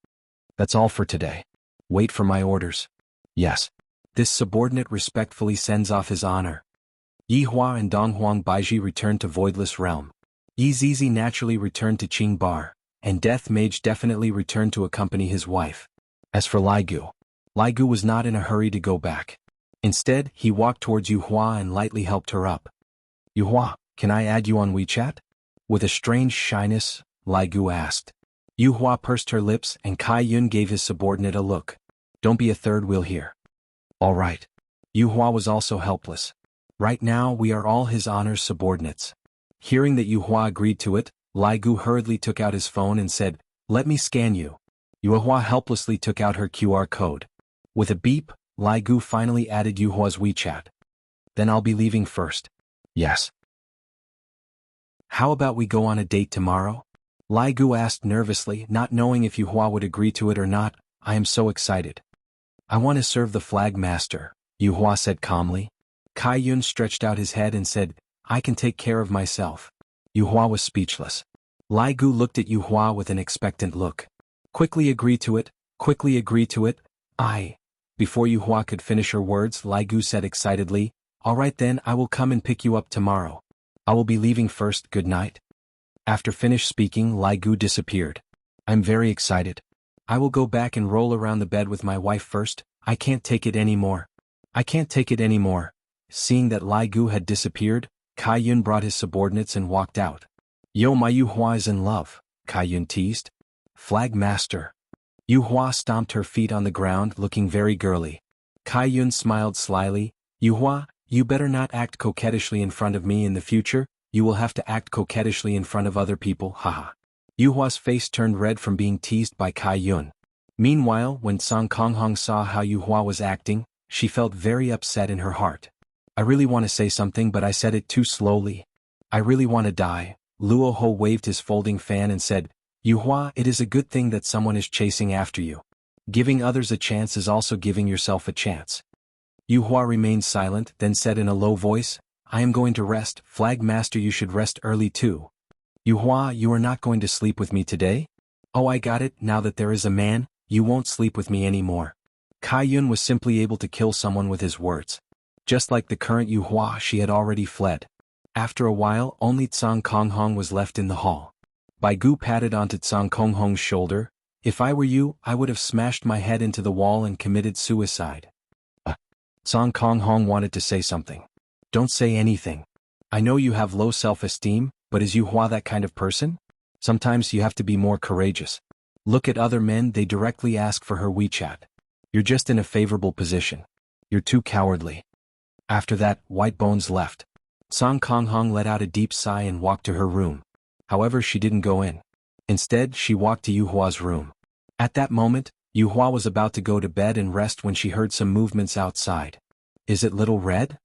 "That's all for today. Wait for my orders." "Yes." This subordinate respectfully sends off his honor. Yi Hua and Donghuang Baiji returned to Voidless Realm. Yi Zizi naturally returned to Qing Bar, and Death Mage definitely returned to accompany his wife. As for Lai Gu was not in a hurry to go back. Instead, he walked towards Yu Hua and lightly helped her up. "Yu Hua, can I add you on WeChat?" With a strange shyness, Lai Gu asked. Yu Hua pursed her lips and Kai Yun gave his subordinate a look. "Don't be a third wheel here." "All right." Yu Hua was also helpless. "Right now we are all his honor's subordinates." Hearing that Yu Hua agreed to it, Lai Gu hurriedly took out his phone and said, "Let me scan you." Yu Hua helplessly took out her QR code. With a beep, Lai Gu finally added Yu Hua's WeChat. "Then I'll be leaving first." "Yes." "How about we go on a date tomorrow?" Lai Gu asked nervously, not knowing if Yu Hua would agree to it or not. "I am so excited." "I want to serve the flag master," Yu Hua said calmly. Kai Yun stretched out his head and said, "I can take care of myself." Yu Hua was speechless. Lai Gu looked at Yu Hua with an expectant look. "Quickly agree to it, quickly agree to it." Before Yu Hua could finish her words, Lai Gu said excitedly, "All right then, I will come and pick you up tomorrow. I will be leaving first, good night." After finished speaking, Lai Gu disappeared. "I'm very excited. I will go back and roll around the bed with my wife first. I can't take it anymore. I can't take it anymore." Seeing that Lai Gu had disappeared, Kai Yun brought his subordinates and walked out. "Yo, my Yu Hua is in love," Kai Yun teased. "Flag master." Yu Hua stomped her feet on the ground, looking very girly. Kai Yun smiled slyly. "Yu Hua, you better not act coquettishly in front of me in the future. You will have to act coquettishly in front of other people, haha." Yu Hua's face turned red from being teased by Kai Yun. Meanwhile, when Song Konghong saw how Yu Hua was acting, she felt very upset in her heart. "I really want to say something but I said it too slowly. I really want to die." Luo Ho waved his folding fan and said, "Yu Hua, it is a good thing that someone is chasing after you. Giving others a chance is also giving yourself a chance." Yu Hua remained silent, then said in a low voice, "I am going to rest. Flag master, you should rest early too." "Yu Hua, you are not going to sleep with me today?" "Oh, I got it, now that there is a man, you won't sleep with me anymore." Kai Yun was simply able to kill someone with his words. Just like the current Yu Hua, she had already fled. After a while, only Tsang Konghong was left in the hall. Bai Gu patted onto Tsang Konghong's shoulder. "If I were you, I would have smashed my head into the wall and committed suicide." Tsang Konghong wanted to say something. "Don't say anything. I know you have low self-esteem, but is Yu Hua that kind of person? Sometimes you have to be more courageous." Look at other men, they directly ask for her WeChat. You're just in a favorable position. You're too cowardly. After that, White Bones left. Song Kong-hong let out a deep sigh and walked to her room. However, she didn't go in. Instead, she walked to Yuhua's room. At that moment, Yuhua was about to go to bed and rest when she heard some movements outside. Is it Little Red?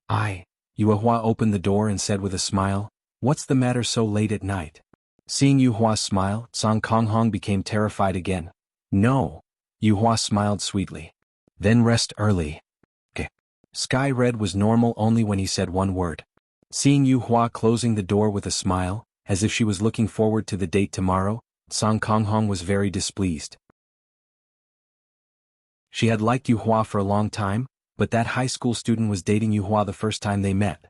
Yuhua opened the door and said with a smile, "What's the matter so late at night?" Seeing Yuhua's smile, Song Kong-hong became terrified again. No. Yuhua smiled sweetly. Then rest early. Sky Red was normal only when he said one word. Seeing Yuhua closing the door with a smile, as if she was looking forward to the date tomorrow, Song Kong-hong was very displeased. She had liked Yuhua for a long time, but that high school student was dating Yuhua the first time they met.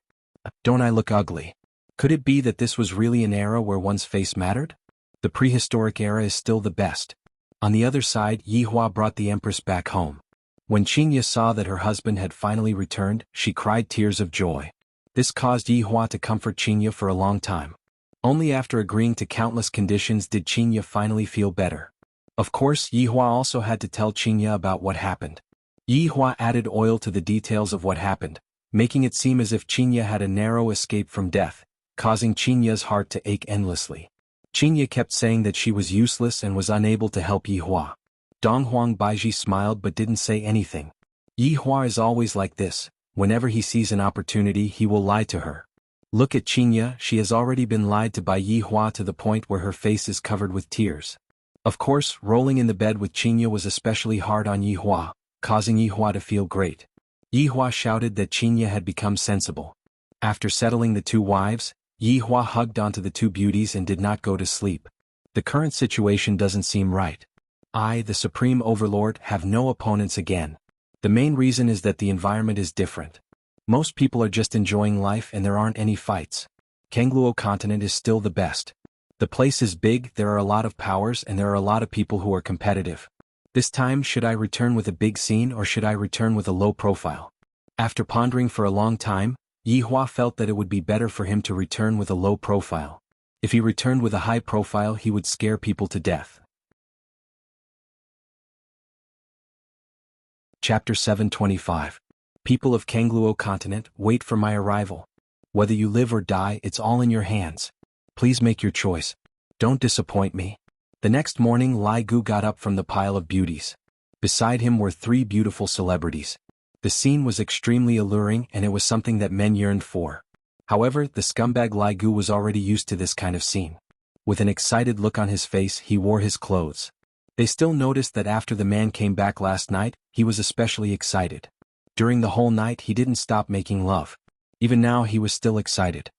Don't I look ugly? Could it be that this was really an era where one's face mattered? The prehistoric era is still the best. On the other side, Yuhua brought the Empress back home. When Qinya saw that her husband had finally returned, she cried tears of joy. This caused Yuhua to comfort Qinya for a long time. Only after agreeing to countless conditions did Qinya finally feel better. Of course, Yuhua also had to tell Qinya about what happened. Yuhua added oil to the details of what happened, making it seem as if Qinya had a narrow escape from death, causing Qinya's heart to ache endlessly. Qinya kept saying that she was useless and was unable to help Yuhua. Donghuang Baiji smiled but didn't say anything. Yuhua is always like this. Whenever he sees an opportunity, he will lie to her. Look at Qinya, she has already been lied to by Yuhua to the point where her face is covered with tears. Of course, rolling in the bed with Qinya was especially hard on Yuhua, causing Yuhua to feel great. Yuhua shouted that Qinya had become sensible. After settling the two wives, Yuhua hugged onto the two beauties and did not go to sleep. The current situation doesn't seem right. I, the Supreme Overlord, have no opponents again. The main reason is that the environment is different. Most people are just enjoying life and there aren't any fights. Kangluo continent is still the best. The place is big, there are a lot of powers and there are a lot of people who are competitive. This time, should I return with a big scene or should I return with a low profile? After pondering for a long time, Yuhua felt that it would be better for him to return with a low profile. If he returned with a high profile, he would scare people to death. Chapter 725. People of Kangluo continent, wait for my arrival. Whether you live or die, it's all in your hands. Please make your choice. Don't disappoint me. The next morning, Lai Gu got up from the pile of beauties. Beside him were three beautiful celebrities. The scene was extremely alluring and it was something that men yearned for. However, the scumbag Lai Gu was already used to this kind of scene. With an excited look on his face, he wore his clothes. They still noticed that after the man came back last night, he was especially excited. During the whole night he didn't stop making love. Even now he was still excited.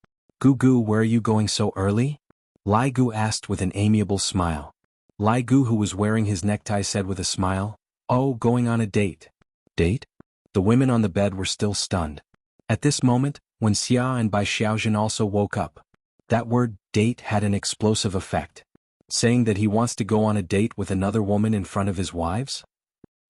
Gu, where are you going so early? Lai Gu asked with an amiable smile. Lai Gu, who was wearing his necktie, said with a smile, "Oh, going on a date." Date? The women on the bed were still stunned. At this moment, when Xia and Bai Xiaojun also woke up, that word, date, had an explosive effect. Saying that he wants to go on a date with another woman in front of his wives?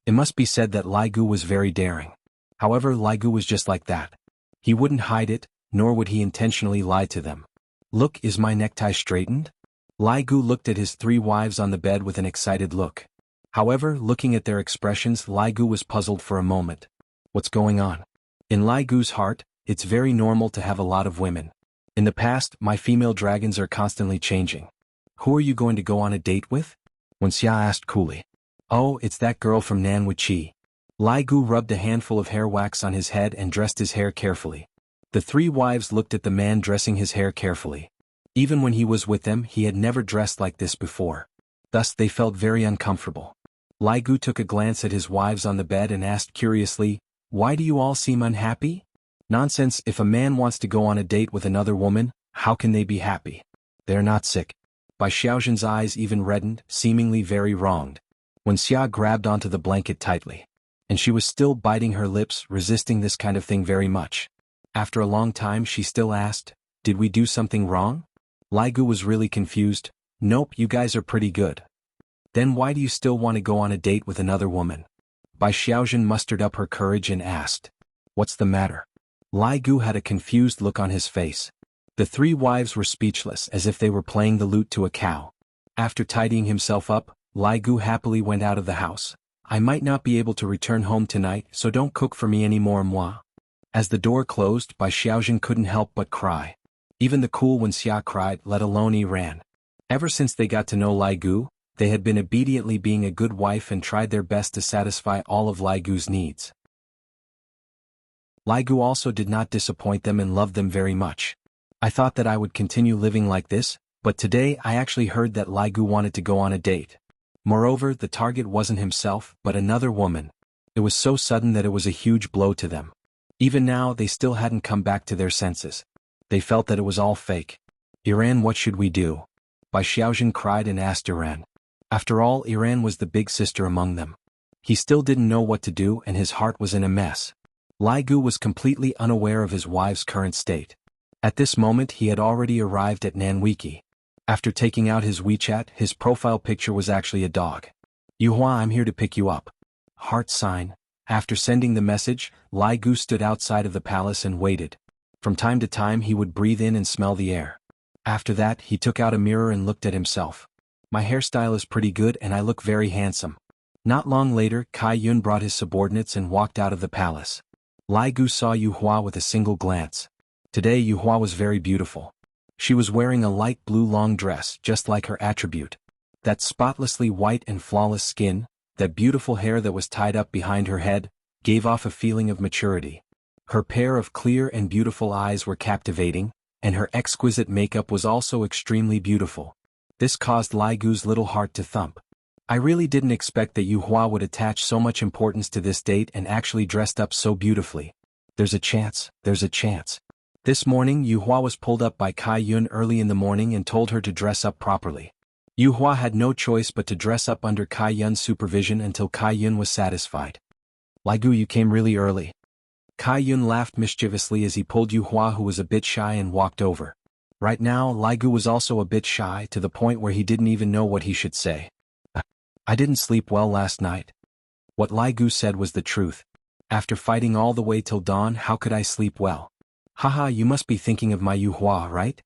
It must be said that Lai Gu was very daring. However, Lai Gu was just like that. He wouldn't hide it, nor would he intentionally lie to them. Look, is my necktie straightened? Lai Gu looked at his three wives on the bed with an excited look. However, looking at their expressions, Lai Gu was puzzled for a moment. What's going on? In Lai Gu's heart, it's very normal to have a lot of women. In the past, my female dragons are constantly changing. Who are you going to go on a date with? When Xia asked coolly. Oh, it's that girl from Nanwuchi. Lai Gu rubbed a handful of hair wax on his head and dressed his hair carefully. The three wives looked at the man dressing his hair carefully. Even when he was with them, he had never dressed like this before. Thus they felt very uncomfortable. Lai Gu took a glance at his wives on the bed and asked curiously, "Why do you all seem unhappy?" Nonsense, if a man wants to go on a date with another woman, how can they be happy? They're not sick. Bai Xiaojun's eyes even reddened, seemingly very wronged. When Xia grabbed onto the blanket tightly. And she was still biting her lips, resisting this kind of thing very much. After a long time she still asked, "Did we do something wrong?" Lai Gu was really confused. "Nope, you guys are pretty good." "Then why do you still want to go on a date with another woman?" Bai Xiaojun mustered up her courage and asked, "What's the matter?" Lai Gu had a confused look on his face. The three wives were speechless as if they were playing the lute to a cow. After tidying himself up, Lai Gu happily went out of the house. I might not be able to return home tonight, so don't cook for me anymore, moi. As the door closed, Bai Xiaojun couldn't help but cry. Even the cool Wuxia cried, let alone Iran. Ever since they got to know Lai Gu, they had been obediently being a good wife and tried their best to satisfy all of Lai Gu's needs. Lai Gu also did not disappoint them and loved them very much. I thought that I would continue living like this, but today I actually heard that Lai Gu wanted to go on a date. Moreover, the target wasn't himself, but another woman. It was so sudden that it was a huge blow to them. Even now, they still hadn't come back to their senses. They felt that it was all fake. Iran, what should we do? Bai Xiaojun cried and asked Iran. After all, Iran was the big sister among them. He still didn't know what to do and his heart was in a mess. Lai Gu was completely unaware of his wife's current state. At this moment he had already arrived at Nanwiki. After taking out his WeChat, his profile picture was actually a dog. Yuhua, I'm here to pick you up. Heart sign. After sending the message, Lai Gu stood outside of the palace and waited. From time to time he would breathe in and smell the air. After that he took out a mirror and looked at himself. My hairstyle is pretty good and I look very handsome. Not long later, Kai Yun brought his subordinates and walked out of the palace. Lai Gu saw Yuhua with a single glance. Today Yuhua was very beautiful. She was wearing a light blue long dress just like her attribute. That spotlessly white and flawless skin, that beautiful hair that was tied up behind her head, gave off a feeling of maturity. Her pair of clear and beautiful eyes were captivating, and her exquisite makeup was also extremely beautiful. This caused Lai Gu's little heart to thump. I really didn't expect that Yuhua would attach so much importance to this date and actually dressed up so beautifully. There's a chance, there's a chance. This morning Yuhua was pulled up by Kai Yun early in the morning and told her to dress up properly. Yuhua had no choice but to dress up under Kai Yun's supervision until Kai Yun was satisfied. Lai Gu, you came really early. Kai Yun laughed mischievously as he pulled Yuhua, who was a bit shy, and walked over. Right now Lai Gu was also a bit shy to the point where he didn't even know what he should say. I didn't sleep well last night. What Lai Gu said was the truth. After fighting all the way till dawn, how could I sleep well? Haha, you must be thinking of my Yuhua, right?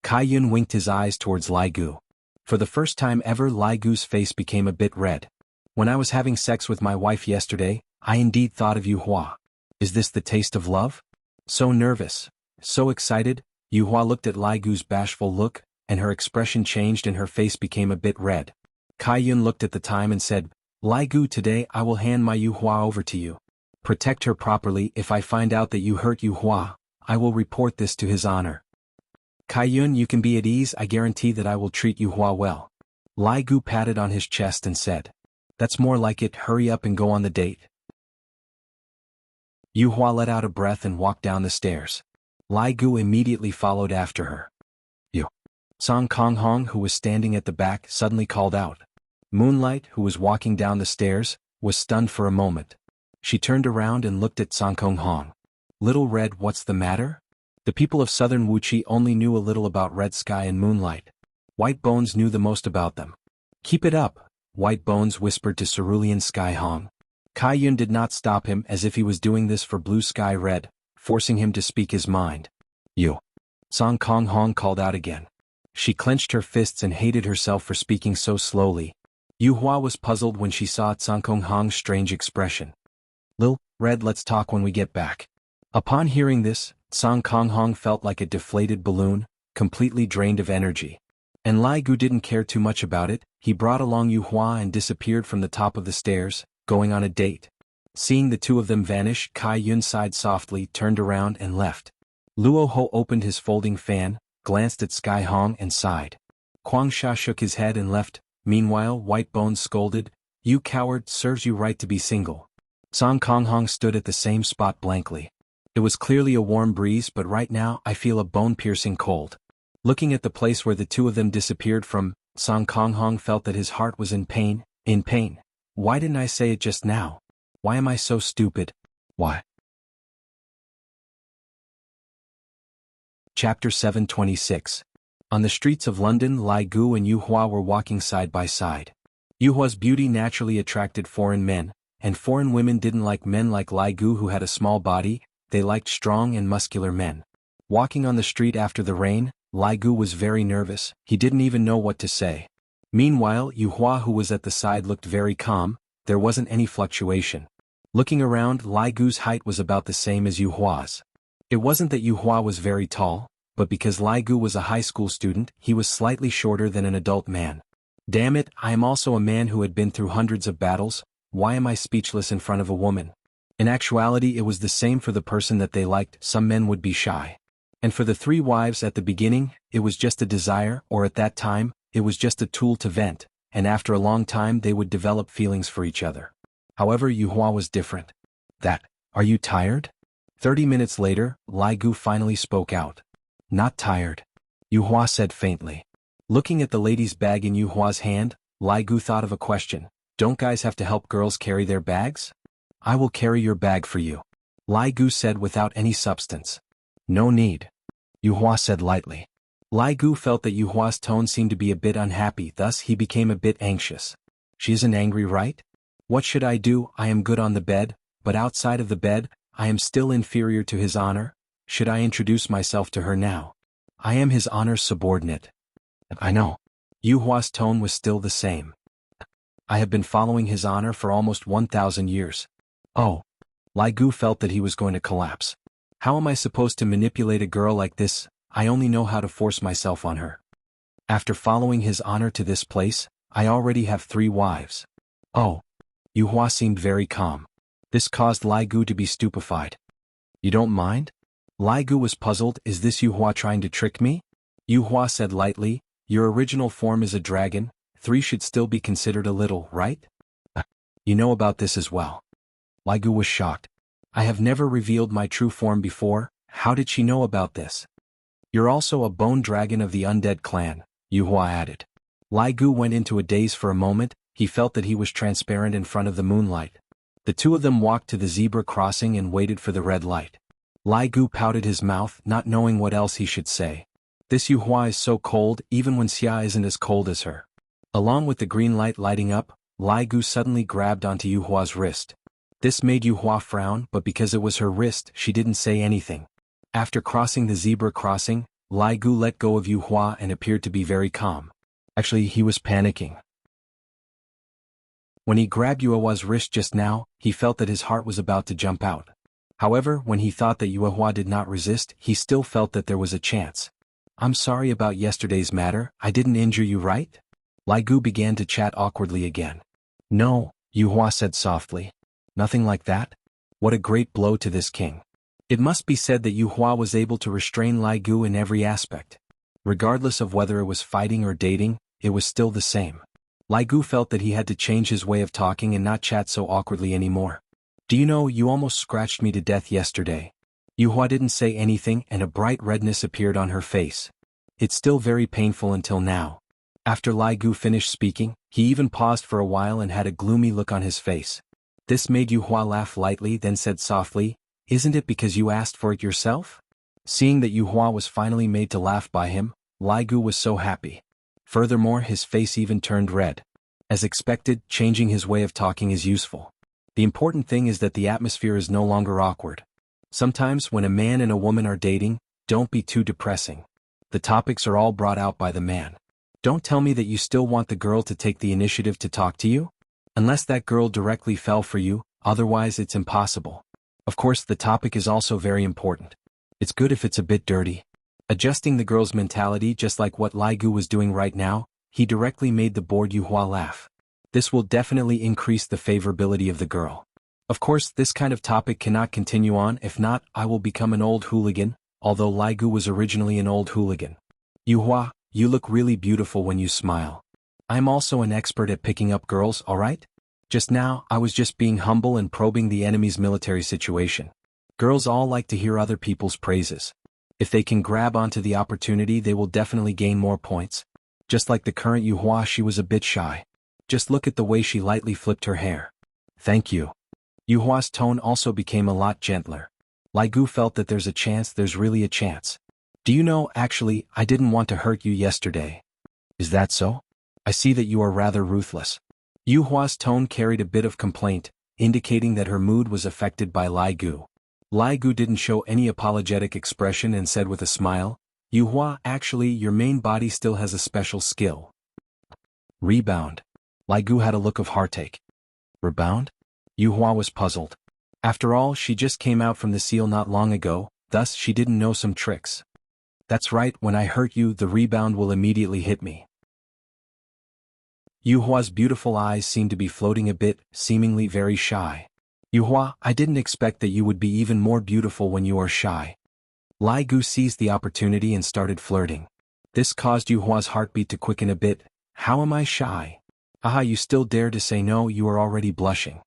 Kai Yun winked his eyes towards Lai Gu. For the first time ever, Lai Gu's face became a bit red. When I was having sex with my wife yesterday, I indeed thought of Yuhua. Is this the taste of love? So nervous, so excited, Yuhua looked at Lai Gu's bashful look, and her expression changed and her face became a bit red. Kai Yun looked at the time and said, Lai Gu, today I will hand my Yuhua over to you. Protect her properly. If I find out that you hurt Yuhua, I will report this to his honor. Kai Yun, you can be at ease, I guarantee that I will treat Yuhua well. Lai Gu patted on his chest and said, That's more like it, hurry up and go on the date. Yuhua let out a breath and walked down the stairs. Lai Gu immediately followed after her. You. Song Kong Hong, who was standing at the back, suddenly called out. Moonlight, who was walking down the stairs, was stunned for a moment. She turned around and looked at Song Kong Hong. Little Red, what's the matter? The people of southern Wuxi only knew a little about Red Sky and Moonlight. White Bones knew the most about them. Keep it up, White Bones whispered to Cerulean Sky Hong. Kai Yun did not stop him, as if he was doing this for Blue Sky Red, forcing him to speak his mind. You. Song Kong Hong called out again. She clenched her fists and hated herself for speaking so slowly. Yuhua was puzzled when she saw Song Kong Hong's strange expression. Lil Red, let's talk when we get back. Upon hearing this, Song Kong Hong felt like a deflated balloon, completely drained of energy. And Lai Gu didn't care too much about it. He brought along Yuhua and disappeared from the top of the stairs, going on a date. Seeing the two of them vanish, Kai Yun sighed softly, turned around and left. Luo Ho opened his folding fan, glanced at Sky Hong and sighed. Quang Sha shook his head and left. Meanwhile, White Bones scolded, You coward, serves you right to be single. Song Kong Hong stood at the same spot blankly. It was clearly a warm breeze, but right now I feel a bone-piercing cold. Looking at the place where the two of them disappeared from, Song Kong Hong felt that his heart was in pain. In pain. Why didn't I say it just now? Why am I so stupid? Why? Chapter 726. On the streets of London, Lai Gu and Yuhua were walking side by side. Yuhua's beauty naturally attracted foreign men, and foreign women didn't like men like Lai Gu who had a small body. They liked strong and muscular men. Walking on the street after the rain, Lai Gu was very nervous. He didn't even know what to say. Meanwhile, Yu Hua, who was at the side, looked very calm. There wasn't any fluctuation. Looking around, Lai Gu's height was about the same as Yu Hua's. It wasn't that Yu Hua was very tall, but because Lai Gu was a high school student, he was slightly shorter than an adult man. Damn it, I am also a man who had been through hundreds of battles. Why am I speechless in front of a woman? In actuality, it was the same for the person that they liked. Some men would be shy. And for the three wives at the beginning, it was just a desire, or at that time, it was just a tool to vent, and after a long time they would develop feelings for each other. However, Yu Hua was different. Are you tired? 30 minutes later, Lai Gu finally spoke out. Not tired. Yu Hua said faintly. Looking at the lady's bag in Yu Hua's hand, Lai Gu thought of a question. Don't guys have to help girls carry their bags? I will carry your bag for you. Lai Gu said without any substance. No need. Yu Hua said lightly. Lai Gu felt that Yu Hua's tone seemed to be a bit unhappy, thus he became a bit anxious. She isn't angry, right? What should I do? I am good on the bed, but outside of the bed, I am still inferior to his honor. Should I introduce myself to her now? I am his honor's subordinate. I know. Yu Hua's tone was still the same. I have been following his honor for almost 1,000 years. Oh. Lai Gu felt that he was going to collapse. How am I supposed to manipulate a girl like this? I only know how to force myself on her. After following his honor to this place, I already have 3 wives. Oh. Yu Hua seemed very calm. This caused Lai Gu to be stupefied. You don't mind? Lai Gu was puzzled. Is this Yu Hua trying to trick me? Yu Hua said lightly, your original form is a dragon. 3 should still be considered a little, right? You know about this as well. Lai Gu was shocked. I have never revealed my true form before. How did she know about this? You're also a bone dragon of the undead clan, Yu Hua added. Lai Gu went into a daze for a moment. He felt that he was transparent in front of the moonlight. The two of them walked to the zebra crossing and waited for the red light. Lai Gu pouted his mouth, not knowing what else he should say. This Yu Hua is so cold, even when Xia isn't as cold as her. Along with the green light lighting up, Lai Gu suddenly grabbed onto Yu Hua's wrist. This made Yu Hua frown, but because it was her wrist, she didn't say anything. After crossing the zebra crossing, Lai Gu let go of Yu Hua and appeared to be very calm. Actually, he was panicking. When he grabbed Yu Hua's wrist just now, he felt that his heart was about to jump out. However, when he thought that Yu Hua did not resist, he still felt that there was a chance. I'm sorry about yesterday's matter. I didn't injure you, right? Lai Gu began to chat awkwardly again. No, Yu Hua said softly. Nothing like that? What a great blow to this king. It must be said that Yu Hua was able to restrain Lai Gu in every aspect. Regardless of whether it was fighting or dating, it was still the same. Lai Gu felt that he had to change his way of talking and not chat so awkwardly anymore. Do you know, you almost scratched me to death yesterday. Yu Hua didn't say anything and a bright redness appeared on her face. It's still very painful until now. After Lai Gu finished speaking, he even paused for a while and had a gloomy look on his face. This made Yu Hua laugh lightly, then said softly, Isn't it because you asked for it yourself? Seeing that Yu Hua was finally made to laugh by him, Lai Gu was so happy. Furthermore, his face even turned red. As expected, changing his way of talking is useful. The important thing is that the atmosphere is no longer awkward. Sometimes when a man and a woman are dating, don't be too depressing. The topics are all brought out by the man. Don't tell me that you still want the girl to take the initiative to talk to you? Unless that girl directly fell for you, otherwise it's impossible. Of course, the topic is also very important. It's good if it's a bit dirty. Adjusting the girl's mentality just like what Lai Gu was doing right now, he directly made the bored Yu Hua laugh. This will definitely increase the favorability of the girl. Of course, this kind of topic cannot continue on, if not, I will become an old hooligan, although Lai Gu was originally an old hooligan. Yu Hua, you look really beautiful when you smile. I'm also an expert at picking up girls, alright? Just now, I was just being humble and probing the enemy's military situation. Girls all like to hear other people's praises. If they can grab onto the opportunity, they will definitely gain more points. Just like the current Yu Hua, she was a bit shy. Just look at the way she lightly flipped her hair. Thank you. Yu Hua's tone also became a lot gentler. Lai Gu felt that there's really a chance. Do you know, actually, I didn't want to hurt you yesterday. Is that so? I see that you are rather ruthless. Yu Hua's tone carried a bit of complaint, indicating that her mood was affected by Lai Gu. Lai Gu didn't show any apologetic expression and said with a smile, Yu Hua, actually, your main body still has a special skill. Rebound. Lai Gu had a look of heartache. Rebound? Yu Hua was puzzled. After all, she just came out from the seal not long ago, thus she didn't know some tricks. That's right, when I hurt you, the rebound will immediately hit me. Yu Hua's beautiful eyes seemed to be floating a bit, seemingly very shy. Yu Hua, I didn't expect that you would be even more beautiful when you are shy. Lai Gu seized the opportunity and started flirting. This caused Yu Hua's heartbeat to quicken a bit. How am I shy? Aha, you still dare to say no, you are already blushing.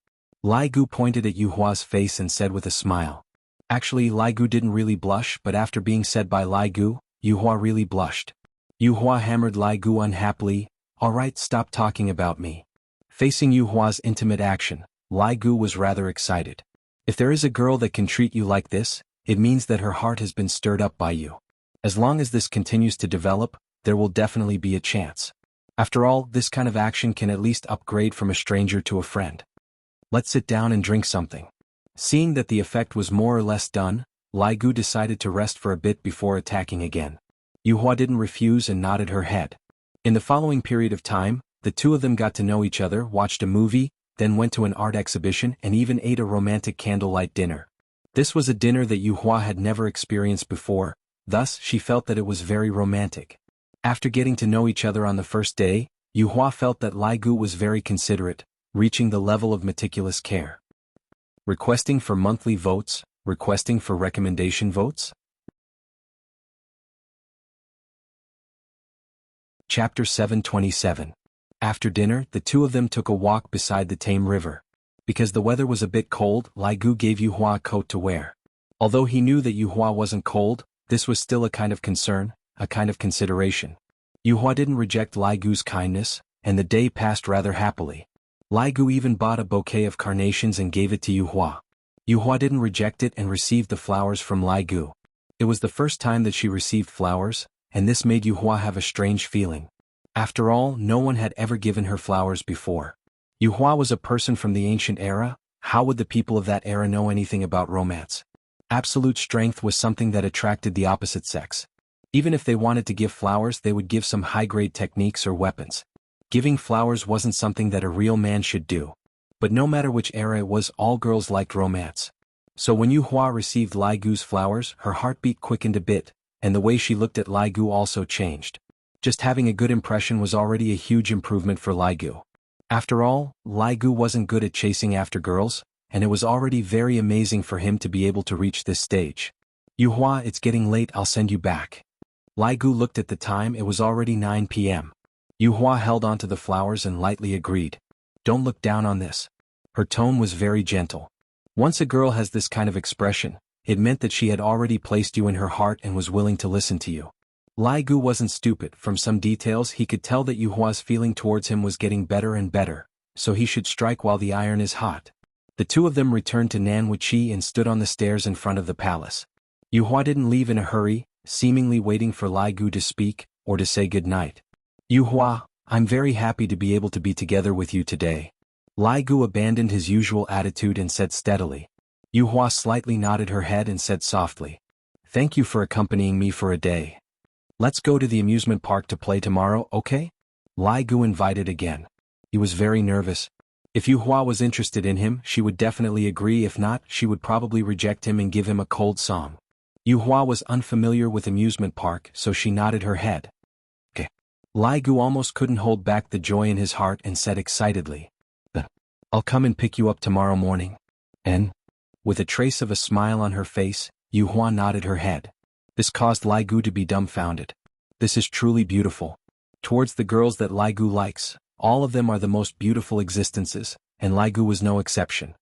Lai Gu pointed at Yu Hua's face and said with a smile. Actually, Lai Gu didn't really blush, but after being said by Lai Gu, Yu Hua really blushed. Yu Hua hammered Lai Gu unhappily. Alright, stop talking about me. Facing Yu Hua's intimate action, Lai Gu was rather excited. If there is a girl that can treat you like this, it means that her heart has been stirred up by you. As long as this continues to develop, there will definitely be a chance. After all, this kind of action can at least upgrade from a stranger to a friend. Let's sit down and drink something. Seeing that the effect was more or less done, Lai Gu decided to rest for a bit before attacking again. Yu Hua didn't refuse and nodded her head. In the following period of time, the two of them got to know each other, watched a movie, then went to an art exhibition and even ate a romantic candlelight dinner. This was a dinner that Yu Hua had never experienced before, thus she felt that it was very romantic. After getting to know each other on the first day, Yu Hua felt that Lai Gu was very considerate, reaching the level of meticulous care. Requesting for monthly votes, requesting for recommendation votes? Chapter 727. After dinner, the two of them took a walk beside the tame river. Because the weather was a bit cold, Lai Gu gave Yu Hua a coat to wear. Although he knew that Yu Hua wasn't cold, this was still a kind of concern, a kind of consideration. Yu Hua didn't reject Lai Gu's kindness, and the day passed rather happily. Lai Gu even bought a bouquet of carnations and gave it to Yu Hua. Yu Hua didn't reject it and received the flowers from Lai Gu. It was the first time that she received flowers, and this made Yu Hua have a strange feeling. After all, no one had ever given her flowers before. Yu Hua was a person from the ancient era. How would the people of that era know anything about romance? Absolute strength was something that attracted the opposite sex. Even if they wanted to give flowers, they would give some high-grade techniques or weapons. Giving flowers wasn't something that a real man should do. But no matter which era it was, all girls liked romance. So when Yu Hua received Lai Gu's flowers, her heartbeat quickened a bit, and the way she looked at Lai Gu also changed. Just having a good impression was already a huge improvement for Lai Gu. After all, Lai Gu wasn't good at chasing after girls, and it was already very amazing for him to be able to reach this stage. Yu Hua, it's getting late, I'll send you back. Lai Gu looked at the time, it was already 9 p.m. Yu Hua held onto the flowers and lightly agreed. Don't look down on this. Her tone was very gentle. Once a girl has this kind of expression, it meant that she had already placed you in her heart and was willing to listen to you. Lai Gu wasn't stupid. From some details he could tell that Yu Hua's feeling towards him was getting better and better, so he should strike while the iron is hot. The two of them returned to Nan Wuxia and stood on the stairs in front of the palace. Yu Hua didn't leave in a hurry, seemingly waiting for Lai Gu to speak, or to say good night. Yu Hua, I'm very happy to be able to be together with you today. Lai Gu abandoned his usual attitude and said steadily. Yu Hua slightly nodded her head and said softly. Thank you for accompanying me for a day. Let's go to the amusement park to play tomorrow, okay? Lai Gu invited again. He was very nervous. If Yu Hua was interested in him, she would definitely agree. If not, she would probably reject him and give him a cold song. Yu Hua was unfamiliar with amusement park, so she nodded her head. Okay. Lai Gu almost couldn't hold back the joy in his heart and said excitedly. I'll come and pick you up tomorrow morning. And? With a trace of a smile on her face, Yu Hua nodded her head. This caused Lai Gu to be dumbfounded. This is truly beautiful. Towards the girls that Lai Gu likes, all of them are the most beautiful existences, and Lai Gu was no exception.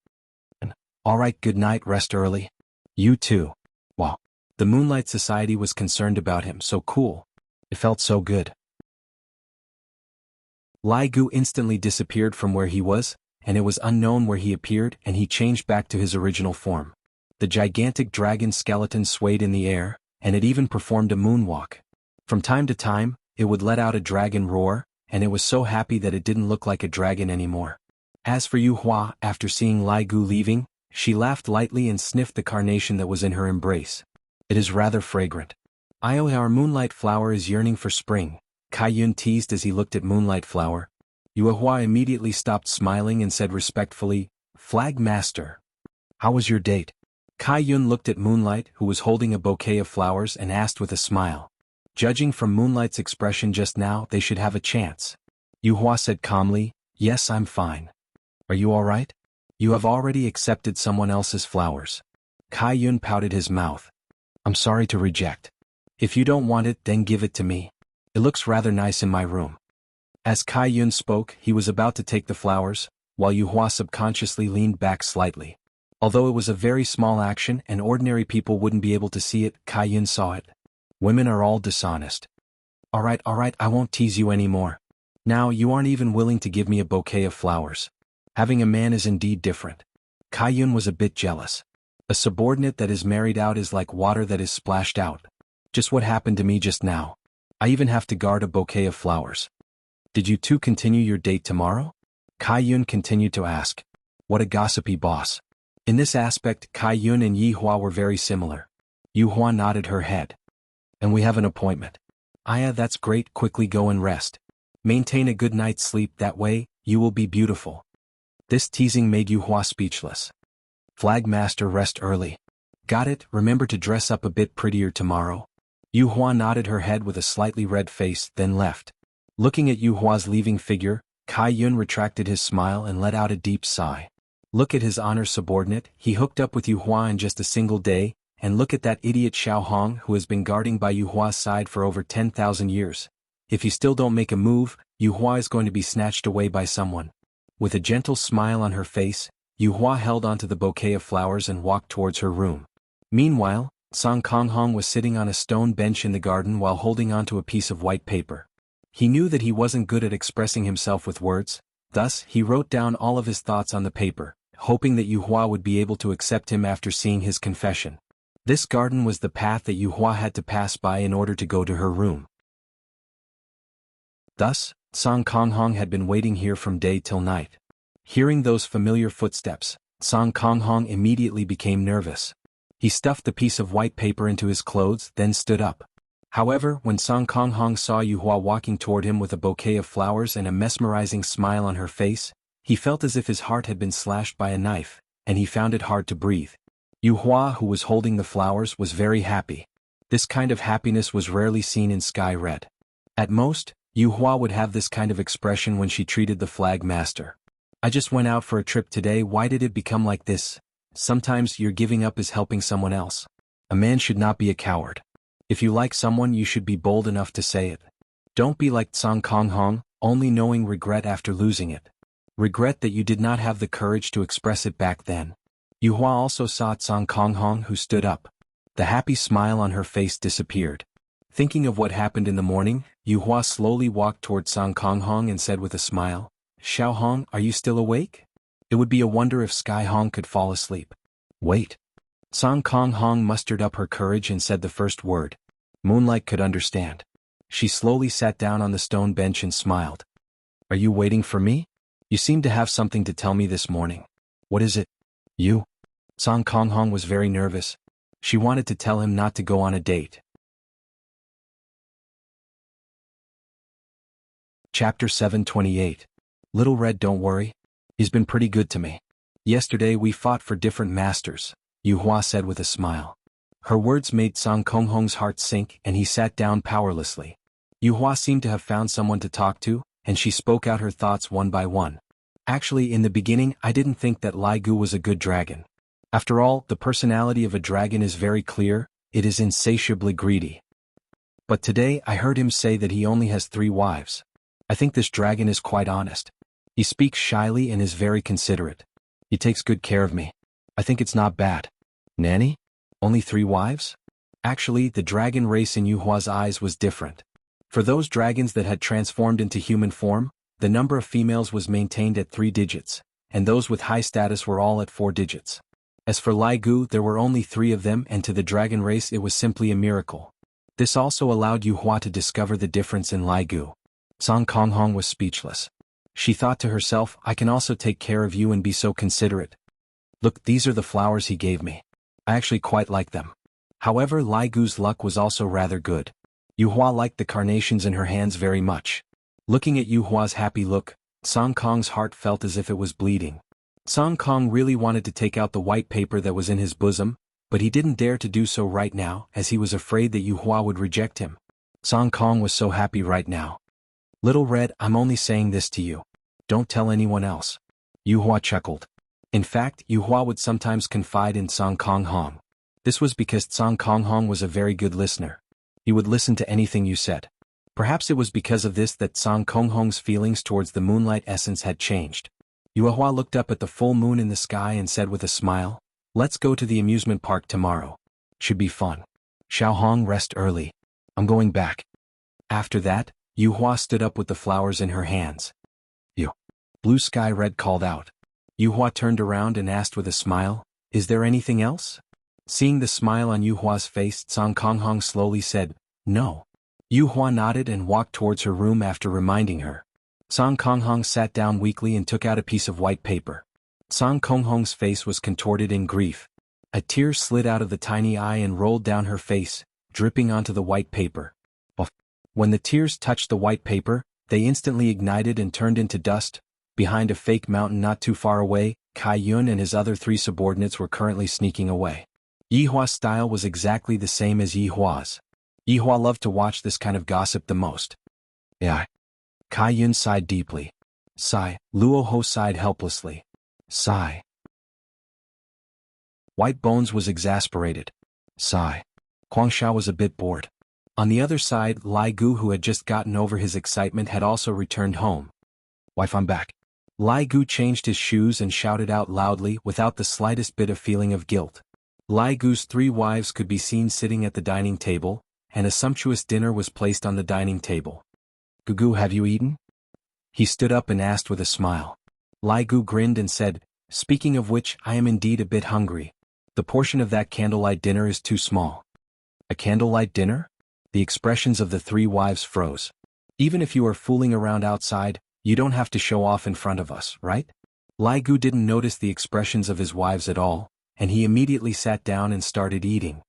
Alright, good night, rest early. You too. Wow. The Moonlight Society was concerned about him, so cool. It felt so good. Lai Gu instantly disappeared from where he was, and it was unknown where he appeared, and he changed back to his original form. The gigantic dragon skeleton swayed in the air, and it even performed a moonwalk. From time to time, it would let out a dragon roar, and it was so happy that it didn't look like a dragon anymore. As for Yu Hua, after seeing Lai Gu leaving, she laughed lightly and sniffed the carnation that was in her embrace. It is rather fragrant. Our moonlight flower is yearning for spring, Kai Yun teased as he looked at Moonlight Flower. Yuehua immediately stopped smiling and said respectfully, "Flag Master. How was your date?" Kai Yun looked at Moonlight, who was holding a bouquet of flowers, and asked with a smile. Judging from Moonlight's expression just now, they should have a chance. Yuehua said calmly, "Yes, I'm fine. Are you all right? You have already accepted someone else's flowers." Kai Yun pouted his mouth. "I'm sorry to reject. If you don't want it, then give it to me. It looks rather nice in my room." As Kai Yun spoke, he was about to take the flowers, while Yuehua subconsciously leaned back slightly. Although it was a very small action and ordinary people wouldn't be able to see it, Kai Yun saw it. Women are all dishonest. All right, I won't tease you anymore. Now you aren't even willing to give me a bouquet of flowers. Having a man is indeed different. Kai Yun was a bit jealous. A subordinate that is married out is like water that is splashed out. Just what happened to me just now. I even have to guard a bouquet of flowers. Did you two continue your date tomorrow? Kai Yun continued to ask. What a gossipy boss. In this aspect, Kai Yun and Yuehua were very similar. Yuehua nodded her head. And we have an appointment. Aya, that's great, quickly go and rest. Maintain a good night's sleep, that way, you will be beautiful. This teasing made Yuehua speechless. Flag Master, rest early. Got it, remember to dress up a bit prettier tomorrow. Yuehua nodded her head with a slightly red face, then left. Looking at Yuhua's leaving figure, Kai Yun retracted his smile and let out a deep sigh. Look at his honor subordinate, he hooked up with Yuehua in just a single day, and look at that idiot Xiao Hong who has been guarding by Yuhua's side for over 10,000 years. If you still don't make a move, Yuehua is going to be snatched away by someone. With a gentle smile on her face, Yuehua held onto the bouquet of flowers and walked towards her room. Meanwhile, Song Konghong was sitting on a stone bench in the garden while holding onto a piece of white paper. He knew that he wasn't good at expressing himself with words, thus he wrote down all of his thoughts on the paper, hoping that Yuehua would be able to accept him after seeing his confession. This garden was the path that Yuehua had to pass by in order to go to her room. Thus, Song Konghong had been waiting here from day till night. Hearing those familiar footsteps, Song Konghong immediately became nervous. He stuffed the piece of white paper into his clothes, then stood up. However, when Song Konghong saw Yuehua walking toward him with a bouquet of flowers and a mesmerizing smile on her face, he felt as if his heart had been slashed by a knife, and he found it hard to breathe. Yuehua, who was holding the flowers, was very happy. This kind of happiness was rarely seen in Sky Red. At most, Yuehua would have this kind of expression when she treated the Flag Master. I just went out for a trip today, why did it become like this? Sometimes your giving up is helping someone else. A man should not be a coward. If you like someone, you should be bold enough to say it. Don't be like Song Konghong, only knowing regret after losing it. Regret that you did not have the courage to express it back then. Yuehua also saw Song Konghong, who stood up. The happy smile on her face disappeared. Thinking of what happened in the morning, Yuehua slowly walked toward Song Konghong and said with a smile, Xiao Hong, are you still awake? It would be a wonder if Sky Hong could fall asleep. Wait. Song Konghong mustered up her courage and said the first word. Moonlight could understand. She slowly sat down on the stone bench and smiled. Are you waiting for me? You seem to have something to tell me this morning. What is it? You? Song Konghong was very nervous. She wanted to tell him not to go on a date. Chapter 728. Little Red, don't worry. He's been pretty good to me. Yesterday we fought for different masters, Yuehua said with a smile. Her words made Song Konghong's heart sink and he sat down powerlessly. Yuehua seemed to have found someone to talk to, and she spoke out her thoughts one by one. Actually, in the beginning I didn't think that Lai Gu was a good dragon. After all, the personality of a dragon is very clear, it is insatiably greedy. But today I heard him say that he only has 3 wives. I think this dragon is quite honest. He speaks shyly and is very considerate. He takes good care of me. I think it's not bad. Nanny? Only 3 wives? Actually, the dragon race in Yuhua's eyes was different. For those dragons that had transformed into human form, the number of females was maintained at 3 digits, and those with high status were all at 4 digits. As for Lai Gu, there were only 3 of them, and to the dragon race it was simply a miracle. This also allowed Yuehua to discover the difference in Lai Gu. Song Konghong was speechless. She thought to herself, I can also take care of you and be so considerate. Look, these are the flowers he gave me. I actually quite like them. However, Lai Gu's luck was also rather good. Yuehua liked the carnations in her hands very much. Looking at Yuhua's happy look, Song Kong's heart felt as if it was bleeding. Song Kong really wanted to take out the white paper that was in his bosom, but he didn't dare to do so right now as he was afraid that Yu Hua would reject him. Song Kong was so happy right now. "Little Red, I'm only saying this to you. Don't tell anyone else." Yu Hua chuckled. In fact, Yu Hua would sometimes confide in Song Kong Hong. This was because Song Kong Hong was a very good listener. He would listen to anything you said. Perhaps it was because of this that Song Kong Hong's feelings towards the moonlight essence had changed. Yu Hua looked up at the full moon in the sky and said with a smile, "Let's go to the amusement park tomorrow. Should be fun. Xiao Hong, rest early. I'm going back." After that, Yu Hua stood up with the flowers in her hands. "You." Blue Sky Red called out. Yu Hua turned around and asked with a smile, "Is there anything else?" Seeing the smile on Yu Hua's face, Song Kong Hong slowly said, "No." Yu Hua nodded and walked towards her room after reminding her. Song Kong Hong sat down weakly and took out a piece of white paper. Song Kong Hong's face was contorted in grief. A tear slid out of the tiny eye and rolled down her face, dripping onto the white paper. When the tears touched the white paper, they instantly ignited and turned into dust. Behind a fake mountain not too far away, Kai Yun and his other 3 subordinates were currently sneaking away. Yi Hua's style was exactly the same as Yi Hua's. Yi Hua loved to watch this kind of gossip the most. Yeah. Kai Yun sighed deeply. Sigh. Luo Ho sighed helplessly. Sigh. White Bones was exasperated. Sigh. Guangxia was a bit bored. On the other side, Lai Gu, who had just gotten over his excitement, had also returned home. "Wife, I'm back." Lai Gu changed his shoes and shouted out loudly without the slightest bit of feeling of guilt. Lai Gu's 3 wives could be seen sitting at the dining table, and a sumptuous dinner was placed on the dining table. "Gugu, have you eaten?" He stood up and asked with a smile. Lai Gu grinned and said, "Speaking of which, I am indeed a bit hungry. The portion of that candlelight dinner is too small." "A candlelight dinner?" The expressions of the 3 wives froze. "Even if you are fooling around outside, you don't have to show off in front of us, right?" Lai Gu didn't notice the expressions of his wives at all, and he immediately sat down and started eating.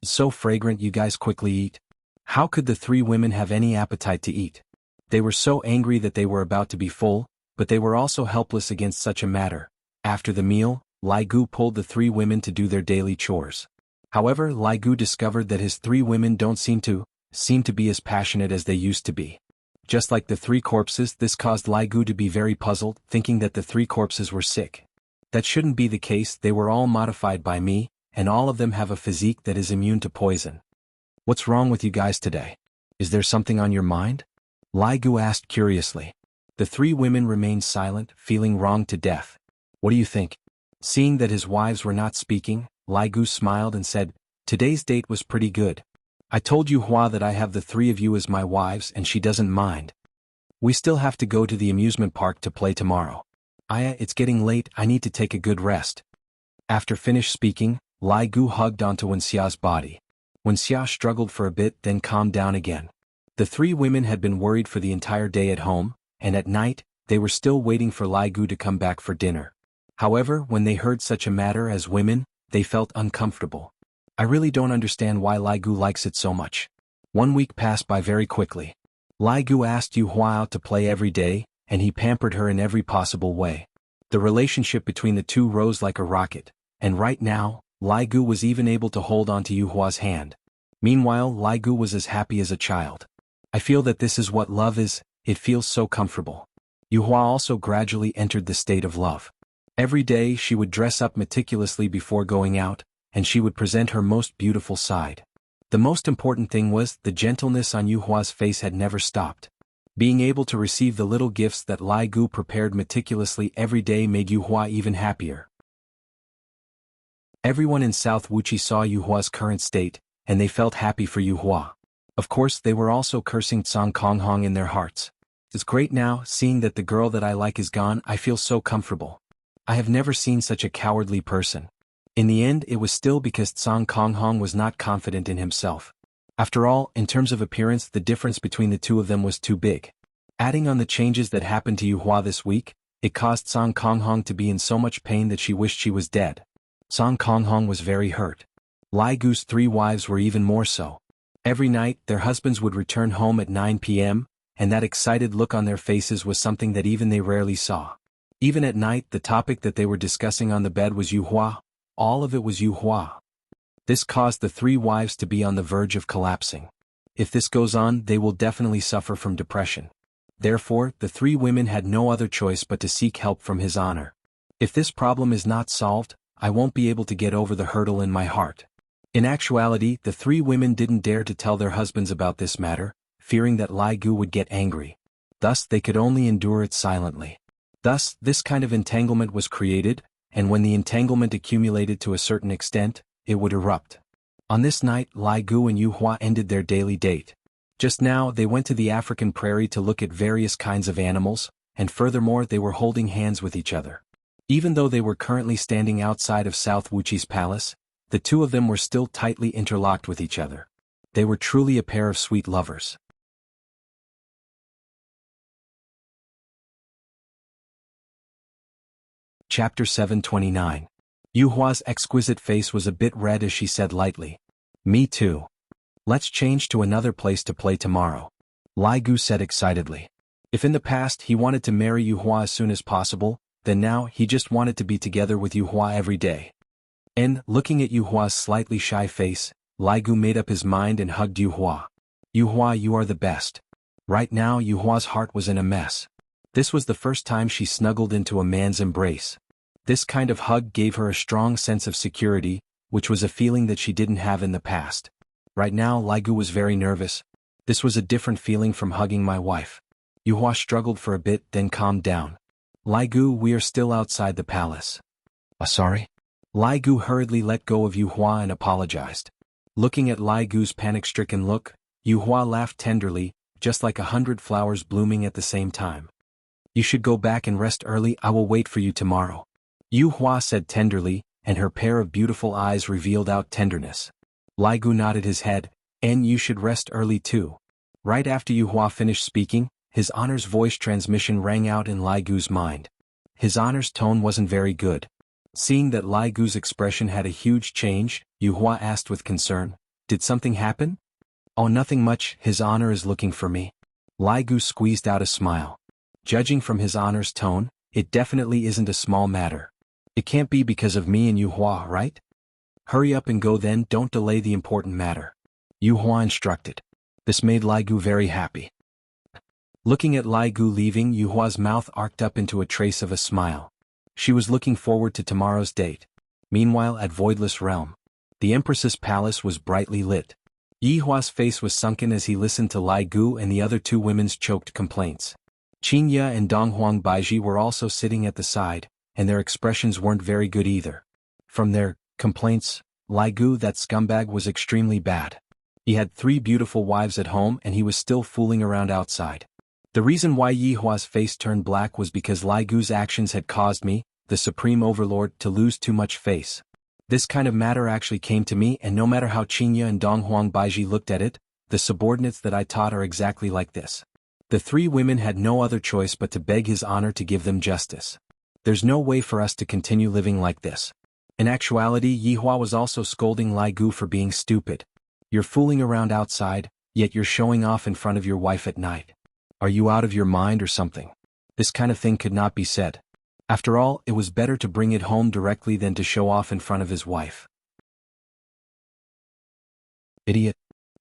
"So fragrant, you guys quickly eat." How could the 3 women have any appetite to eat? They were so angry that they were about to be full, but they were also helpless against such a matter. After the meal, Lai Gu pulled the 3 women to do their daily chores. However, Lai Gu discovered that his 3 women don't seem to be as passionate as they used to be. Just like the 3 corpses, this caused Lai Gu to be very puzzled, thinking that the 3 corpses were sick. That shouldn't be the case. They were all modified by me, and all of them have a physique that is immune to poison. "What's wrong with you guys today? Is there something on your mind?" Lai Gu asked curiously. The 3 women remained silent, feeling wronged to death. "What do you think?" Seeing that his wives were not speaking, Lai Gu smiled and said, "Today's date was pretty good. I told Yu Hua that I have the 3 of you as my wives and she doesn't mind. We still have to go to the amusement park to play tomorrow. It's getting late, I need to take a good rest." After finished speaking, Lai Gu hugged onto Wenxia's body. Wenxia struggled for a bit, then calmed down again. The 3 women had been worried for the entire day at home, and at night, they were still waiting for Lai Gu to come back for dinner. However, when they heard such a matter as women, they felt uncomfortable. "I really don't understand why Lai Gu likes it so much." 1 week passed by very quickly. Lai Gu asked Yu Hua out to play every day, and he pampered her in every possible way. The relationship between the 2 rose like a rocket, and right now, Lai Gu was even able to hold on to Yu Hua's hand. Meanwhile, Lai Gu was as happy as a child. "I feel that this is what love is, it feels so comfortable." Yu Hua also gradually entered the state of love. Every day she would dress up meticulously before going out, and she would present her most beautiful side. The most important thing was, the gentleness on Yu Hua's face had never stopped. Being able to receive the little gifts that Lai Gu prepared meticulously every day made Yu Hua even happier. Everyone in South Wuxi saw Yu Hua's current state, and they felt happy for Yu Hua. Of course, they were also cursing Song Kong Hong in their hearts. "It's great now, seeing that the girl that I like is gone, I feel so comfortable. I have never seen such a cowardly person." In the end, it was still because Song Kong Hong was not confident in himself. After all, in terms of appearance, the difference between the 2 of them was too big. Adding on the changes that happened to Yu Hua this week, it caused Song Kong Hong to be in so much pain that she wished she was dead. Song Kong Hong was very hurt. Lai Gu's 3 wives were even more so. Every night, their husbands would return home at 9 p.m., and that excited look on their faces was something that even they rarely saw. Even at night, the topic that they were discussing on the bed was Yuhua. All of it was Yuhua. This caused the three wives to be on the verge of collapsing. If this goes on, they will definitely suffer from depression. Therefore, the three women had no other choice but to seek help from His Honor. If this problem is not solved, I won't be able to get over the hurdle in my heart. In actuality, the three women didn't dare to tell their husbands about this matter, fearing that Lai Gu would get angry. Thus, they could only endure it silently. Thus, this kind of entanglement was created, and when the entanglement accumulated to a certain extent, it would erupt. On this night, Lai Gu and Yuhua ended their daily date. Just now, they went to the African prairie to look at various kinds of animals, and furthermore they were holding hands with each other. Even though they were currently standing outside of South Wuxi's palace, the two of them were still tightly interlocked with each other. They were truly a pair of sweet lovers. Chapter 729. Yuhua's exquisite face was a bit red as she said lightly, "Me too. Let's change to another place to play tomorrow," Lai Gu said excitedly. If in the past he wanted to marry Yuhua as soon as possible, then now he just wanted to be together with Yuhua every day. And, looking at Yuhua's slightly shy face, Lai Gu made up his mind and hugged Yuhua. "Yuhua, you are the best." Right now Yuhua's heart was in a mess. This was the first time she snuggled into a man's embrace. This kind of hug gave her a strong sense of security, which was a feeling that she didn't have in the past. Right now Lai Gu was very nervous. This was a different feeling from hugging my wife. Yuhua struggled for a bit, then calmed down. "Lai Gu, we are still outside the palace." Sorry?" Lai Gu hurriedly let go of Yuhua and apologized. Looking at Lai Gu's panic-stricken look, Yuhua laughed tenderly, just like 100 flowers blooming at the same time. "You should go back and rest early. I will wait for you tomorrow," Yuhua said tenderly, and her pair of beautiful eyes revealed out tenderness. Lai Gu nodded his head, "And you should rest early too." Right after Yuhua finished speaking, His Honor's voice transmission rang out in Lai Gu's mind. His Honor's tone wasn't very good. Seeing that Lai Gu's expression had a huge change, Yuhua asked with concern, "Did something happen?" "Oh, nothing much. His Honor is looking for me." Lai Gu squeezed out a smile. Judging from His Honor's tone, it definitely isn't a small matter. It can't be because of me and Yuhua, right? "Hurry up and go then, don't delay the important matter," Yuhua instructed. This made Lai Gu very happy. Looking at Lai Gu leaving, Yuhua's mouth arced up into a trace of a smile. She was looking forward to tomorrow's date. Meanwhile, at Voidless Realm, the Empress's palace was brightly lit. Yihua's face was sunken as he listened to Lai Gu and the other two women's choked complaints. Qingya and Donghuang Baiji were also sitting at the side, and their expressions weren't very good either. From their complaints, Lai Gu, that scumbag, was extremely bad. He had 3 beautiful wives at home and he was still fooling around outside. The reason why Yihua's face turned black was because Lai Gu's actions had caused me, the Supreme Overlord, to lose too much face. This kind of matter actually came to me, and no matter how Qingya and Donghuang Baiji looked at it, the subordinates that I taught are exactly like this. The 3 women had no other choice but to beg His Honor to give them justice. There's no way for us to continue living like this. In actuality, Yihua was also scolding Lai Gu for being stupid. You're fooling around outside, yet you're showing off in front of your wife at night. Are you out of your mind or something? This kind of thing could not be said. After all, it was better to bring it home directly than to show off in front of his wife. Idiot.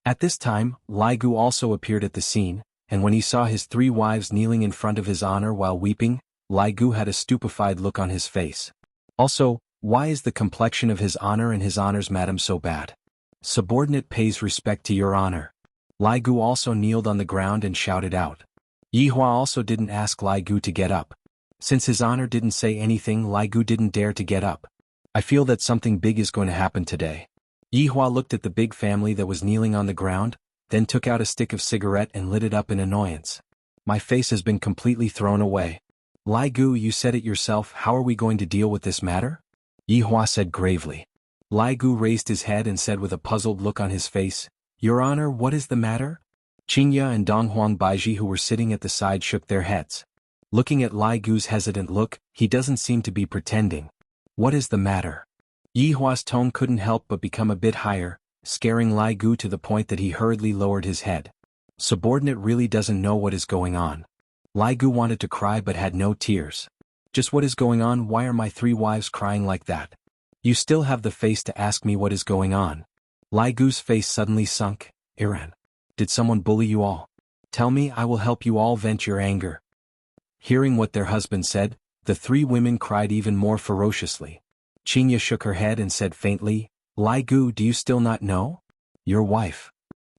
At this time, Lai Gu also appeared at the scene, and when he saw his 3 wives kneeling in front of His Honor while weeping, Lai Gu had a stupefied look on his face. Also, why is the complexion of His Honor and His Honor's madam so bad? Subordinate pays respect to your honor. Lai Gu also kneeled on the ground and shouted out. Yihua also didn't ask Lai Gu to get up. Since His Honor didn't say anything, Lai Gu didn't dare to get up. I feel that something big is going to happen today. Yihua looked at the big family that was kneeling on the ground, then took out a stick of cigarette and lit it up in annoyance. My face has been completely thrown away. Lai Gu, you said it yourself, how are we going to deal with this matter? Yihua said gravely. Lai Gu raised his head and said with a puzzled look on his face, Your Honor, what is the matter? Qingya and Donghuang Baiji, who were sitting at the side, shook their heads. Looking at Lai Gu's hesitant look, he doesn't seem to be pretending. What is the matter? Yihua's tone couldn't help but become a bit higher, scaring Lai Gu to the point that he hurriedly lowered his head. Subordinate really doesn't know what is going on. Lai Gu wanted to cry but had no tears. Just what is going on? Why are my 3 wives crying like that? You still have the face to ask me what is going on. Lai Gu's face suddenly sunk. Iran. Did someone bully you all? Tell me, I will help you all vent your anger. Hearing what their husband said, the 3 women cried even more ferociously. Qinya shook her head and said faintly, Lai Gu, do you still not know? Your wife.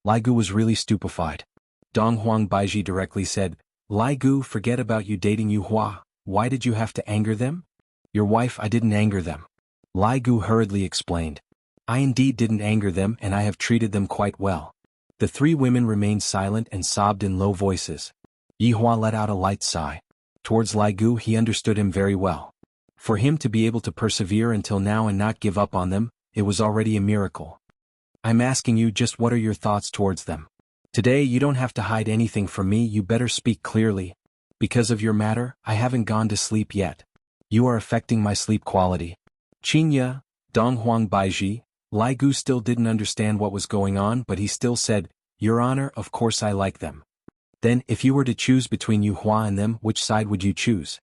Lai Gu was really stupefied. Dong Huang Baiji directly said, Lai Gu, forget about you dating Yu Hua. Why did you have to anger them? Your wife, I didn't anger them. Lai Gu hurriedly explained. I indeed didn't anger them and I have treated them quite well. The 3 women remained silent and sobbed in low voices. Yi Hua let out a light sigh. Towards Lai Gu, he understood him very well. For him to be able to persevere until now and not give up on them, it was already a miracle. I'm asking you just what are your thoughts towards them? Today you don't have to hide anything from me, you better speak clearly. Because of your matter, I haven't gone to sleep yet. You are affecting my sleep quality. Qinya, Dong Huang Baiji, Lai Gu still didn't understand what was going on but he still said, Your Honor, of course I like them. Then, if you were to choose between Yu Hua and them, which side would you choose?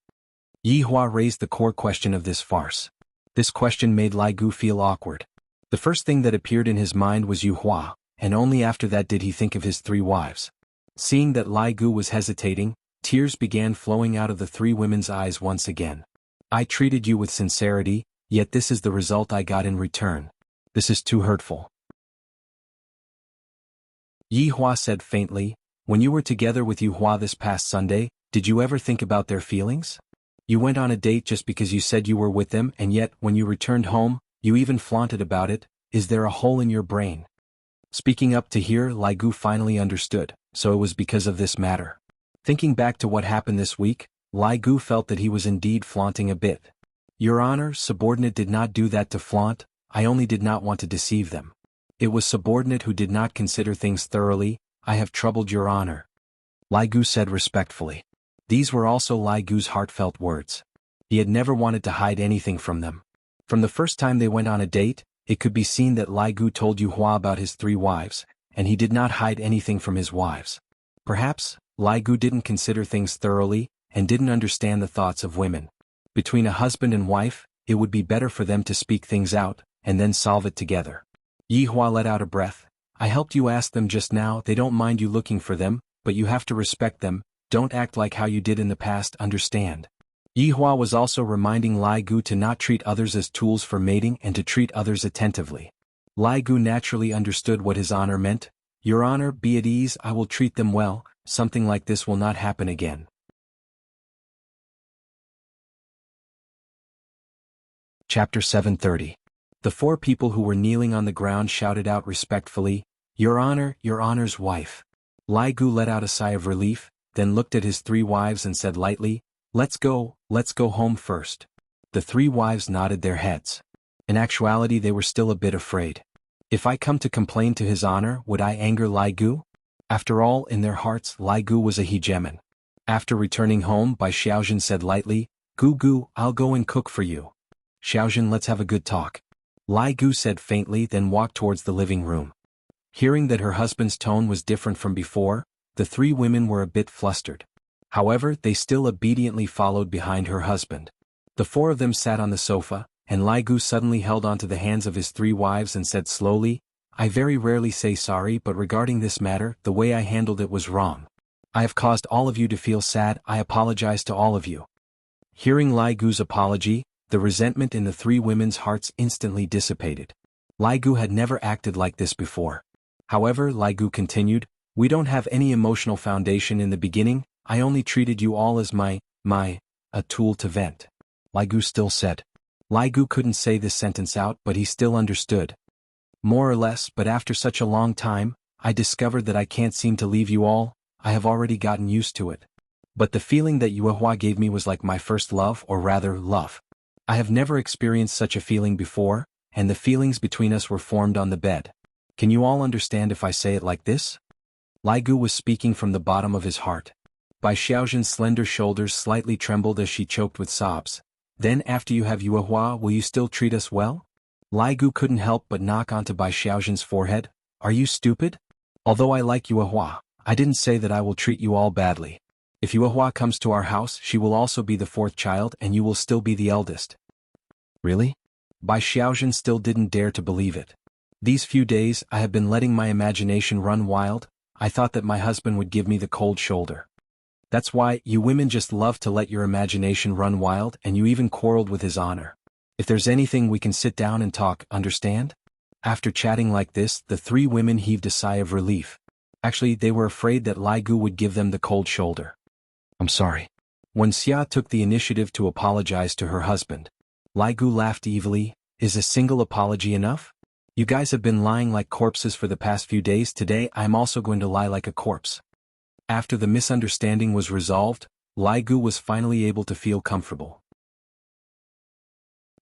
Yi Hua raised the core question of this farce. This question made Lai Gu feel awkward. The first thing that appeared in his mind was Yu Hua, and only after that did he think of his 3 wives. Seeing that Lai Gu was hesitating, tears began flowing out of the 3 women's eyes once again. I treated you with sincerity, yet this is the result I got in return. This is too hurtful. Yi Hua said faintly, when you were together with Yu Hua this past Sunday, did you ever think about their feelings? You went on a date just because you said you were with them and yet, when you returned home, you even flaunted about it. Is there a hole in your brain? Speaking up to here, Lai Gu finally understood, so it was because of this matter. Thinking back to what happened this week, Lai Gu felt that he was indeed flaunting a bit. Your Honor, subordinate did not do that to flaunt, I only did not want to deceive them. It was subordinate who did not consider things thoroughly. I have troubled Your Honor. Lai Gu said respectfully. These were also Lai Gu's heartfelt words. He had never wanted to hide anything from them. From the first time they went on a date, it could be seen that Lai Gu told Yu Hua about his 3 wives, and he did not hide anything from his wives. Perhaps, Lai Gu didn't consider things thoroughly, and didn't understand the thoughts of women. Between a husband and wife, it would be better for them to speak things out, and then solve it together. Yi Hua let out a breath. I helped you ask them just now, they don't mind you looking for them, but you have to respect them, don't act like how you did in the past, understand? Yi Hua was also reminding Lai Gu to not treat others as tools for mating and to treat others attentively. Lai Gu naturally understood what his honor meant. Your Honor, be at ease, I will treat them well, something like this will not happen again. Chapter 730. The 4 people who were kneeling on the ground shouted out respectfully, Your Honor, Your Honor's wife. Lai Gu let out a sigh of relief, then looked at his 3 wives and said lightly, let's go home first. The 3 wives nodded their heads. In actuality they were still a bit afraid. If I come to complain to his honor, would I anger Lai Gu? After all, in their hearts, Lai Gu was a hegemon. After returning home, Bai Xiaojun said lightly, Gu, I'll go and cook for you. Xiaojun, let's have a good talk. Lai Gu said faintly, then walked towards the living room. Hearing that her husband's tone was different from before, the 3 women were a bit flustered. However, they still obediently followed behind her husband. The 4 of them sat on the sofa, and Lai Gu suddenly held onto the hands of his 3 wives and said slowly, I very rarely say sorry, but regarding this matter, the way I handled it was wrong. I have caused all of you to feel sad, I apologize to all of you. Hearing Lai Gu's apology, the resentment in the 3 women's hearts instantly dissipated. Lai Gu had never acted like this before. However, Lai Gu continued, we don't have any emotional foundation in the beginning, I only treated you all as a tool to vent. Lai Gu still said. Lai Gu couldn't say this sentence out but he still understood. More or less, but after such a long time, I discovered that I can't seem to leave you all, I have already gotten used to it. But the feeling that Yu Hua gave me was like my first love, or rather, love. I have never experienced such a feeling before, and the feelings between us were formed on the bed. Can you all understand if I say it like this? Lai Gu was speaking from the bottom of his heart. Bai Xiaojun's slender shoulders slightly trembled as she choked with sobs. Then after you have Yu Hua, will you still treat us well? Lai Gu couldn't help but knock onto Bai Xiaojun's forehead. Are you stupid? Although I like Yu Hua, I didn't say that I will treat you all badly. If Yuehua comes to our house, she will also be the fourth child and you will still be the eldest. Really? Bai Xiaojun still didn't dare to believe it. These few days I have been letting my imagination run wild. I thought that my husband would give me the cold shoulder. That's why you women just love to let your imagination run wild, and you even quarreled with his honor. If there's anything, we can sit down and talk, understand? After chatting like this, the three women heaved a sigh of relief. Actually, they were afraid that Lai Gu would give them the cold shoulder. I'm sorry. When Xia took the initiative to apologize to her husband, Lai Gu laughed evilly. Is a single apology enough? You guys have been lying like corpses for the past few days. Today I'm also going to lie like a corpse. After the misunderstanding was resolved, Lai Gu was finally able to feel comfortable.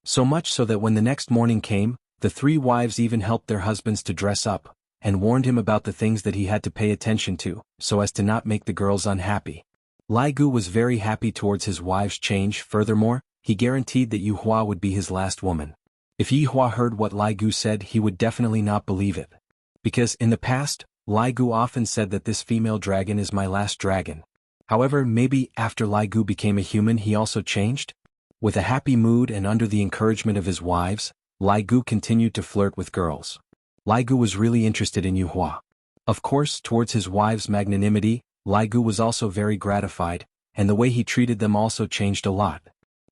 So much so that when the next morning came, the three wives even helped their husbands to dress up, and warned him about the things that he had to pay attention to, so as to not make the girls unhappy. Lai Gu was very happy towards his wives' change. Furthermore, he guaranteed that Yuehua would be his last woman. If Yuehua heard what Lai Gu said, he would definitely not believe it. Because in the past, Lai Gu often said that this female dragon is my last dragon. However, maybe after Lai Gu became a human he also changed? With a happy mood and under the encouragement of his wives, Lai Gu continued to flirt with girls. Lai Gu was really interested in Yuehua. Of course, towards his wives' magnanimity, Lai Gu was also very gratified, and the way he treated them also changed a lot.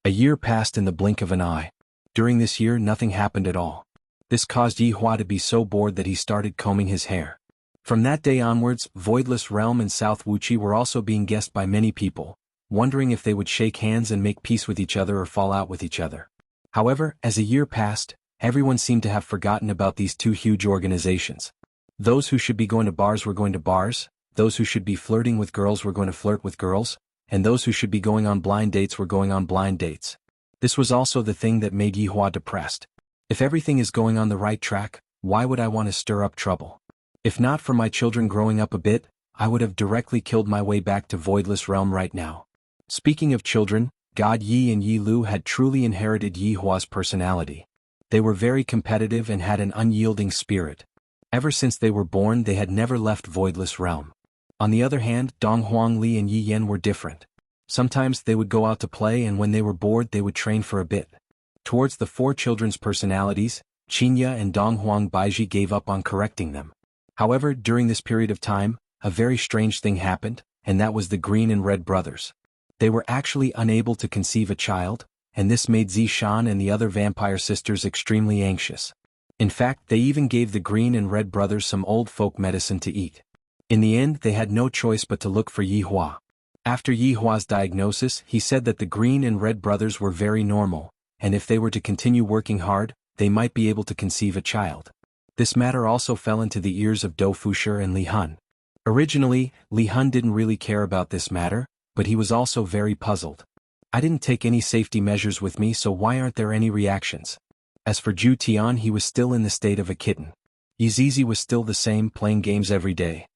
A year passed in the blink of an eye. During this year nothing happened at all. This caused Yuehua to be so bored that he started combing his hair. From that day onwards, Voidless Realm and South Wuxi were also being guessed by many people, wondering if they would shake hands and make peace with each other or fall out with each other. However, as a year passed, everyone seemed to have forgotten about these two huge organizations. Those who should be going to bars were going to bars, those who should be flirting with girls were going to flirt with girls, and those who should be going on blind dates were going on blind dates. This was also the thing that made Yuehua depressed. If everything is going on the right track, why would I want to stir up trouble? If not for my children growing up a bit, I would have directly killed my way back to Voidless Realm right now. Speaking of children, God Yi and Yi Lu had truly inherited Yuehua's personality. They were very competitive and had an unyielding spirit. Ever since they were born they had never left Voidless Realm. On the other hand, Dong Huangli and Yi Yan were different. Sometimes they would go out to play, and when they were bored they would train for a bit. Towards the four children's personalities, Qinya and Dong Huang Baiji gave up on correcting them. However, during this period of time, a very strange thing happened, and that was the Green and Red brothers. They were actually unable to conceive a child, and this made Zishan and the other vampire sisters extremely anxious. In fact, they even gave the Green and Red brothers some old folk medicine to eat. In the end, they had no choice but to look for Yuehua. After Yuehua's diagnosis, he said that the Green and Red brothers were very normal, and if they were to continue working hard, they might be able to conceive a child. This matter also fell into the ears of Dou Fusher and Li Hun. Originally, Li Hun didn't really care about this matter, but he was also very puzzled. I didn't take any safety measures with me, so why aren't there any reactions? As for Zhu Tian, he was still in the state of a kitten. Yizizi was still the same, playing games every day.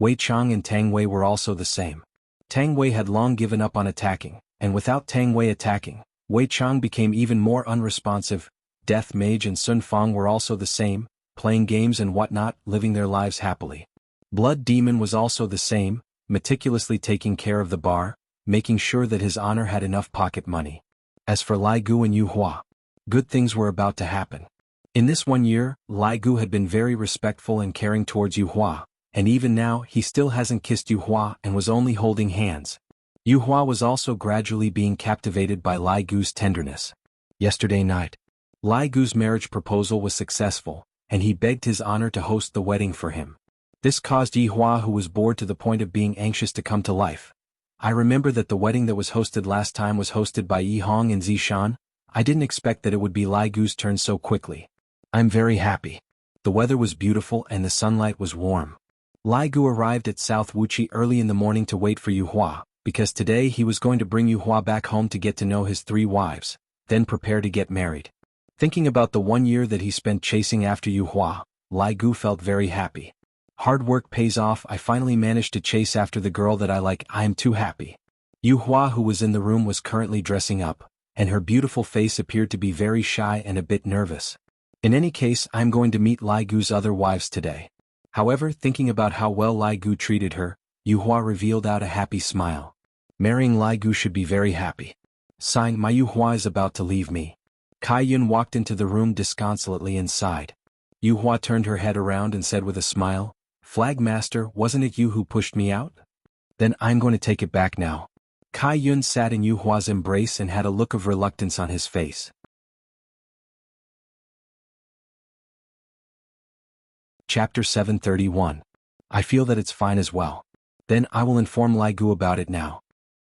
Wei Chang and Tang Wei were also the same. Tang Wei had long given up on attacking, and without Tang Wei attacking, Wei Chang became even more unresponsive. Death Mage and Sun Fang were also the same, playing games and whatnot, living their lives happily. Blood Demon was also the same, meticulously taking care of the bar, making sure that his honor had enough pocket money. As for Lai Gu and Yuehua, good things were about to happen. In this 1 year, Lai Gu had been very respectful and caring towards Yuehua, and even now he still hasn't kissed Yuehua and was only holding hands. Yuehua was also gradually being captivated by Lai Gu's tenderness. Yesterday night, Lai Gu's marriage proposal was successful, and he begged his honor to host the wedding for him. This caused Yuehua, who was bored to the point of being anxious, to come to life. I remember that the wedding that was hosted last time was hosted by Yi Hong and Zishan. I didn't expect that it would be Lai Gu's turn so quickly. I'm very happy. The weather was beautiful and the sunlight was warm. Lai Gu arrived at South Wuxi early in the morning to wait for Yuehua, because today he was going to bring Yuehua back home to get to know his three wives, then prepare to get married. Thinking about the 1 year that he spent chasing after Yuehua, Lai Gu felt very happy. Hard work pays off. I finally managed to chase after the girl that I like. I am too happy. Yuehua, who was in the room, was currently dressing up, and her beautiful face appeared to be very shy and a bit nervous. In any case, I'm going to meet Lai Gu's other wives today. However, thinking about how well Lai Gu treated her, Yu Hua revealed out a happy smile. Marrying Lai Gu should be very happy. Signed, my Yu Hua is about to leave me. Kai Yun walked into the room disconsolately and sighed. Yu Hua turned her head around and said with a smile, Flag Master, wasn't it you who pushed me out? Then I'm going to take it back now. Kai Yun sat in Yu Hua's embrace and had a look of reluctance on his face. Chapter 731. I feel that it's fine as well. Then I will inform Lai Gu about it now.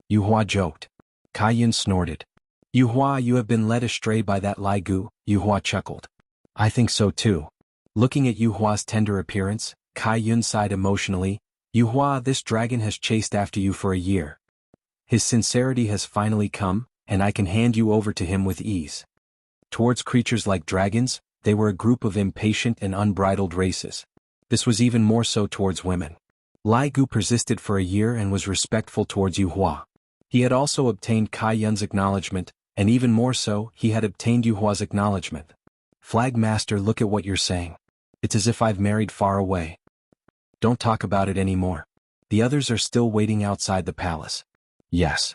Yu Hua joked. Kai Yun snorted. Yu Hua, you have been led astray by that Lai Gu, Yu Hua chuckled. I think so too. Looking at Yu Hua's tender appearance, Kai Yun sighed emotionally. Yu Hua, this dragon has chased after you for a year. His sincerity has finally come, and I can hand you over to him with ease. Towards creatures like dragons, they were a group of impatient and unbridled races. This was even more so towards women. Lai Gu persisted for a year and was respectful towards Yu Hua. He had also obtained Kai Yun's acknowledgement, and even more so, he had obtained Yu Hua's acknowledgement. Flag Master, look at what you're saying. It's as if I've married far away. Don't talk about it anymore. The others are still waiting outside the palace. Yes.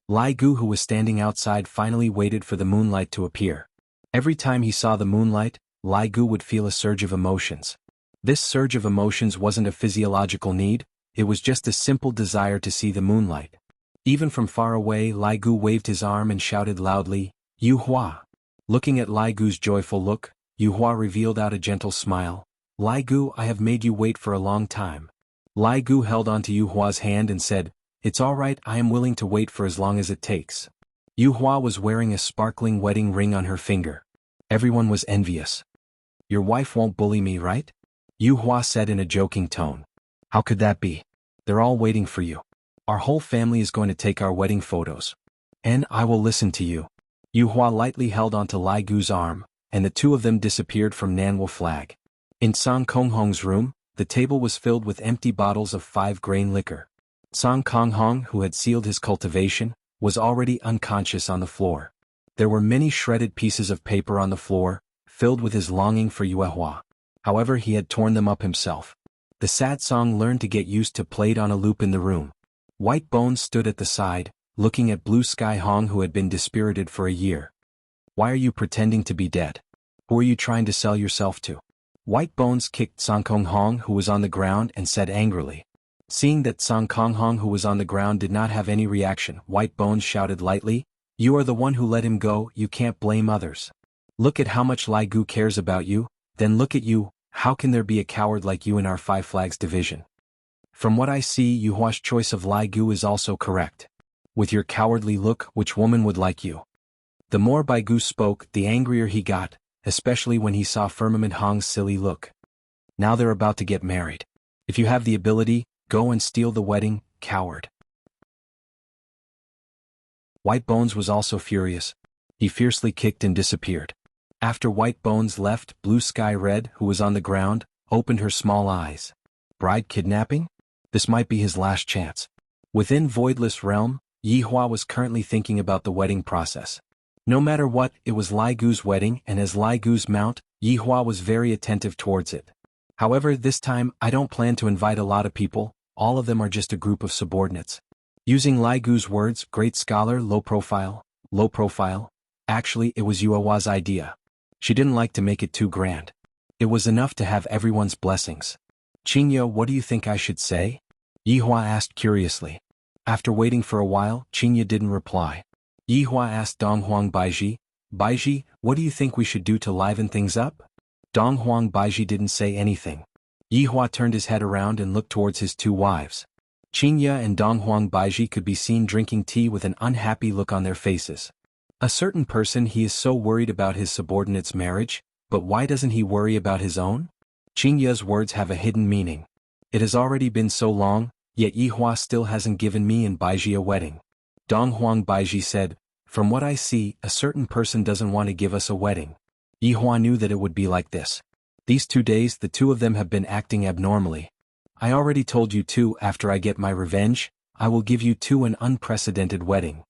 Lai Gu, who was standing outside, finally waited for the moonlight to appear. Every time he saw the moonlight, Lai Gu would feel a surge of emotions. This surge of emotions wasn't a physiological need, it was just a simple desire to see the moonlight. Even from far away, Lai Gu waved his arm and shouted loudly, Yu Hua. Looking at Lai Gu's joyful look, Yu Hua revealed out a gentle smile. Lai Gu, I have made you wait for a long time. Lai Gu held onto Yu Hua's hand and said, It's all right, I am willing to wait for as long as it takes. Yu Hua was wearing a sparkling wedding ring on her finger. Everyone was envious. Your wife won't bully me, right? Yu Hua said in a joking tone. How could that be? They're all waiting for you. Our whole family is going to take our wedding photos. And I will listen to you. Yu Hua lightly held onto Lai Gu's arm, and the two of them disappeared from Nanwo Flag. In Song Kong Hong's room, the table was filled with empty bottles of 5-grain liquor. Song Kong Hong, who had sealed his cultivation, was already unconscious on the floor. There were many shredded pieces of paper on the floor, filled with his longing for Yu Hua. However, he had torn them up himself. The sad song Learn to Get Used to played on a loop in the room. White Bones stood at the side, looking at Blue Sky Hong, who had been dispirited for a year. Why are you pretending to be dead? Who are you trying to sell yourself to? White Bones kicked Song Kong Hong, who was on the ground, and said angrily. Seeing that Song Kong Hong, who was on the ground, did not have any reaction, White Bones shouted lightly, You are the one who let him go, you can't blame others. Look at how much Lai Gu cares about you, then look at you, how can there be a coward like you in our Five Flags division? From what I see, Yu Hua's choice of Lai Gu is also correct. With your cowardly look, which woman would like you? The more Bai Gu spoke, the angrier he got, especially when he saw Firmament Hong's silly look. Now they're about to get married. If you have the ability, go and steal the wedding, coward. White Bones was also furious. He fiercely kicked and disappeared. After White Bones left, Blue Sky Red, who was on the ground, opened her small eyes. Bride kidnapping? This might be his last chance. Within Voidless Realm, Yi Hua was currently thinking about the wedding process. No matter what, it was Lai Gu's wedding, and as Lai Gu's mount, Yi Hua was very attentive towards it. However, this time, I don't plan to invite a lot of people, all of them are just a group of subordinates. Using Lai Gu's words, great scholar, low profile. Actually, it was Yuawa's idea. She didn't like to make it too grand. It was enough to have everyone's blessings. Qingye, what do you think I should say? Yi Hua asked curiously. After waiting for a while, Qingye didn't reply. Yi Hua asked Donghuang Baiji, Baiji, what do you think we should do to liven things up? Donghuang Baiji didn't say anything. Yi Hua turned his head around and looked towards his two wives. Qingye and Donghuang Baiji could be seen drinking tea with an unhappy look on their faces. A certain person, he is so worried about his subordinate's marriage, but why doesn't he worry about his own? Qingye's words have a hidden meaning. It has already been so long, yet Yi Hua still hasn't given me and Baiji a wedding. Donghuang Baiji said, from what I see, a certain person doesn't want to give us a wedding. Yi Hua knew that it would be like this. These 2 days the two of them have been acting abnormally. I already told you two, after I get my revenge, I will give you two an unprecedented wedding.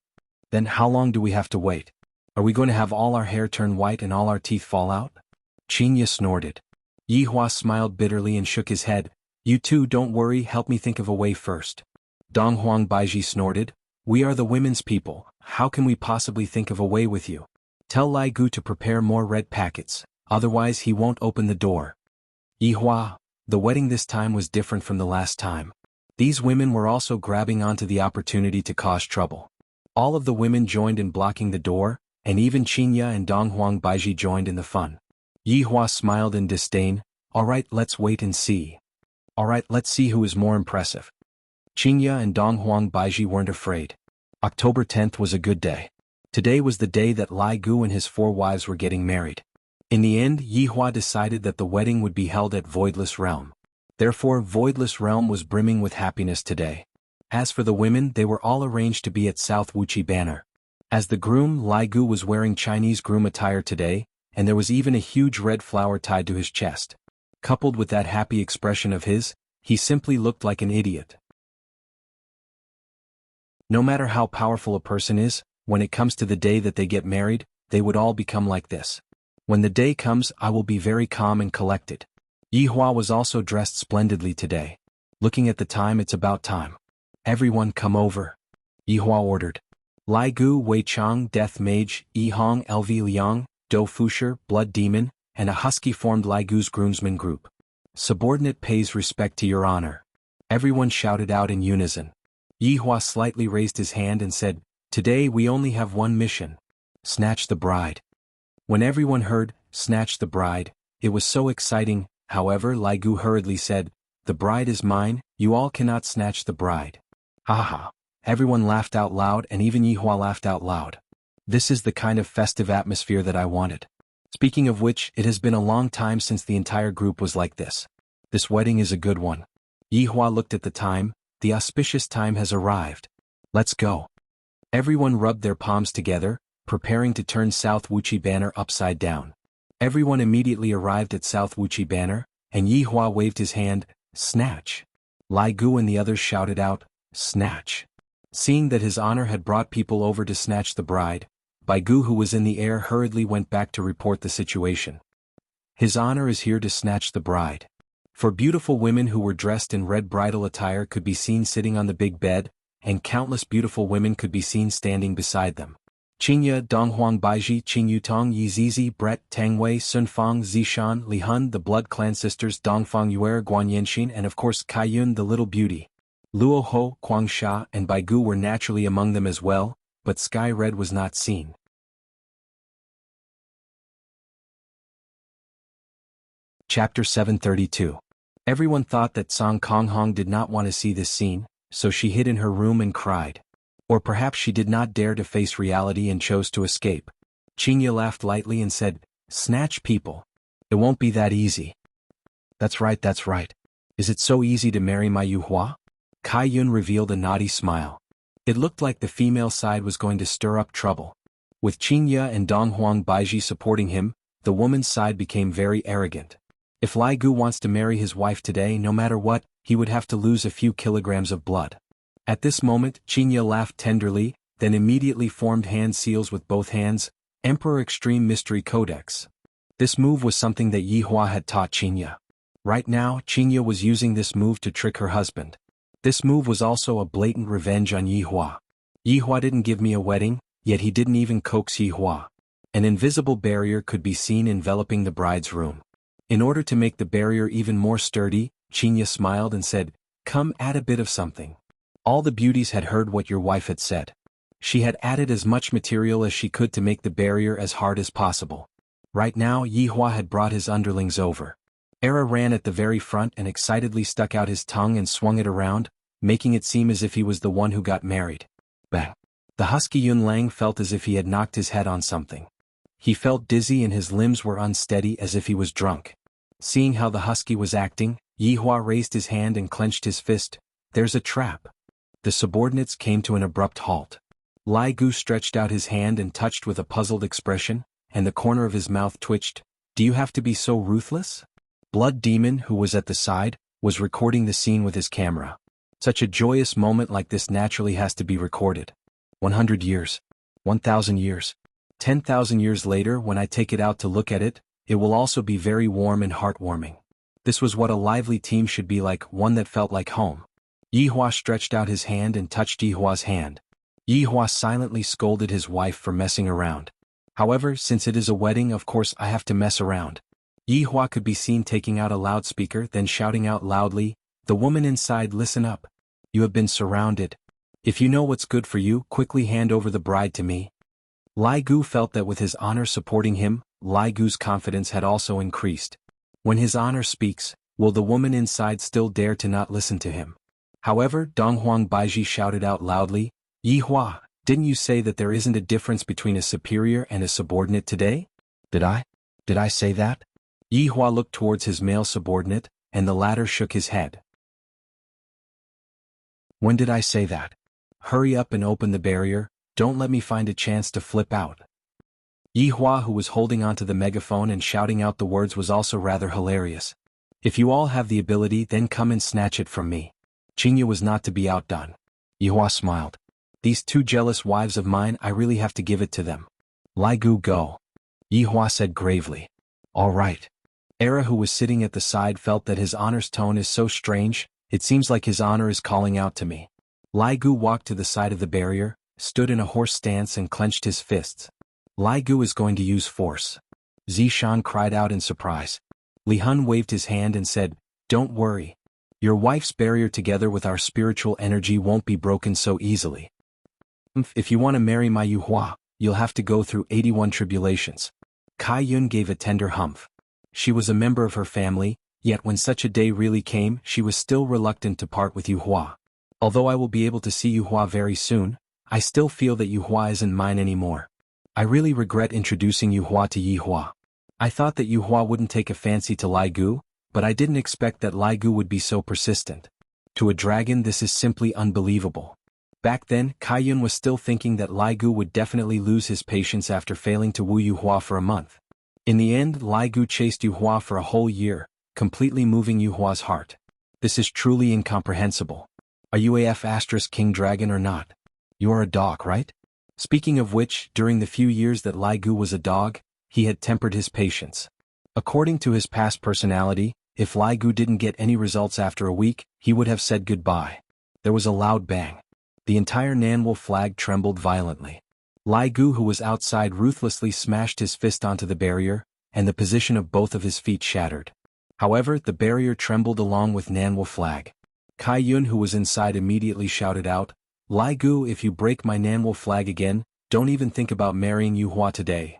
Then how long do we have to wait? Are we going to have all our hair turn white and all our teeth fall out? Qingye snorted. Yihua smiled bitterly and shook his head. You two don't worry, help me think of a way first. Donghuang Baiji snorted. We are the women's people, how can we possibly think of a way with you? Tell Lai Gu to prepare more red packets, otherwise he won't open the door. Yihua, the wedding this time was different from the last time. These women were also grabbing onto the opportunity to cause trouble. All of the women joined in blocking the door, and even Qinya and Donghuang Baiji joined in the fun. Yihua smiled in disdain. Alright, let's wait and see. Alright, let's see who is more impressive. Qinya and Donghuang Baiji weren't afraid. October 10th was a good day. Today was the day that Lai Gu and his 4 wives were getting married. In the end, Yihua decided that the wedding would be held at Voidless Realm. Therefore, Voidless Realm was brimming with happiness today. As for the women, they were all arranged to be at South Wuxia Banner. As the groom, Lai Gu was wearing Chinese groom attire today, and there was even a huge red flower tied to his chest. Coupled with that happy expression of his, he simply looked like an idiot. No matter how powerful a person is, when it comes to the day that they get married, they would all become like this. When the day comes, I will be very calm and collected. Yihua was also dressed splendidly today. Looking at the time, it's about time. Everyone come over. Yihua ordered. Lai Gu, Wei Chang, Death Mage, Yi Hong, LV Liang, Do Fusher, Blood Demon, and a husky formed Lai Gu's groomsmen group. Subordinate pays respect to your honor. Everyone shouted out in unison. Yihua slightly raised his hand and said, Today we only have one mission. Snatch the bride. When everyone heard, snatch the bride, it was so exciting. However, Lai Gu hurriedly said, The bride is mine, you all cannot snatch the bride. Haha. Everyone laughed out loud and even Yihua laughed out loud. This is the kind of festive atmosphere that I wanted. Speaking of which, it has been a long time since the entire group was like this. This wedding is a good one. Yihua looked at the time. The auspicious time has arrived. Let's go. Everyone rubbed their palms together, preparing to turn South Wuxia Banner upside down. Everyone immediately arrived at South Wuxia Banner, and Yihua waved his hand. Snatch. Lai Gu and the others shouted out, Snatch. Seeing that his honor had brought people over to snatch the bride, Bai Gu, who was in the air, hurriedly went back to report the situation. His honor is here to snatch the bride. 4 beautiful women who were dressed in red bridal attire could be seen sitting on the big bed, and countless beautiful women could be seen standing beside them. Qinya, Donghuang Baiji, Qing Yutong, Yi Zizi, Brett, Tangwei, Sun Fang, Zishan, Li Hun, the blood clan sisters, Dongfang Yuer, Guan Yanxin, and of course Kai Yun, the little beauty. Luo Ho, Kuang Sha, and Bai Gu were naturally among them as well, but Sky Red was not seen. Chapter 732. Everyone thought that Song Konghong did not want to see this scene, so she hid in her room and cried. Or perhaps she did not dare to face reality and chose to escape. Qinya laughed lightly and said, Snatch people. It won't be that easy. That's right, that's right. Is it so easy to marry my Yuhua? Kai Yun revealed a naughty smile. It looked like the female side was going to stir up trouble. With Qinya and Donghuang Baiji supporting him, the woman's side became very arrogant. If Lai Gu wants to marry his wife today, no matter what, he would have to lose a few kilograms of blood. At this moment, Qinya laughed tenderly, then immediately formed hand seals with both hands, Emperor Extreme Mystery Codex. This move was something that Yihua had taught Qinya. Right now, Qinya was using this move to trick her husband. This move was also a blatant revenge on Yihua. Yihua didn't give me a wedding, yet he didn't even coax Yihua. An invisible barrier could be seen enveloping the bride's room. In order to make the barrier even more sturdy, Qinya smiled and said, Come, add a bit of something. All the beauties had heard what your wife had said. She had added as much material as she could to make the barrier as hard as possible. Right now, Yihua had brought his underlings over. Era ran at the very front and excitedly stuck out his tongue and swung it around, making it seem as if he was the one who got married. Bang! The husky Yun Lang felt as if he had knocked his head on something. He felt dizzy and his limbs were unsteady as if he was drunk. Seeing how the husky was acting, Yihua raised his hand and clenched his fist. There's a trap. The subordinates came to an abrupt halt. Lai Gu stretched out his hand and touched with a puzzled expression, and the corner of his mouth twitched. Do you have to be so ruthless? Blood Demon, who was at the side, was recording the scene with his camera. Such a joyous moment like this naturally has to be recorded. 100 years. 1,000 years. 10,000 years later, when I take it out to look at it, it will also be very warm and heartwarming. This was what a lively team should be like, one that felt like home. Yihua stretched out his hand and touched Yihua's hand. Yihua silently scolded his wife for messing around. However, since it is a wedding, of course I have to mess around. Yihua could be seen taking out a loudspeaker, then shouting out loudly, "The woman inside, listen up. You have been surrounded. If you know what's good for you, quickly hand over the bride to me." Lai Gu felt that with his honor supporting him, Lai Gu's confidence had also increased. When his honor speaks, will the woman inside still dare to not listen to him? However, Donghuang Baiji shouted out loudly, "Yihua, didn't you say that there isn't a difference between a superior and a subordinate today?" Did I say that?" Yihua looked towards his male subordinate, and the latter shook his head. "When did I say that? Hurry up and open the barrier, don't let me find a chance to flip out." Yihua, who was holding onto the megaphone and shouting out the words, was also rather hilarious. "If you all have the ability, then come and snatch it from me." Qingya was not to be outdone. Yihua smiled. "These two jealous wives of mine, I really have to give it to them." "Lai Gu, go," Yihua said gravely. "All right." Era, who was sitting at the side, felt that his honor's tone is so strange, it seems like his honor is calling out to me. Lai Gu walked to the side of the barrier, stood in a horse stance and clenched his fists. Lai Gu is going to use force. Zishan cried out in surprise. Li Hun waved his hand and said, "Don't worry. Your wife's barrier together with our spiritual energy won't be broken so easily. If you want to marry my Yuhua, you'll have to go through 81 tribulations." Kai Yun gave a tender humph. She was a member of her family, yet when such a day really came, she was still reluctant to part with Yuhua. "Although I will be able to see Yuhua very soon, I still feel that Yuhua isn't mine anymore. I really regret introducing Yuhua to Yihua. I thought that Yuhua wouldn't take a fancy to Lai Gu, but I didn't expect that Lai Gu would be so persistent. To a dragon, this is simply unbelievable." Back then, Kai Yun was still thinking that Lai Gu would definitely lose his patience after failing to woo Yuhua for a month. In the end, Lai Gu chased Yuhua for a whole year, completely moving Yuhua's heart. This is truly incomprehensible. Are you a king dragon or not? You are a dog, right? Speaking of which, during the few years that Lai Gu was a dog, he had tempered his patience. According to his past personality, if Lai Gu didn't get any results after a week, he would have said goodbye. There was a loud bang. The entire Nanwol flag trembled violently. Lai Gu, who was outside, ruthlessly smashed his fist onto the barrier, and the position of both of his feet shattered. However, the barrier trembled along with Nanwol flag. Kai Yun, who was inside, immediately shouted out, "Lai Gu, if you break my Nanwol flag again, don't even think about marrying Yuhua today."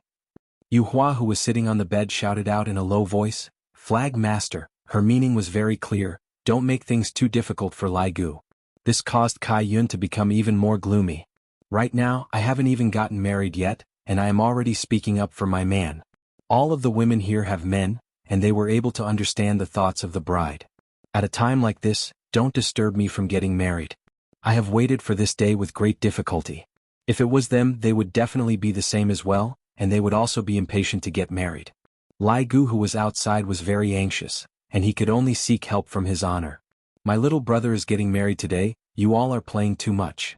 Yuhua, who was sitting on the bed, shouted out in a low voice, "Flag Master." Her meaning was very clear, don't make things too difficult for Lai Gu. This caused Kai Yun to become even more gloomy. "Right now, I haven't even gotten married yet, and I am already speaking up for my man. All of the women here have men, and they were able to understand the thoughts of the bride. At a time like this, don't disturb me from getting married. I have waited for this day with great difficulty. If it was them, they would definitely be the same as well, and they would also be impatient to get married." Lai Gu, who was outside, was very anxious, and he could only seek help from his honor. "My little brother is getting married today, you all are playing too much.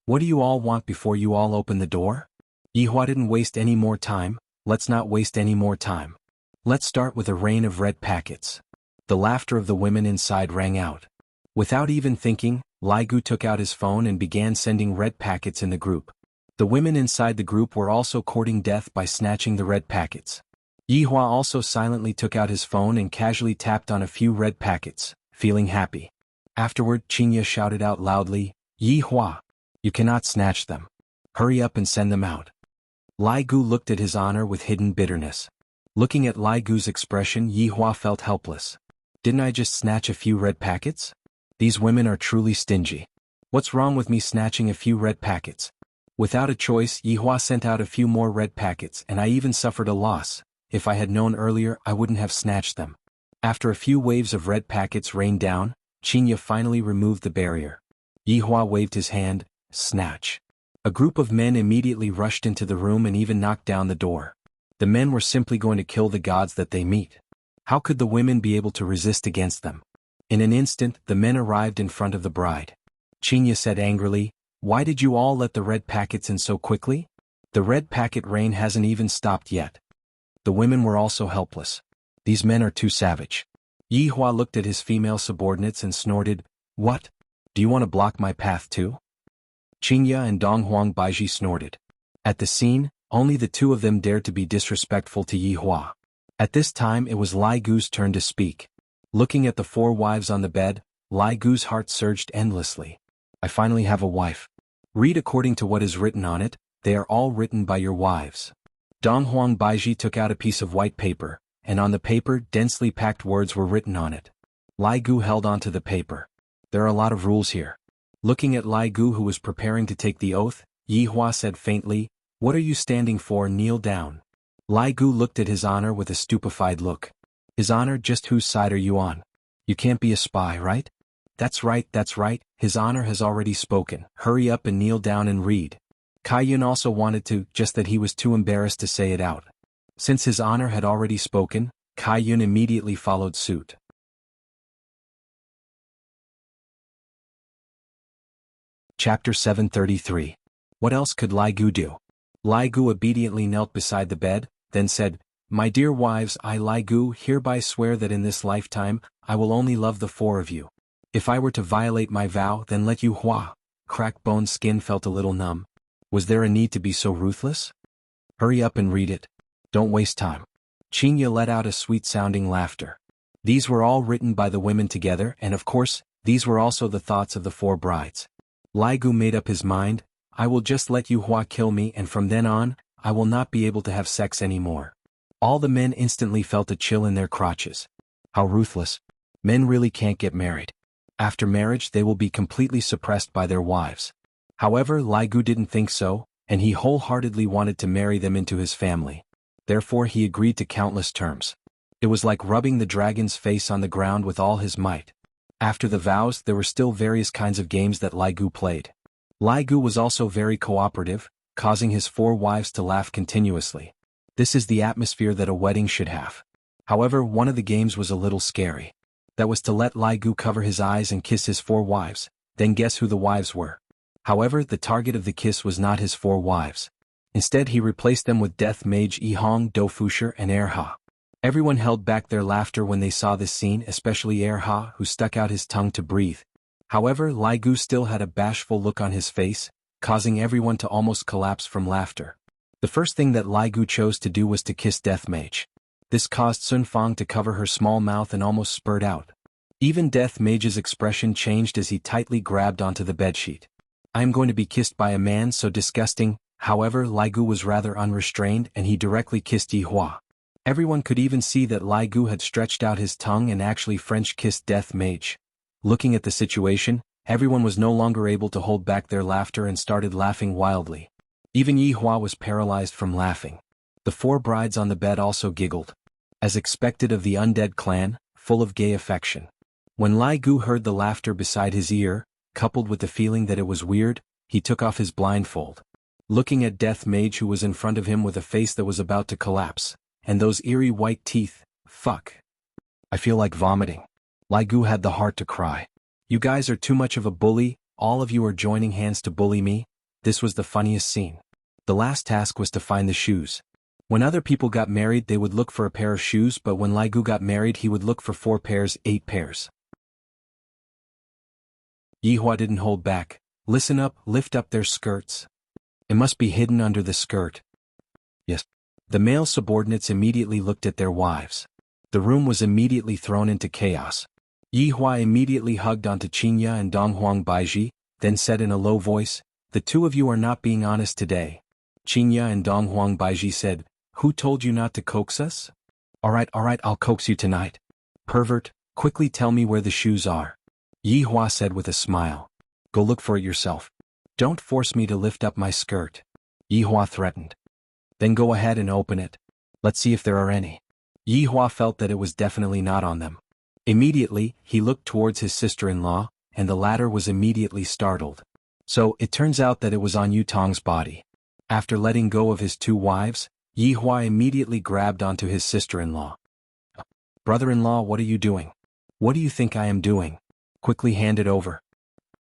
What do you all want before you all open the door?" Yihua didn't waste any more time. "Let's not waste any more time. Let's start with a rain of red packets." The laughter of the women inside rang out. Without even thinking, Lai Gu took out his phone and began sending red packets in the group. The women inside the group were also courting death by snatching the red packets. Yihua also silently took out his phone and casually tapped on a few red packets, feeling happy. Afterward, Qingya shouted out loudly, "Yihua, you cannot snatch them. Hurry up and send them out." Lai Gu looked at his honor with hidden bitterness. Looking at Lai Gu's expression, Yihua felt helpless. Didn't I just snatch a few red packets? These women are truly stingy. What's wrong with me snatching a few red packets? Without a choice, Yihua sent out a few more red packets, and I even suffered a loss. If I had known earlier, I wouldn't have snatched them. After a few waves of red packets rained down, Qingya finally removed the barrier. Yihua waved his hand, "Snatch." A group of men immediately rushed into the room and even knocked down the door. The men were simply going to kill the gods that they meet. How could the women be able to resist against them? In an instant, the men arrived in front of the bride. Qingya said angrily, "Why did you all let the red packets in so quickly? The red packet rain hasn't even stopped yet." The women were also helpless. These men are too savage. Yi Hua looked at his female subordinates and snorted, "What? Do you want to block my path too?" Qingya and Donghuang Baiji snorted. At the scene, only the two of them dared to be disrespectful to Yi Hua. At this time it was Lai Gu's turn to speak. Looking at the four wives on the bed, Lai Gu's heart surged endlessly. "I finally have a wife. Read according to what is written on it, they are all written by your wives." Donghuang Baiji took out a piece of white paper, and on the paper densely packed words were written on it. Lai Gu held onto the paper. "There are a lot of rules here." Looking at Lai Gu who was preparing to take the oath, Yi Hua said faintly, "What are you standing for? Kneel down." Lai Gu looked at His Honor with a stupefied look. "His Honor, just whose side are you on? You can't be a spy, right?" That's right, His Honor has already spoken. Hurry up and kneel down and read." Kai Yun also wanted to, just that he was too embarrassed to say it out. Since His Honor had already spoken, Kai Yun immediately followed suit. Chapter 733. What else could Lai Gu do? Lai Gu obediently knelt beside the bed, then said, "My dear wives, I Lai Gu hereby swear that in this lifetime, I will only love the four of you. If I were to violate my vow, then let you Hua." Crackbone's skin felt a little numb. Was there a need to be so ruthless? "Hurry up and read it. Don't waste time." Qingya let out a sweet-sounding laughter. These were all written by the women together, and of course, these were also the thoughts of the four brides. Lai Gu made up his mind, "I will just let you Hua kill me, and from then on, I will not be able to have sex anymore." All the men instantly felt a chill in their crotches. How ruthless. Men really can't get married. After marriage they will be completely suppressed by their wives. However, Lai Gu didn't think so, and he wholeheartedly wanted to marry them into his family. Therefore he agreed to countless terms. It was like rubbing the dragon's face on the ground with all his might. After the vows there were still various kinds of games that Lai Gu played. Lai Gu was also very cooperative, causing his four wives to laugh continuously. This is the atmosphere that a wedding should have. However, one of the games was a little scary. That was to let Lai Gu cover his eyes and kiss his four wives, then guess who the wives were. However, the target of the kiss was not his four wives. Instead he replaced them with Death Mage Yihong, Dofusher and Erha. Everyone held back their laughter when they saw this scene, especially Erha, who stuck out his tongue to breathe. However, Lai Gu still had a bashful look on his face, causing everyone to almost collapse from laughter. The first thing that Lai Gu chose to do was to kiss Death Mage. This caused Sun Fang to cover her small mouth and almost spurt out. Even Death Mage's expression changed as he tightly grabbed onto the bedsheet. "I am going to be kissed by a man, so disgusting." However, Lai Gu was rather unrestrained and he directly kissed Yi Hua. Everyone could even see that Lai Gu had stretched out his tongue and actually French kissed Death Mage. Looking at the situation, everyone was no longer able to hold back their laughter and started laughing wildly. Even Yi Hua was paralyzed from laughing. The four brides on the bed also giggled. As expected of the undead clan, full of gay affection. When Lai Gu heard the laughter beside his ear, coupled with the feeling that it was weird, he took off his blindfold. Looking at Death Mage who was in front of him with a face that was about to collapse, and those eerie white teeth, fuck. I feel like vomiting. Lai Gu had the heart to cry. "You guys are too much of a bully, all of you are joining hands to bully me." This was the funniest scene. The last task was to find the shoes. When other people got married they would look for a pair of shoes, but when Lai Gu got married he would look for 4 pairs, 8 pairs. Yi Hua didn't hold back. "Listen up, lift up their skirts. It must be hidden under the skirt." Yes. The male subordinates immediately looked at their wives. The room was immediately thrown into chaos. Yi Hua immediately hugged onto Qingya and Donghuang Baiji, then said in a low voice, "The two of you are not being honest today." Qingya and Donghuang Baiji said, "Who told you not to coax us?" Alright, I'll coax you tonight. Pervert, quickly tell me where the shoes are." Yi Hua said with a smile. "Go look for it yourself. Don't force me to lift up my skirt." Yi Hua threatened. "Then go ahead and open it. Let's see if there are any." Yi Hua felt that it was definitely not on them. Immediately, he looked towards his sister-in-law, and the latter was immediately startled. So, it turns out that it was on Yu Tong's body. After letting go of his 2 wives, Yi Hua immediately grabbed onto his sister-in-law. "Brother-in-law, what are you doing? What do you think I am doing? Quickly hand it over."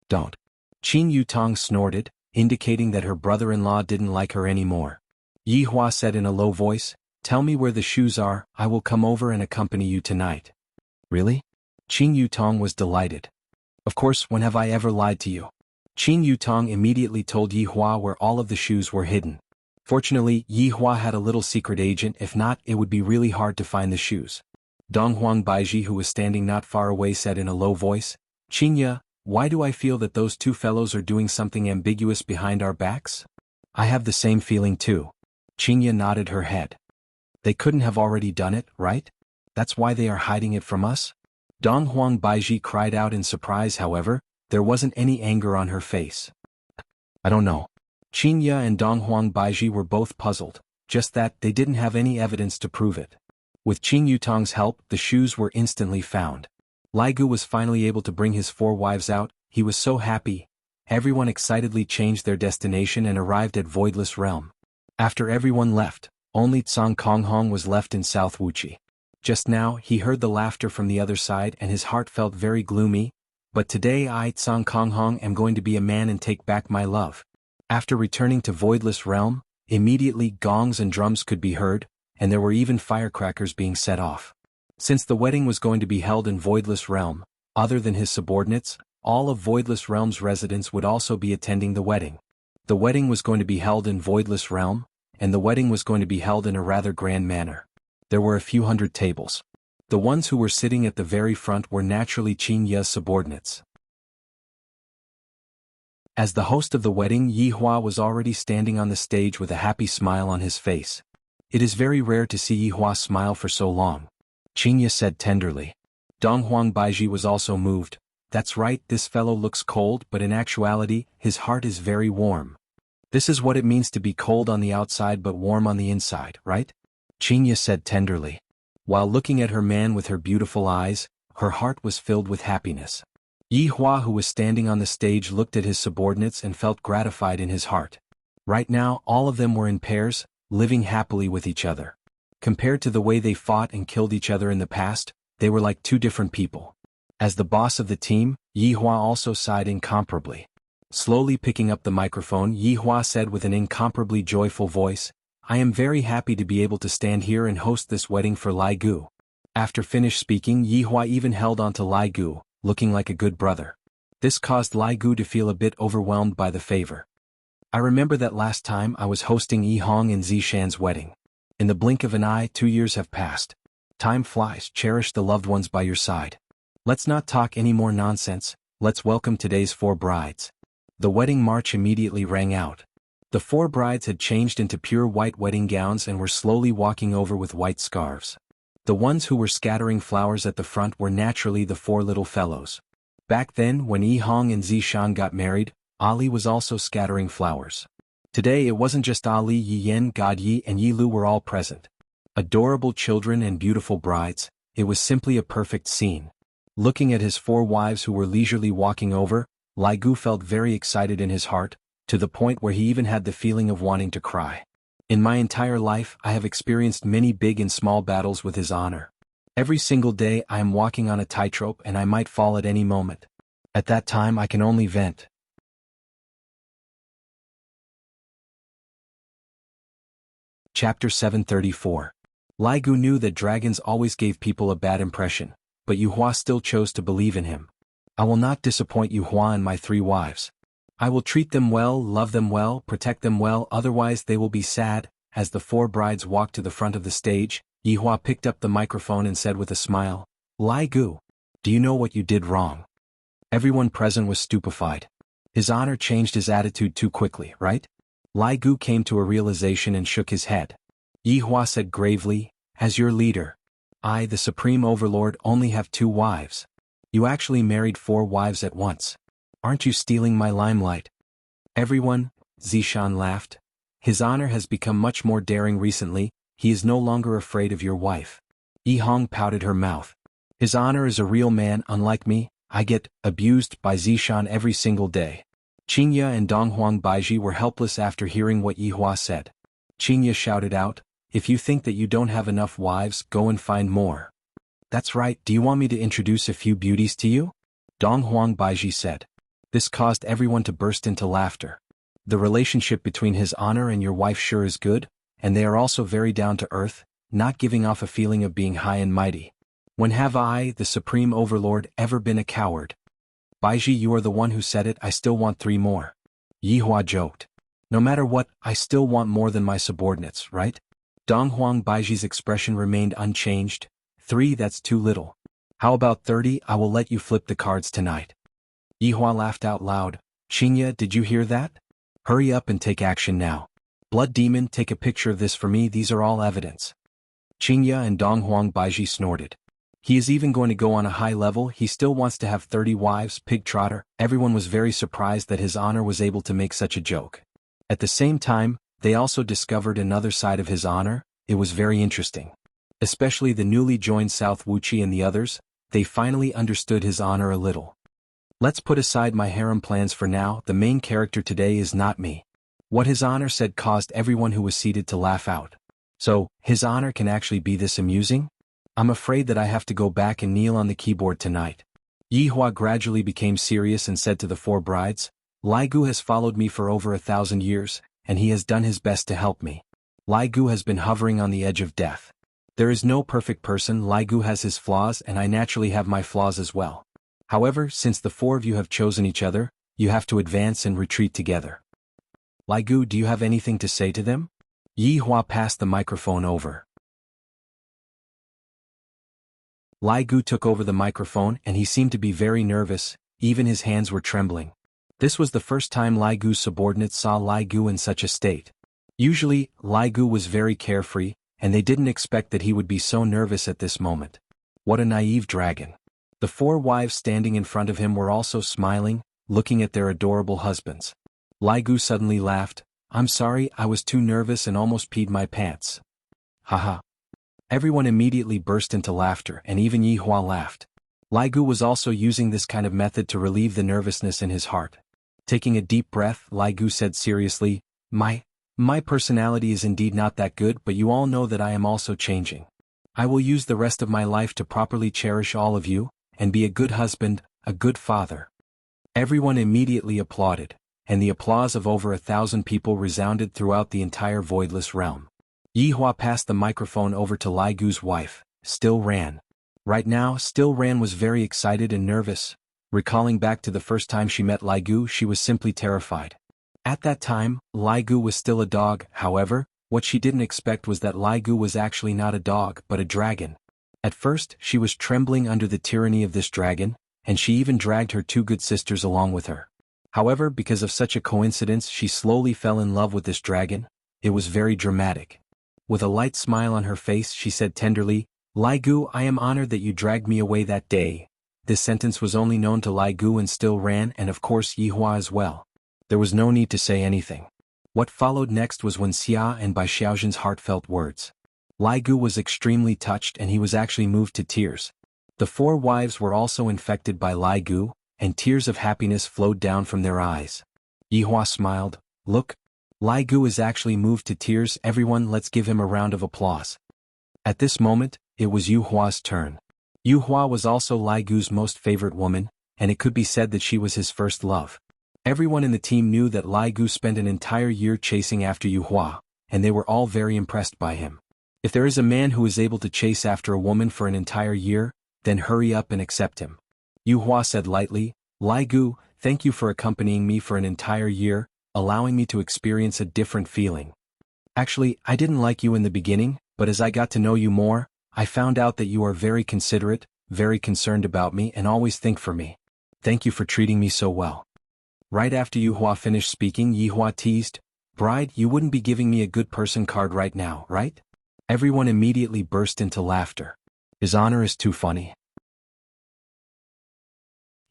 "Don't." Qin Yu Tong snorted, indicating that her brother-in-law didn't like her anymore. Yi Hua said in a low voice, Tell me where the shoes are, I will come over and accompany you tonight. Really? Qin Yutong was delighted. Of course, when have I ever lied to you? Qin Yutong immediately told Yi Hua where all of the shoes were hidden. Fortunately, Yi Hua had a little secret agent, if not, it would be really hard to find the shoes. Donghuang Baiji, who was standing not far away, said in a low voice, Qinye, why do I feel that those two fellows are doing something ambiguous behind our backs? I have the same feeling too. Qinye nodded her head. They couldn't have already done it, right? That's why they are hiding it from us? Donghuang Baiji cried out in surprise. However, there wasn't any anger on her face. I don't know. Qinye and Donghuang Baiji were both puzzled, just that they didn't have any evidence to prove it. With Qin Yutong's help, the shoes were instantly found. Lai Gu was finally able to bring his 4 wives out. He was so happy. Everyone excitedly changed their destination and arrived at Voidless Realm. After everyone left, only Tsang Konghong was left in South Wuxi. Just now, he heard the laughter from the other side and his heart felt very gloomy. But today I, Tsang Konghong, am going to be a man and take back my love. After returning to Voidless Realm, immediately gongs and drums could be heard, and there were even firecrackers being set off. Since the wedding was going to be held in Voidless Realm, other than his subordinates, all of Voidless Realm's residents would also be attending the wedding. The wedding was going to be held in Voidless Realm, and the wedding was going to be held in a rather grand manner. There were a few hundred tables. The ones who were sitting at the very front were naturally Qin Ye's subordinates. As the host of the wedding, Yi Hua was already standing on the stage with a happy smile on his face. It is very rare to see Yi Hua smile for so long. Qin Ye said tenderly. Donghuang Baiji was also moved. That's right, this fellow looks cold, but in actuality, his heart is very warm. This is what it means to be cold on the outside but warm on the inside, right? Qin Ye said tenderly. While looking at her man with her beautiful eyes, her heart was filled with happiness. Yi Hua, who was standing on the stage, looked at his subordinates and felt gratified in his heart. Right now, all of them were in pairs, living happily with each other. Compared to the way they fought and killed each other in the past, they were like two different people. As the boss of the team, Yi Hua also sighed incomparably. Slowly picking up the microphone, Yi Hua said with an incomparably joyful voice, I am very happy to be able to stand here and host this wedding for Lai Gu. After finished speaking, Yi Hua even held on to Lai Gu, looking like a good brother. This caused Lai Gu to feel a bit overwhelmed by the favor. I remember that last time I was hosting Yi Hong and Zishan's wedding. In the blink of an eye, 2 years have passed. Time flies, cherish the loved ones by your side. Let's not talk any more nonsense, let's welcome today's 4 brides. The wedding march immediately rang out. The 4 brides had changed into pure white wedding gowns and were slowly walking over with white scarves. The ones who were scattering flowers at the front were naturally the 4 little fellows. Back then, when Yi Hong and Zishan got married, Ali was also scattering flowers. Today it wasn't just Ali, Yi Yen, God Yi and Yi Lu were all present. Adorable children and beautiful brides, it was simply a perfect scene. Looking at his 4 wives who were leisurely walking over, Lai Gu felt very excited in his heart, to the point where he even had the feeling of wanting to cry. In my entire life, I have experienced many big and small battles with his honor. Every single day I am walking on a tightrope and I might fall at any moment. At that time I can only vent. Chapter 734. Lai Gu knew that dragons always gave people a bad impression, but Yu Hua still chose to believe in him. I will not disappoint Yu Hua and my 3 wives. I will treat them well, love them well, protect them well, otherwise they will be sad. As the 4 brides walked to the front of the stage, Yi Hua picked up the microphone and said with a smile, Lai Gu, do you know what you did wrong? Everyone present was stupefied. His honor changed his attitude too quickly, right? Lai Gu came to a realization and shook his head. Yi Hua said gravely, as your leader, I, the Supreme Overlord, only have 2 wives. You actually married 4 wives at once. Aren't you stealing my limelight? Everyone, Zishan laughed. His honor has become much more daring recently, he is no longer afraid of your wife. Yi Hong pouted her mouth. His honor is a real man, unlike me, I get abused by Zishan every single day. Qinye and Donghuang Baiji were helpless after hearing what Yi Hua said. Qinye shouted out, if you think that you don't have enough wives, go and find more. That's right, do you want me to introduce a few beauties to you? Donghuang Baiji said. This caused everyone to burst into laughter. The relationship between his honor and your wife sure is good, and they are also very down to earth, not giving off a feeling of being high and mighty. When have I, the Supreme Overlord, ever been a coward? Baiji, you are the one who said it, I still want 3 more. Yihua joked. No matter what, I still want more than my subordinates, right? Donghuang Baiji's expression remained unchanged. 3, that's too little. How about 30? I will let you flip the cards tonight. Yihua laughed out loud. Qinya, did you hear that? Hurry up and take action now. Blood Demon, take a picture of this for me, these are all evidence. Qinya and Donghuang Baiji snorted. He is even going to go on a high level, he still wants to have 30 wives, pig trotter. Everyone was very surprised that his honor was able to make such a joke. At the same time, they also discovered another side of his honor. It was very interesting. Especially the newly joined South Wuxi and the others, they finally understood his honor a little. Let's put aside my harem plans for now, the main character today is not me. What his honor said caused everyone who was seated to laugh out. So, his honor can actually be this amusing? I'm afraid that I have to go back and kneel on the keyboard tonight. Yihua gradually became serious and said to the 4 brides, Lai Gu has followed me for over 1,000 years, and he has done his best to help me. Lai Gu has been hovering on the edge of death. There is no perfect person, Lai Gu has his flaws and I naturally have my flaws as well. However, since the 4 of you have chosen each other, you have to advance and retreat together. Lai Gu, do you have anything to say to them? Yihua passed the microphone over. Lai Gu took over the microphone and he seemed to be very nervous, even his hands were trembling. This was the first time Lai Gu's subordinates saw Lai Gu in such a state. Usually, Lai Gu was very carefree, and they didn't expect that he would be so nervous at this moment. What a naive dragon. The 4 wives standing in front of him were also smiling, looking at their adorable husbands. Lai Gu suddenly laughed. I'm sorry, I was too nervous and almost peed my pants. Haha. Everyone immediately burst into laughter and even Yihua laughed. Lai Gu was also using this kind of method to relieve the nervousness in his heart. Taking a deep breath, Lai Gu said seriously, My personality is indeed not that good, but you all know that I am also changing. I will use the rest of my life to properly cherish all of you, and be a good husband, a good father. Everyone immediately applauded, and the applause of over 1,000 people resounded throughout the entire voidless realm. Yihua passed the microphone over to Lai Gu's wife, Still Ran. Right now, Still Ran was very excited and nervous. Recalling back to the first time she met Lai Gu, she was simply terrified. At that time, Lai Gu was still a dog, however, what she didn't expect was that Lai Gu was actually not a dog but a dragon. At first, she was trembling under the tyranny of this dragon, and she even dragged her 2 good sisters along with her. However, because of such a coincidence, she slowly fell in love with this dragon. It was very dramatic. With a light smile on her face, she said tenderly, Lai Gu, I am honored that you dragged me away that day. This sentence was only known to Lai Gu and Still Ran and of course Yihua as well. There was no need to say anything. What followed next was when Xia and Bai Xiaojin's heartfelt words. Lai Gu was extremely touched and he was actually moved to tears. The 4 wives were also infected by Lai Gu, and tears of happiness flowed down from their eyes. Yihua smiled, Look, Lai Gu is actually moved to tears, everyone let's give him a round of applause. At this moment, it was Yuhua's turn. Yuhua was also Lai Gu's most favorite woman, and it could be said that she was his first love. Everyone in the team knew that Lai Gu spent an entire year chasing after Yuhua, and they were all very impressed by him. If there is a man who is able to chase after a woman for an entire year, then hurry up and accept him. Yuhua said lightly, Lai Gu, thank you for accompanying me for an entire year, allowing me to experience a different feeling. Actually, I didn't like you in the beginning, but as I got to know you more, I found out that you are very considerate, very concerned about me and always think for me. Thank you for treating me so well. Right after Yuhua finished speaking, Yihua teased, Bride, you wouldn't be giving me a good person card right now, right? Everyone immediately burst into laughter. His honor is too funny.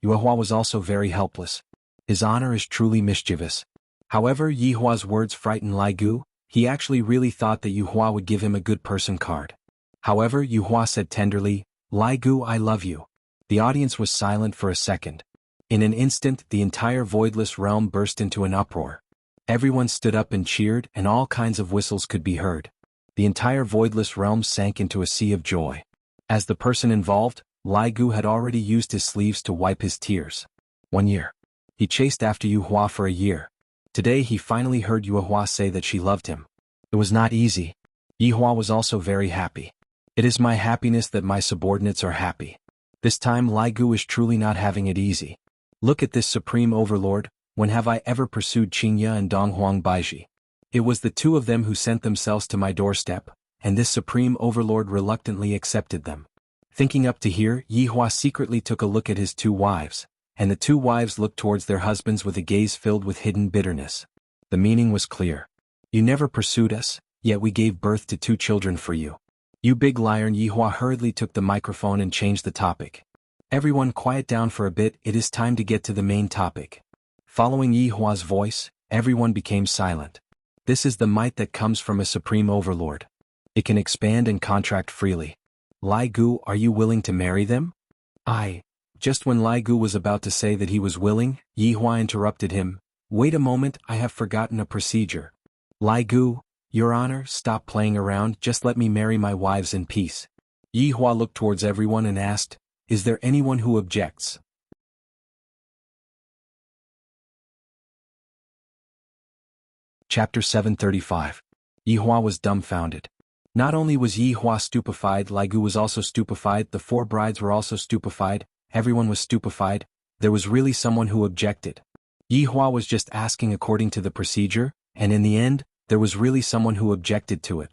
Yuhua was also very helpless. His honor is truly mischievous. However, Yihua's words frightened Lai Gu. He actually really thought that Yuhua would give him a good person card. However, Yuhua said tenderly, Lai Gu, I love you. The audience was silent for a second. In an instant, the entire voidless realm burst into an uproar. Everyone stood up and cheered, and all kinds of whistles could be heard. The entire voidless realm sank into a sea of joy. As the person involved, Lai Gu had already used his sleeves to wipe his tears. 1 year. He chased after Yuhua for a year. Today he finally heard Yuhua say that she loved him. It was not easy. Yihua was also very happy. It is my happiness that my subordinates are happy. This time Lai Gu is truly not having it easy. Look at this supreme overlord, when have I ever pursued Qingya and Donghuang Baiji? It was the two of them who sent themselves to my doorstep, and this supreme overlord reluctantly accepted them. Thinking up to here, Yihua secretly took a look at his two wives, and the two wives looked towards their husbands with a gaze filled with hidden bitterness. The meaning was clear. You never pursued us, yet we gave birth to 2 children for you. You big liar. Yihua hurriedly took the microphone and changed the topic. Everyone quiet down for a bit, it is time to get to the main topic. Following Yihua's voice, everyone became silent. This is the might that comes from a supreme overlord. It can expand and contract freely. Lai Gu, are you willing to marry them? Just when Lai Gu was about to say that he was willing, Yihua interrupted him. Wait a moment, I have forgotten a procedure. Lai Gu, Your Honor, stop playing around, just let me marry my wives in peace. Yihua looked towards everyone and asked, Is there anyone who objects? Chapter 735. Yihua was dumbfounded. Not only was Yihua stupefied, Lai Gu was also stupefied, the 4 brides were also stupefied, everyone was stupefied, there was really someone who objected. Yihua was just asking according to the procedure, and in the end, there was really someone who objected to it.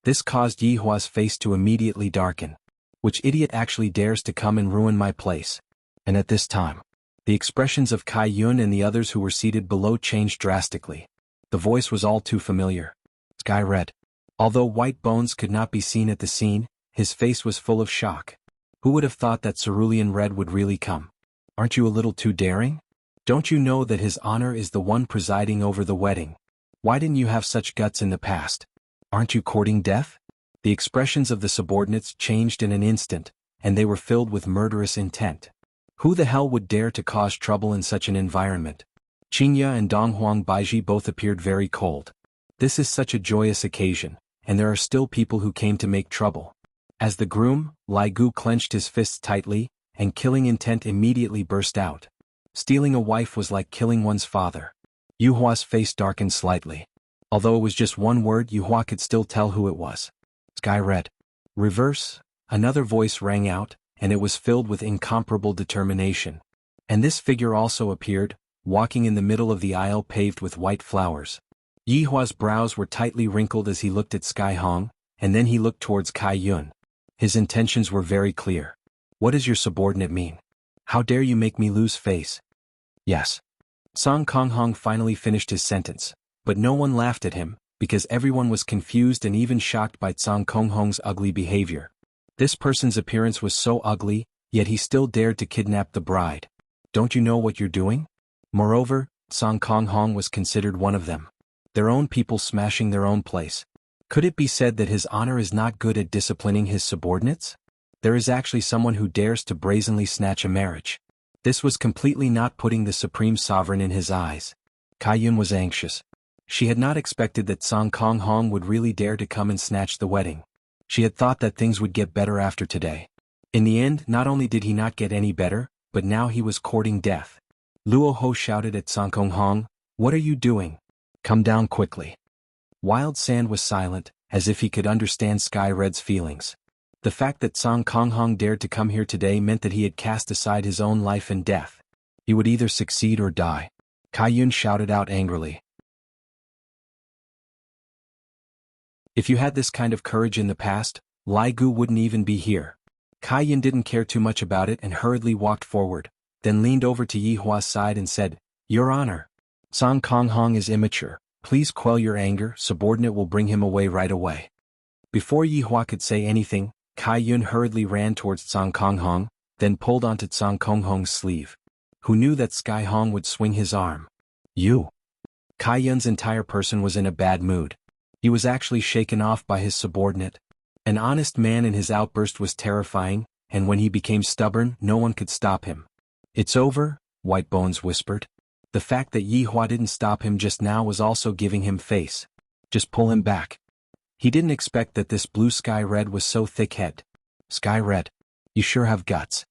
This caused Yihua's face to immediately darken. Which idiot actually dares to come and ruin my place? And at this time, the expressions of Kai Yun and the others who were seated below changed drastically. The voice was all too familiar. Sky Red. Although White Bones could not be seen at the scene, his face was full of shock. Who would have thought that Cerulean Red would really come? Aren't you a little too daring? Don't you know that his honor is the one presiding over the wedding? Why didn't you have such guts in the past? Aren't you courting death? The expressions of the subordinates changed in an instant, and they were filled with murderous intent. Who the hell would dare to cause trouble in such an environment? Qingya and Donghuang Baiji both appeared very cold. This is such a joyous occasion, and there are still people who came to make trouble. As the groom, Lai Gu clenched his fists tightly, and killing intent immediately burst out. Stealing a wife was like killing one's father. Yuhua's face darkened slightly. Although it was just one word, Yuhua could still tell who it was. Sky Red. Reverse. Another voice rang out, and it was filled with incomparable determination. And this figure also appeared, walking in the middle of the aisle paved with white flowers. Yihua's brows were tightly wrinkled as he looked at Sky Hong, and then he looked towards Kai Yun. His intentions were very clear. What does your subordinate mean? How dare you make me lose face? Yes. Song Kong Hong finally finished his sentence, but no one laughed at him, because everyone was confused and even shocked by Song Kong Hong's ugly behavior. This person's appearance was so ugly, yet he still dared to kidnap the bride. Don't you know what you're doing? Moreover, Song Kong Hong was considered one of them. Their own people smashing their own place. Could it be said that his honor is not good at disciplining his subordinates? There is actually someone who dares to brazenly snatch a marriage. This was completely not putting the supreme sovereign in his eyes. Kai Yun was anxious. She had not expected that Song Kong Hong would really dare to come and snatch the wedding. She had thought that things would get better after today. In the end, not only did he not get any better, but now he was courting death. Luo Ho shouted at Song Kong Hong, "What are you doing? Come down quickly." Wild Sand was silent, as if he could understand Sky Red's feelings. The fact that Song Kong Hong dared to come here today meant that he had cast aside his own life and death. He would either succeed or die. Kai Yun shouted out angrily. If you had this kind of courage in the past, Lai Gu wouldn't even be here. Kai Yun didn't care too much about it and hurriedly walked forward, then leaned over to Yihua's side and said, "Your Honor, Song Kong Hong is immature. Please quell your anger, subordinate will bring him away right away." Before Yihua could say anything, Kai Yun hurriedly ran towards Song Kong Hong, then pulled onto Song Kong Hong's sleeve. Who knew that Sky Hong would swing his arm? You. Kai Yun's entire person was in a bad mood. He was actually shaken off by his subordinate. An honest man in his outburst was terrifying, and when he became stubborn, no one could stop him. "It's over," White Bones whispered. The fact that Yihua didn't stop him just now was also giving him face. Just pull him back. He didn't expect that this blue Sky Red was so thick-headed. "Sky Red, you sure have guts."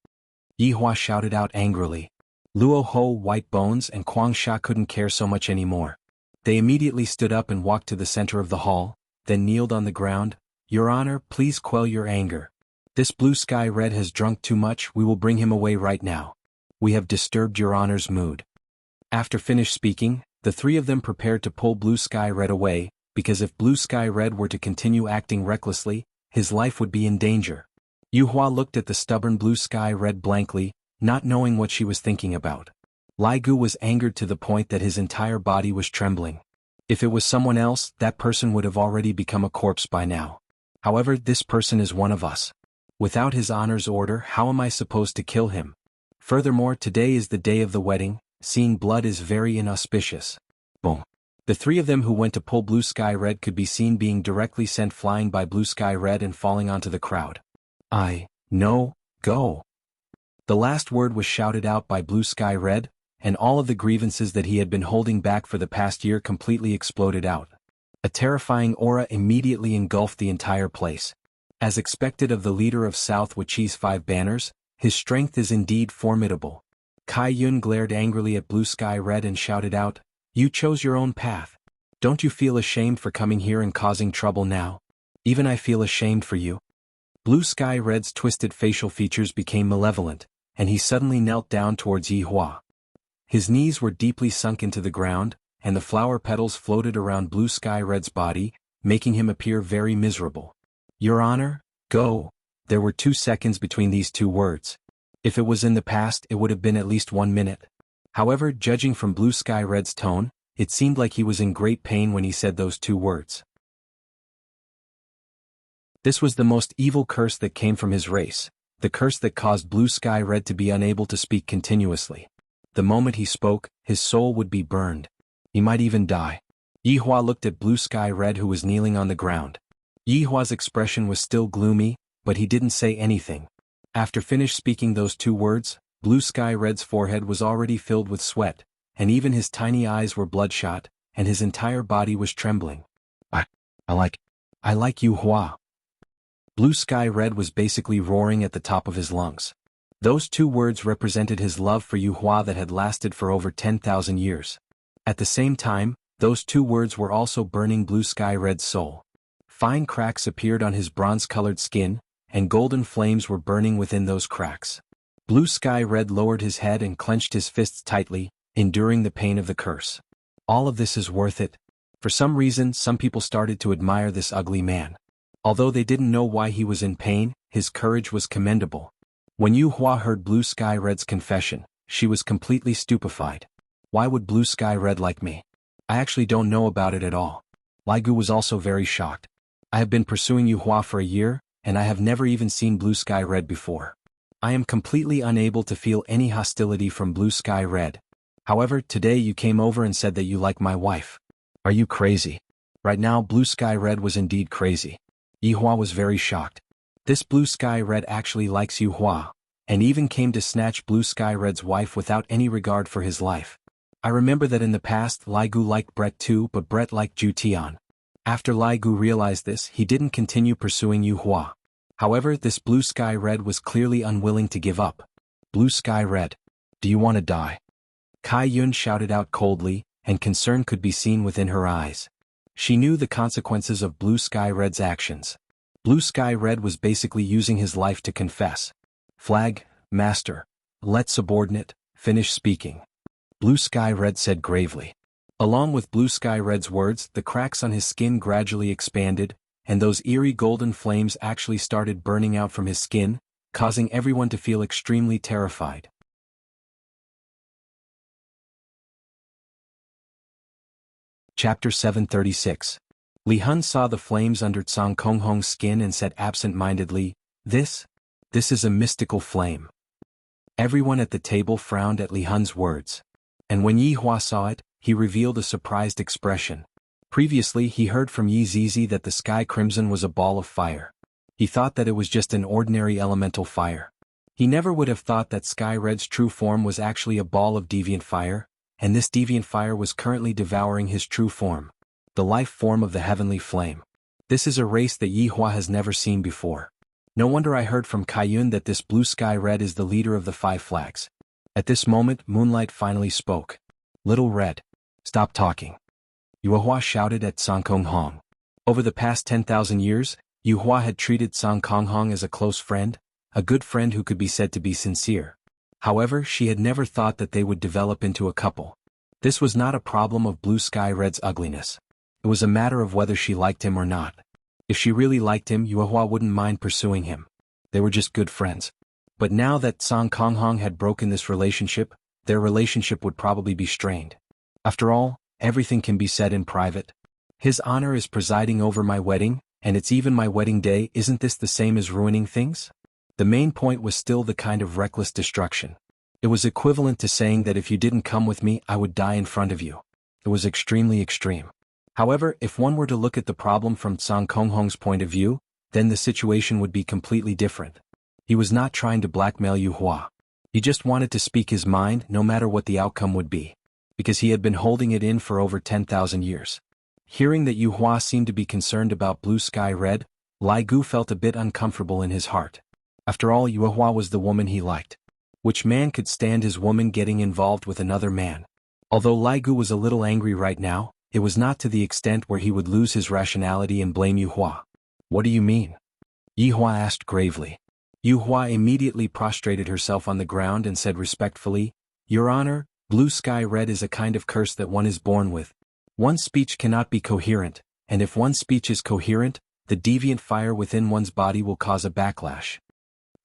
Yihua shouted out angrily. Luo Ho, White Bones, and Quang Sha couldn't care so much anymore. They immediately stood up and walked to the center of the hall, then kneeled on the ground. Your Honor, please quell your anger. This Blue Sky Red has drunk too much, we will bring him away right now. We have disturbed your Honor's mood. After finished speaking, the three of them prepared to pull Blue Sky Red away, because if Blue Sky Red were to continue acting recklessly, his life would be in danger. Yuhua looked at the stubborn Blue Sky Red blankly, not knowing what she was thinking about. Lai Gu was angered to the point that his entire body was trembling. If it was someone else, that person would have already become a corpse by now. However, this person is one of us. Without his Honor's order, how am I supposed to kill him? Furthermore, today is the day of the wedding, seeing blood is very inauspicious. Boom. The three of them who went to pull Blue Sky Red could be seen being directly sent flying by Blue Sky Red and falling onto the crowd. No, go. The last word was shouted out by Blue Sky Red, and all of the grievances that he had been holding back for the past year completely exploded out. A terrifying aura immediately engulfed the entire place. As expected of the leader of South Wuxia's 5 banners, his strength is indeed formidable. Kai Yun glared angrily at Blue Sky Red and shouted out, "You chose your own path. Don't you feel ashamed for coming here and causing trouble now? Even I feel ashamed for you." Blue Sky Red's twisted facial features became malevolent, and he suddenly knelt down towards Yi Hua. His knees were deeply sunk into the ground, and the flower petals floated around Blue Sky Red's body, making him appear very miserable. Your Honor, go. There were 2 seconds between these 2 words. If it was in the past, it would have been at least 1 minute. However, judging from Blue Sky Red's tone, it seemed like he was in great pain when he said those 2 words. This was the most evil curse that came from his race, the curse that caused Blue Sky Red to be unable to speak continuously. The moment he spoke, his soul would be burned. He might even die. Yi Hua looked at Blue Sky Red, who was kneeling on the ground. Yi Hua's expression was still gloomy, but he didn't say anything. After finished speaking those 2 words, Blue Sky Red's forehead was already filled with sweat, and even his tiny eyes were bloodshot, and his entire body was trembling. I like you, Hua. Blue Sky Red was basically roaring at the top of his lungs. Those 2 words represented his love for Yu Hua that had lasted for over 10,000 years. At the same time, those 2 words were also burning Blue Sky Red's soul. Fine cracks appeared on his bronze-colored skin, and golden flames were burning within those cracks. Blue Sky Red lowered his head and clenched his fists tightly, enduring the pain of the curse. All of this is worth it. For some reason, some people started to admire this ugly man. Although they didn't know why he was in pain, his courage was commendable. When Yu Hua heard Blue Sky Red's confession, she was completely stupefied. Why would Blue Sky Red like me? I actually don't know about it at all. Lai Gu was also very shocked. I have been pursuing Yu Hua for a year, and I have never even seen Blue Sky Red before. I am completely unable to feel any hostility from Blue Sky Red. However, today you came over and said that you like my wife. Are you crazy? Right now Blue Sky Red was indeed crazy. Yi Hua was very shocked. This Blue Sky Red actually likes Yu Hua, and even came to snatch Blue Sky Red's wife without any regard for his life. I remember that in the past Lai Gu liked Brett too, but Brett liked Ju Tian. After Lai Gu realized this, he didn't continue pursuing Yu Hua. However, this Blue Sky Red was clearly unwilling to give up. Blue Sky Red, do you want to die? Kai Yun shouted out coldly, and concern could be seen within her eyes. She knew the consequences of Blue Sky Red's actions. Blue Sky Red was basically using his life to confess. Flag, Master, let subordinate finish speaking. Blue Sky Red said gravely. Along with Blue Sky Red's words, the cracks on his skin gradually expanded, and those eerie golden flames actually started burning out from his skin, causing everyone to feel extremely terrified. Chapter 736. Li Hun saw the flames under Tsang Konghong's skin and said absent-mindedly, This is a mystical flame. Everyone at the table frowned at Li Hun's words. And when Yi Hua saw it, he revealed a surprised expression. Previously he heard from Yi Zizi that the sky crimson was a ball of fire. He thought that it was just an ordinary elemental fire. He never would have thought that Sky Red's true form was actually a ball of deviant fire, and this deviant fire was currently devouring his true form, the life form of the heavenly flame. This is a race that Yi Hua has never seen before. No wonder I heard from Kai Yun that this Blue Sky Red is the leader of the 5 flags. At this moment, Moonlight finally spoke. Little Red, stop talking. Yu Hua shouted at Tsang Konghong. Over the past 10,000 years, Yu Hua had treated Song Konghong as a close friend, a good friend who could be said to be sincere. However, she had never thought that they would develop into a couple. This was not a problem of Blue Sky Red's ugliness. It was a matter of whether she liked him or not. If she really liked him, Yu Hua wouldn't mind pursuing him. They were just good friends. But now that Song Konghong had broken this relationship, their relationship would probably be strained. After all, everything can be said in private. His honor is presiding over my wedding, and it's even my wedding day. Isn't this the same as ruining things? The main point was still the kind of reckless destruction. It was equivalent to saying that if you didn't come with me, I would die in front of you. It was extremely extreme. However, if one were to look at the problem from Song Konghong's point of view, then the situation would be completely different. He was not trying to blackmail Yu Hua. He just wanted to speak his mind no matter what the outcome would be. Because he had been holding it in for over 10,000 years. Hearing that Yu Hua seemed to be concerned about Blue Sky Red, Lai Gu felt a bit uncomfortable in his heart. After all, Yu Hua was the woman he liked. Which man could stand his woman getting involved with another man? Although Lai Gu was a little angry right now, it was not to the extent where he would lose his rationality and blame Yu Hua. What do you mean? Yu Hua asked gravely. Yu Hua immediately prostrated herself on the ground and said respectfully, Your Honor, Blue Sky Red is a kind of curse that one is born with. One's speech cannot be coherent, and if one's speech is coherent, the deviant fire within one's body will cause a backlash.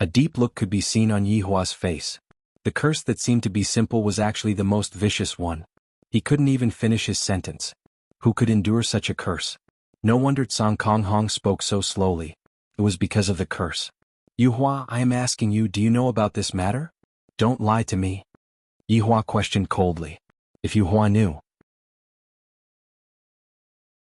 A deep look could be seen on Yu Hua's face. The curse that seemed to be simple was actually the most vicious one. He couldn't even finish his sentence. Who could endure such a curse? No wonder Song Konghong spoke so slowly. It was because of the curse. Yu Hua, I am asking you, do you know about this matter? Don't lie to me. Yu Hua questioned coldly. If Yu Hua knew.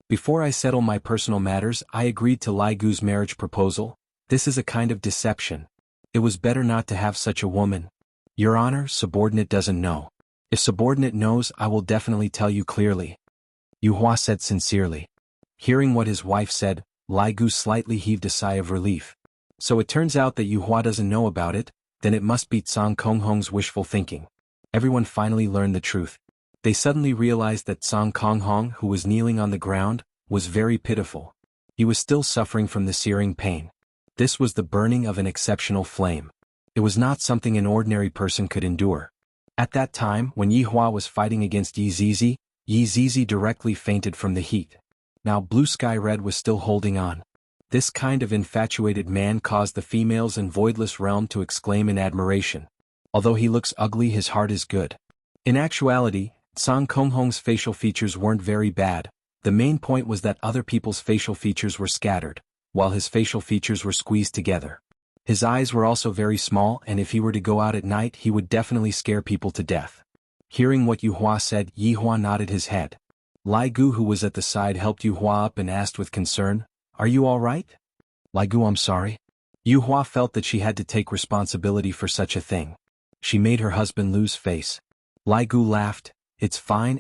Before I settle my personal matters, I agreed to Lai Gu's marriage proposal. This is a kind of deception. It was better not to have such a woman. Your Honor, subordinate doesn't know. If subordinate knows, I will definitely tell you clearly. Yu Hua said sincerely. Hearing what his wife said, Lai Gu slightly heaved a sigh of relief. So it turns out that Yu Hua doesn't know about it, then it must be Song Konghong's wishful thinking. Everyone finally learned the truth. They suddenly realized that Song Konghong, who was kneeling on the ground, was very pitiful. He was still suffering from the searing pain. This was the burning of an exceptional flame. It was not something an ordinary person could endure. At that time, when Yu Hua was fighting against Yi Zizi directly fainted from the heat. Now Blue Sky Red was still holding on. This kind of infatuated man caused the females in Voidless Realm to exclaim in admiration. Although he looks ugly, his heart is good. In actuality, Song Konghong's facial features weren't very bad. The main point was that other people's facial features were scattered, while his facial features were squeezed together. His eyes were also very small, and if he were to go out at night, he would definitely scare people to death. Hearing what Yu Hua said, Yu Hua nodded his head. Lai Gu, who was at the side, helped Yu Hua up and asked with concern, Are you all right? Lai Gu, I'm sorry. Yu Hua felt that she had to take responsibility for such a thing. She made her husband lose face. Lai Gu laughed. It's fine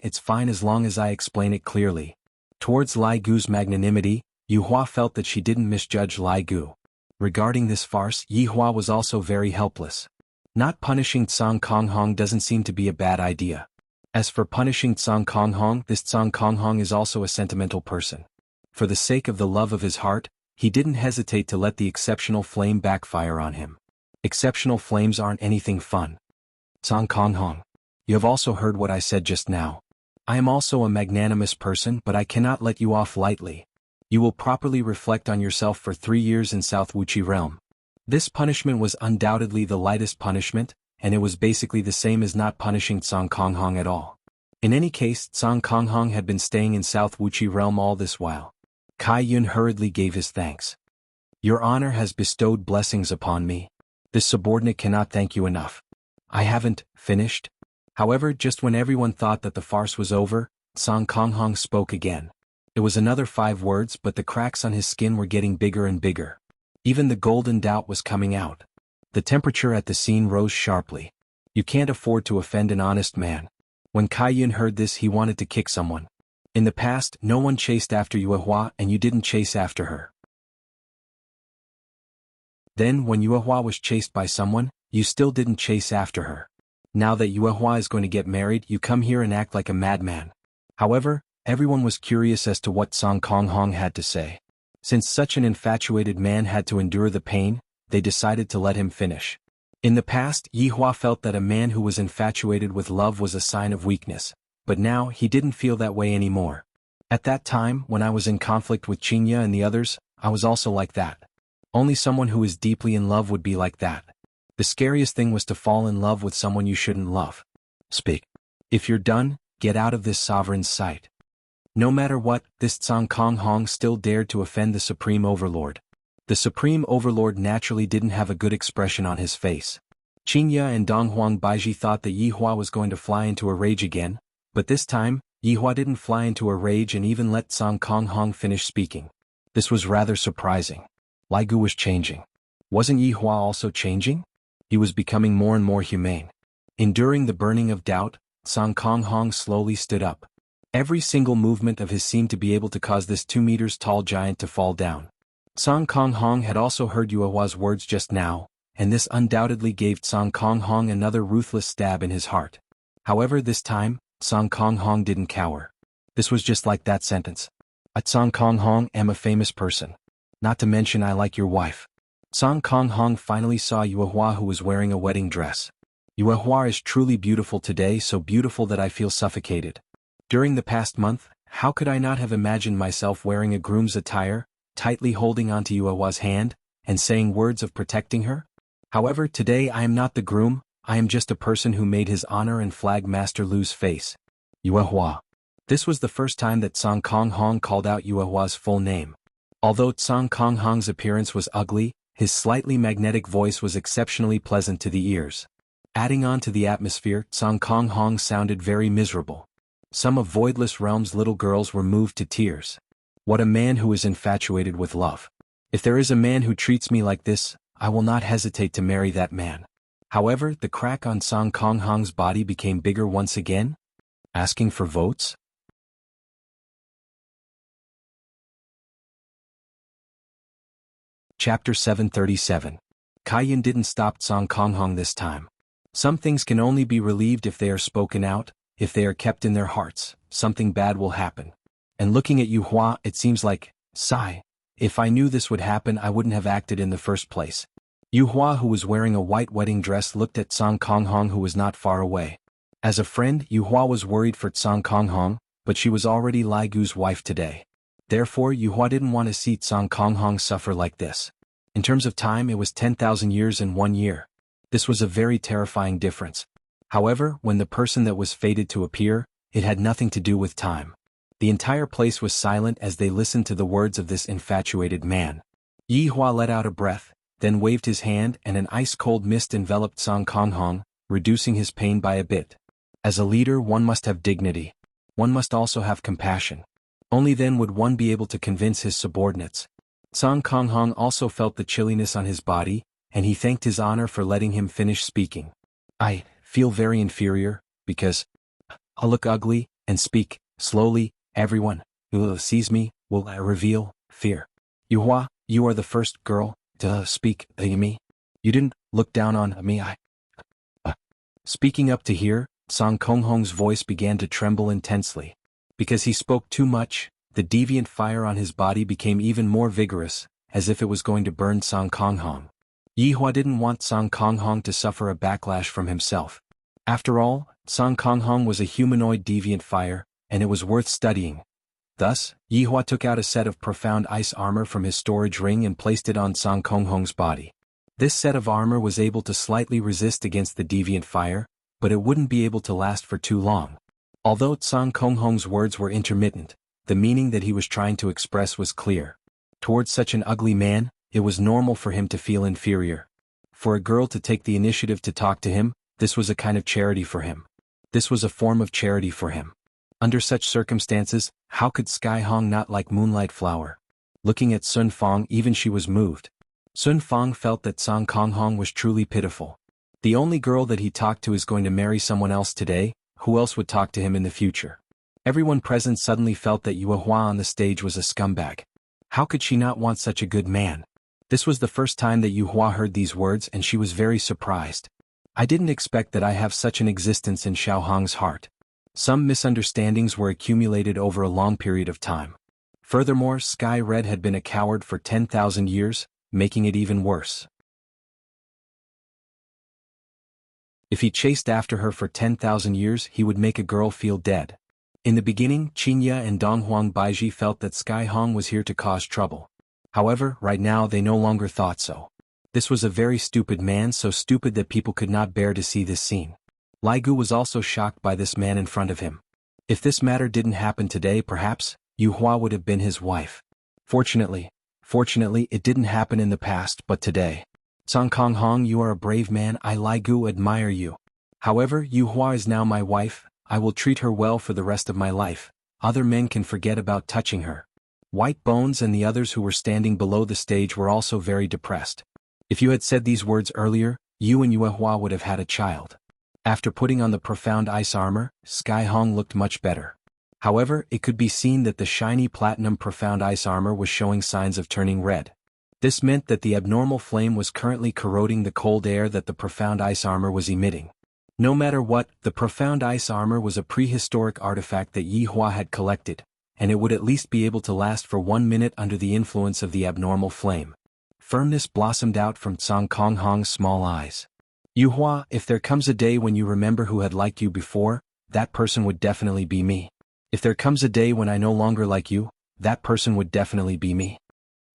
as long as I explain it clearly. Towards Lai Gu's magnanimity, Yu Hua felt that she didn't misjudge Lai Gu. Regarding this farce, Yu Hua was also very helpless. Not punishing Song Konghong doesn't seem to be a bad idea. As for punishing Song Konghong, this Song Konghong is also a sentimental person. For the sake of the love of his heart, he didn't hesitate to let the exceptional flame backfire on him. Exceptional flames aren't anything fun. Song Konghong, you have also heard what I said just now. I am also a magnanimous person, but I cannot let you off lightly. You will properly reflect on yourself for 3 years in South Wuxia Realm. This punishment was undoubtedly the lightest punishment, and it was basically the same as not punishing Song Konghong at all. In any case, Song Konghong had been staying in South Wuxia Realm all this while. Kai Yun hurriedly gave his thanks. Your Honor has bestowed blessings upon me. This subordinate cannot thank you enough. I haven't finished. However, just when everyone thought that the farce was over, Song Konghong spoke again. It was another 5 words, but the cracks on his skin were getting bigger and bigger. Even the golden doubt was coming out. The temperature at the scene rose sharply. You can't afford to offend an honest man. When Kai Yun heard this, he wanted to kick someone. In the past, no one chased after Yu Hua, and you didn't chase after her. Then, when Yu Hua was chased by someone, you still didn't chase after her. Now that Yu Hua is going to get married, you come here and act like a madman. However, Everyone was curious as to what Song Kong Hong had to say. Since such an infatuated man had to endure the pain, they decided to let him finish. In the past, Yi Hua felt that a man who was infatuated with love was a sign of weakness, but now he didn't feel that way anymore. At that time, when I was in conflict with Qingya and the others, I was also like that. Only someone who is deeply in love would be like that. The scariest thing was to fall in love with someone you shouldn't love. Speak. If you're done, get out of this sovereign's sight. No matter what, this Song Kong Hong still dared to offend the Supreme Overlord. The Supreme Overlord naturally didn't have a good expression on his face. Qingya and Donghuang Baiji thought that Yi Hua was going to fly into a rage again, but this time, Yi Hua didn't fly into a rage and even let Song Kong Hong finish speaking. This was rather surprising. Lai Gu was changing. Wasn't Yi Hua also changing? He was becoming more and more humane. Enduring the burning of doubt, Song Kong Hong slowly stood up. Every single movement of his seemed to be able to cause this 2 meters tall giant to fall down. Song Kong Hong had also heard Yuehua's words just now, and this undoubtedly gave Song Kong Hong another ruthless stab in his heart. However, this time, Song Kong Hong didn't cower. This was just like that sentence. I, Song Kong Hong, am a famous person. Not to mention I like your wife. Song Kong Hong finally saw Yuehua, who was wearing a wedding dress. Yuehua is truly beautiful today, so beautiful that I feel suffocated. During the past month, how could I not have imagined myself wearing a groom's attire, tightly holding onto Yuehua's hand, and saying words of protecting her? However, today I am not the groom, I am just a person who made his honor and flag master lose face. Yuehua. This was the first time that Song Kong Hong called out Yuehua's full name. Although Song Kong Hong's appearance was ugly, his slightly magnetic voice was exceptionally pleasant to the ears. Adding on to the atmosphere, Song Kong Hong sounded very miserable. Some of Voidless Realm's little girls were moved to tears. What a man who is infatuated with love. If there is a man who treats me like this, I will not hesitate to marry that man. However, the crack on Song Kong Hong's body became bigger once again. Asking for votes? Chapter 737. Kaiyan didn't stop Song Kong Hong this time. Some things can only be relieved if they are spoken out. If they are kept in their hearts, something bad will happen. And looking at Yuehua, it seems like, sigh. If I knew this would happen, I wouldn't have acted in the first place. Yuehua, who was wearing a white wedding dress, looked at Song Kong Hong, who was not far away. As a friend, Yuehua was worried for Song Kong Hong, but she was already Lai Gu's wife today. Therefore, Yuehua didn't want to see Song Kong Hong suffer like this. In terms of time, it was 10,000 years and 1 year. This was a very terrifying difference. However, when the person that was fated to appear, it had nothing to do with time. The entire place was silent as they listened to the words of this infatuated man. Yi Hua let out a breath, then waved his hand and an ice-cold mist enveloped Song Kong Hong, reducing his pain by a bit. As a leader, one must have dignity. One must also have compassion. Only then would one be able to convince his subordinates. Song Kong Hong also felt the chilliness on his body, and he thanked his honor for letting him finish speaking. I feel very inferior, because I look ugly, and speak slowly. Everyone who sees me will reveal fear. Yuehua, you are the first girl to speak to me. You didn't look down on me. Speaking up to hear, Song Kong Hong's voice began to tremble intensely. Because he spoke too much, the deviant fire on his body became even more vigorous, as if it was going to burn Song Kong Hong. Yi Hua didn't want Song Kong Hong to suffer a backlash from himself. After all, Song Kong Hong was a humanoid deviant fire, and it was worth studying. Thus, Yi Hua took out a set of profound ice armor from his storage ring and placed it on Song Kong Hong's body. This set of armor was able to slightly resist against the deviant fire, but it wouldn't be able to last for too long. Although Song Kong Hong's words were intermittent, the meaning that he was trying to express was clear. Towards such an ugly man, it was normal for him to feel inferior. For a girl to take the initiative to talk to him, this was a kind of charity for him. This was a form of charity for him. Under such circumstances, how could Sky Hong not like Moonlight Flower? Looking at Sun Fong, even she was moved. Sun Fong felt that Song Kong Hong was truly pitiful. The only girl that he talked to is going to marry someone else today. Who else would talk to him in the future? Everyone present suddenly felt that Yuehua on the stage was a scumbag. How could she not want such a good man? This was the first time that Yuehua heard these words, and she was very surprised. I didn't expect that I have such an existence in Xiao Hong's heart. Some misunderstandings were accumulated over a long period of time. Furthermore, Sky Red had been a coward for 10,000 years, making it even worse. If he chased after her for 10,000 years, he would make a girl feel dead. In the beginning, Qinya and Donghuang Baiji felt that Sky Hong was here to cause trouble. However, right now they no longer thought so. This was a very stupid man, so stupid that people could not bear to see this scene. Lai Gu was also shocked by this man in front of him. If this matter didn't happen today, perhaps Yu Hua would have been his wife. Fortunately, it didn't happen in the past, but today. Song Kong Hong, you are a brave man. I, Lai Gu, admire you. However, Yu Hua is now my wife. I will treat her well for the rest of my life. Other men can forget about touching her. White Bones and the others who were standing below the stage were also very depressed. If you had said these words earlier, you and Yu Hua would have had a child. After putting on the profound ice armor, Sky Hong looked much better. However, it could be seen that the shiny platinum profound ice armor was showing signs of turning red. This meant that the abnormal flame was currently corroding the cold air that the profound ice armor was emitting. No matter what, the profound ice armor was a prehistoric artifact that Yi Hua had collected, and it would at least be able to last for 1 minute under the influence of the abnormal flame. Firmness blossomed out from Song Kong Hong's small eyes. Yu Hua, if there comes a day when you remember who had liked you before, that person would definitely be me. If there comes a day when I no longer like you, that person would definitely be me.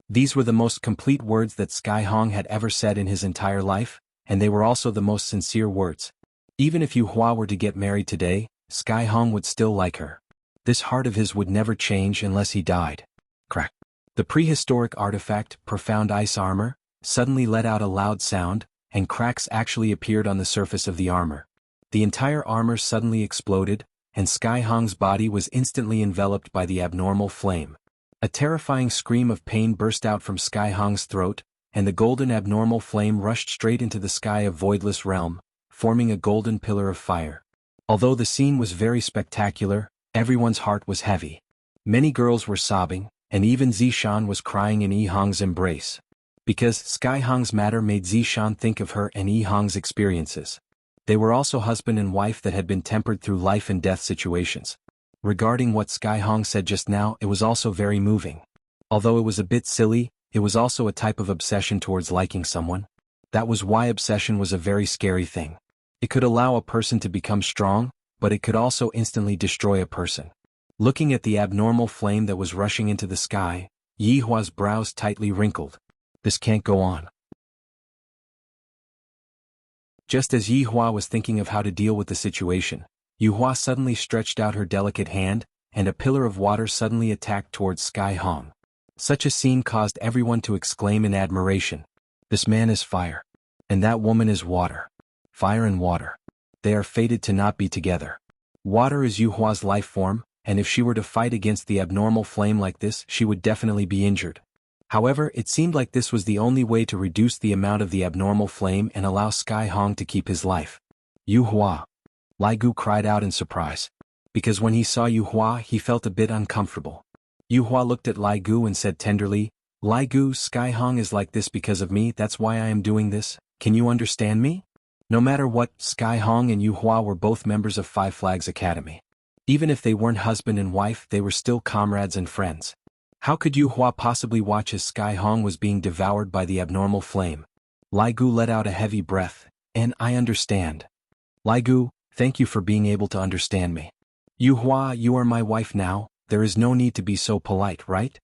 These were the most complete words that Sky Hong had ever said in his entire life, and they were also the most sincere words. Even if Yu Hua were to get married today, Sky Hong would still like her. This heart of his would never change unless he died. Crack. The prehistoric artifact, profound ice armor, suddenly let out a loud sound, and cracks actually appeared on the surface of the armor. The entire armor suddenly exploded, and Sky Hong's body was instantly enveloped by the abnormal flame. A terrifying scream of pain burst out from Sky Hong's throat, and the golden abnormal flame rushed straight into the sky of Voidless Realm, forming a golden pillar of fire. Although the scene was very spectacular, everyone's heart was heavy. Many girls were sobbing, and even Zishan was crying in Yi Hong's embrace. Because Sky Hong's matter made Zishan think of her and Yi Hong's experiences. They were also husband and wife that had been tempered through life and death situations. Regarding what Sky Hong said just now, it was also very moving. Although it was a bit silly, it was also a type of obsession towards liking someone. That was why obsession was a very scary thing. It could allow a person to become strong, but it could also instantly destroy a person. Looking at the abnormal flame that was rushing into the sky, Yi Hua's brows tightly wrinkled. This can't go on. Just as Yi Hua was thinking of how to deal with the situation, Yu Hua suddenly stretched out her delicate hand, and a pillar of water suddenly attacked towards Sky Hong. Such a scene caused everyone to exclaim in admiration. This man is fire. And that woman is water. Fire and water. They are fated to not be together. Water is Yu Hua's life form, and if she were to fight against the abnormal flame like this, she would definitely be injured. However, it seemed like this was the only way to reduce the amount of the abnormal flame and allow Sky Hong to keep his life. Yu Hua. Lai Gu cried out in surprise. Because when he saw Yu Hua, he felt a bit uncomfortable. Yu Hua looked at Lai Gu and said tenderly, Lai Gu, Sky Hong is like this because of me, that's why I am doing this, can you understand me? No matter what, Sky Hong and Yu Hua were both members of Five Flags Academy. Even if they weren't husband and wife, they were still comrades and friends. How could Yu Hua possibly watch as Sky Hong was being devoured by the abnormal flame? Lai Gu let out a heavy breath, and I understand. Lai Gu, thank you for being able to understand me. Yu Hua, you are my wife now, there is no need to be so polite, right?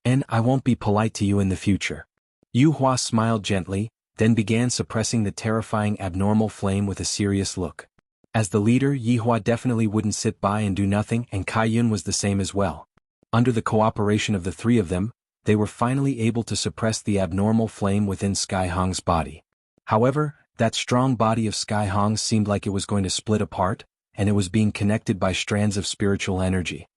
And I won't be polite to you in the future. Yu Hua smiled gently, then began suppressing the terrifying abnormal flame with a serious look. As the leader, Yi Hua definitely wouldn't sit by and do nothing, and Kai Yun was the same as well. Under the cooperation of the three of them, they were finally able to suppress the abnormal flame within Sky Hong's body. However, that strong body of Sky Hong seemed like it was going to split apart, and it was being connected by strands of spiritual energy.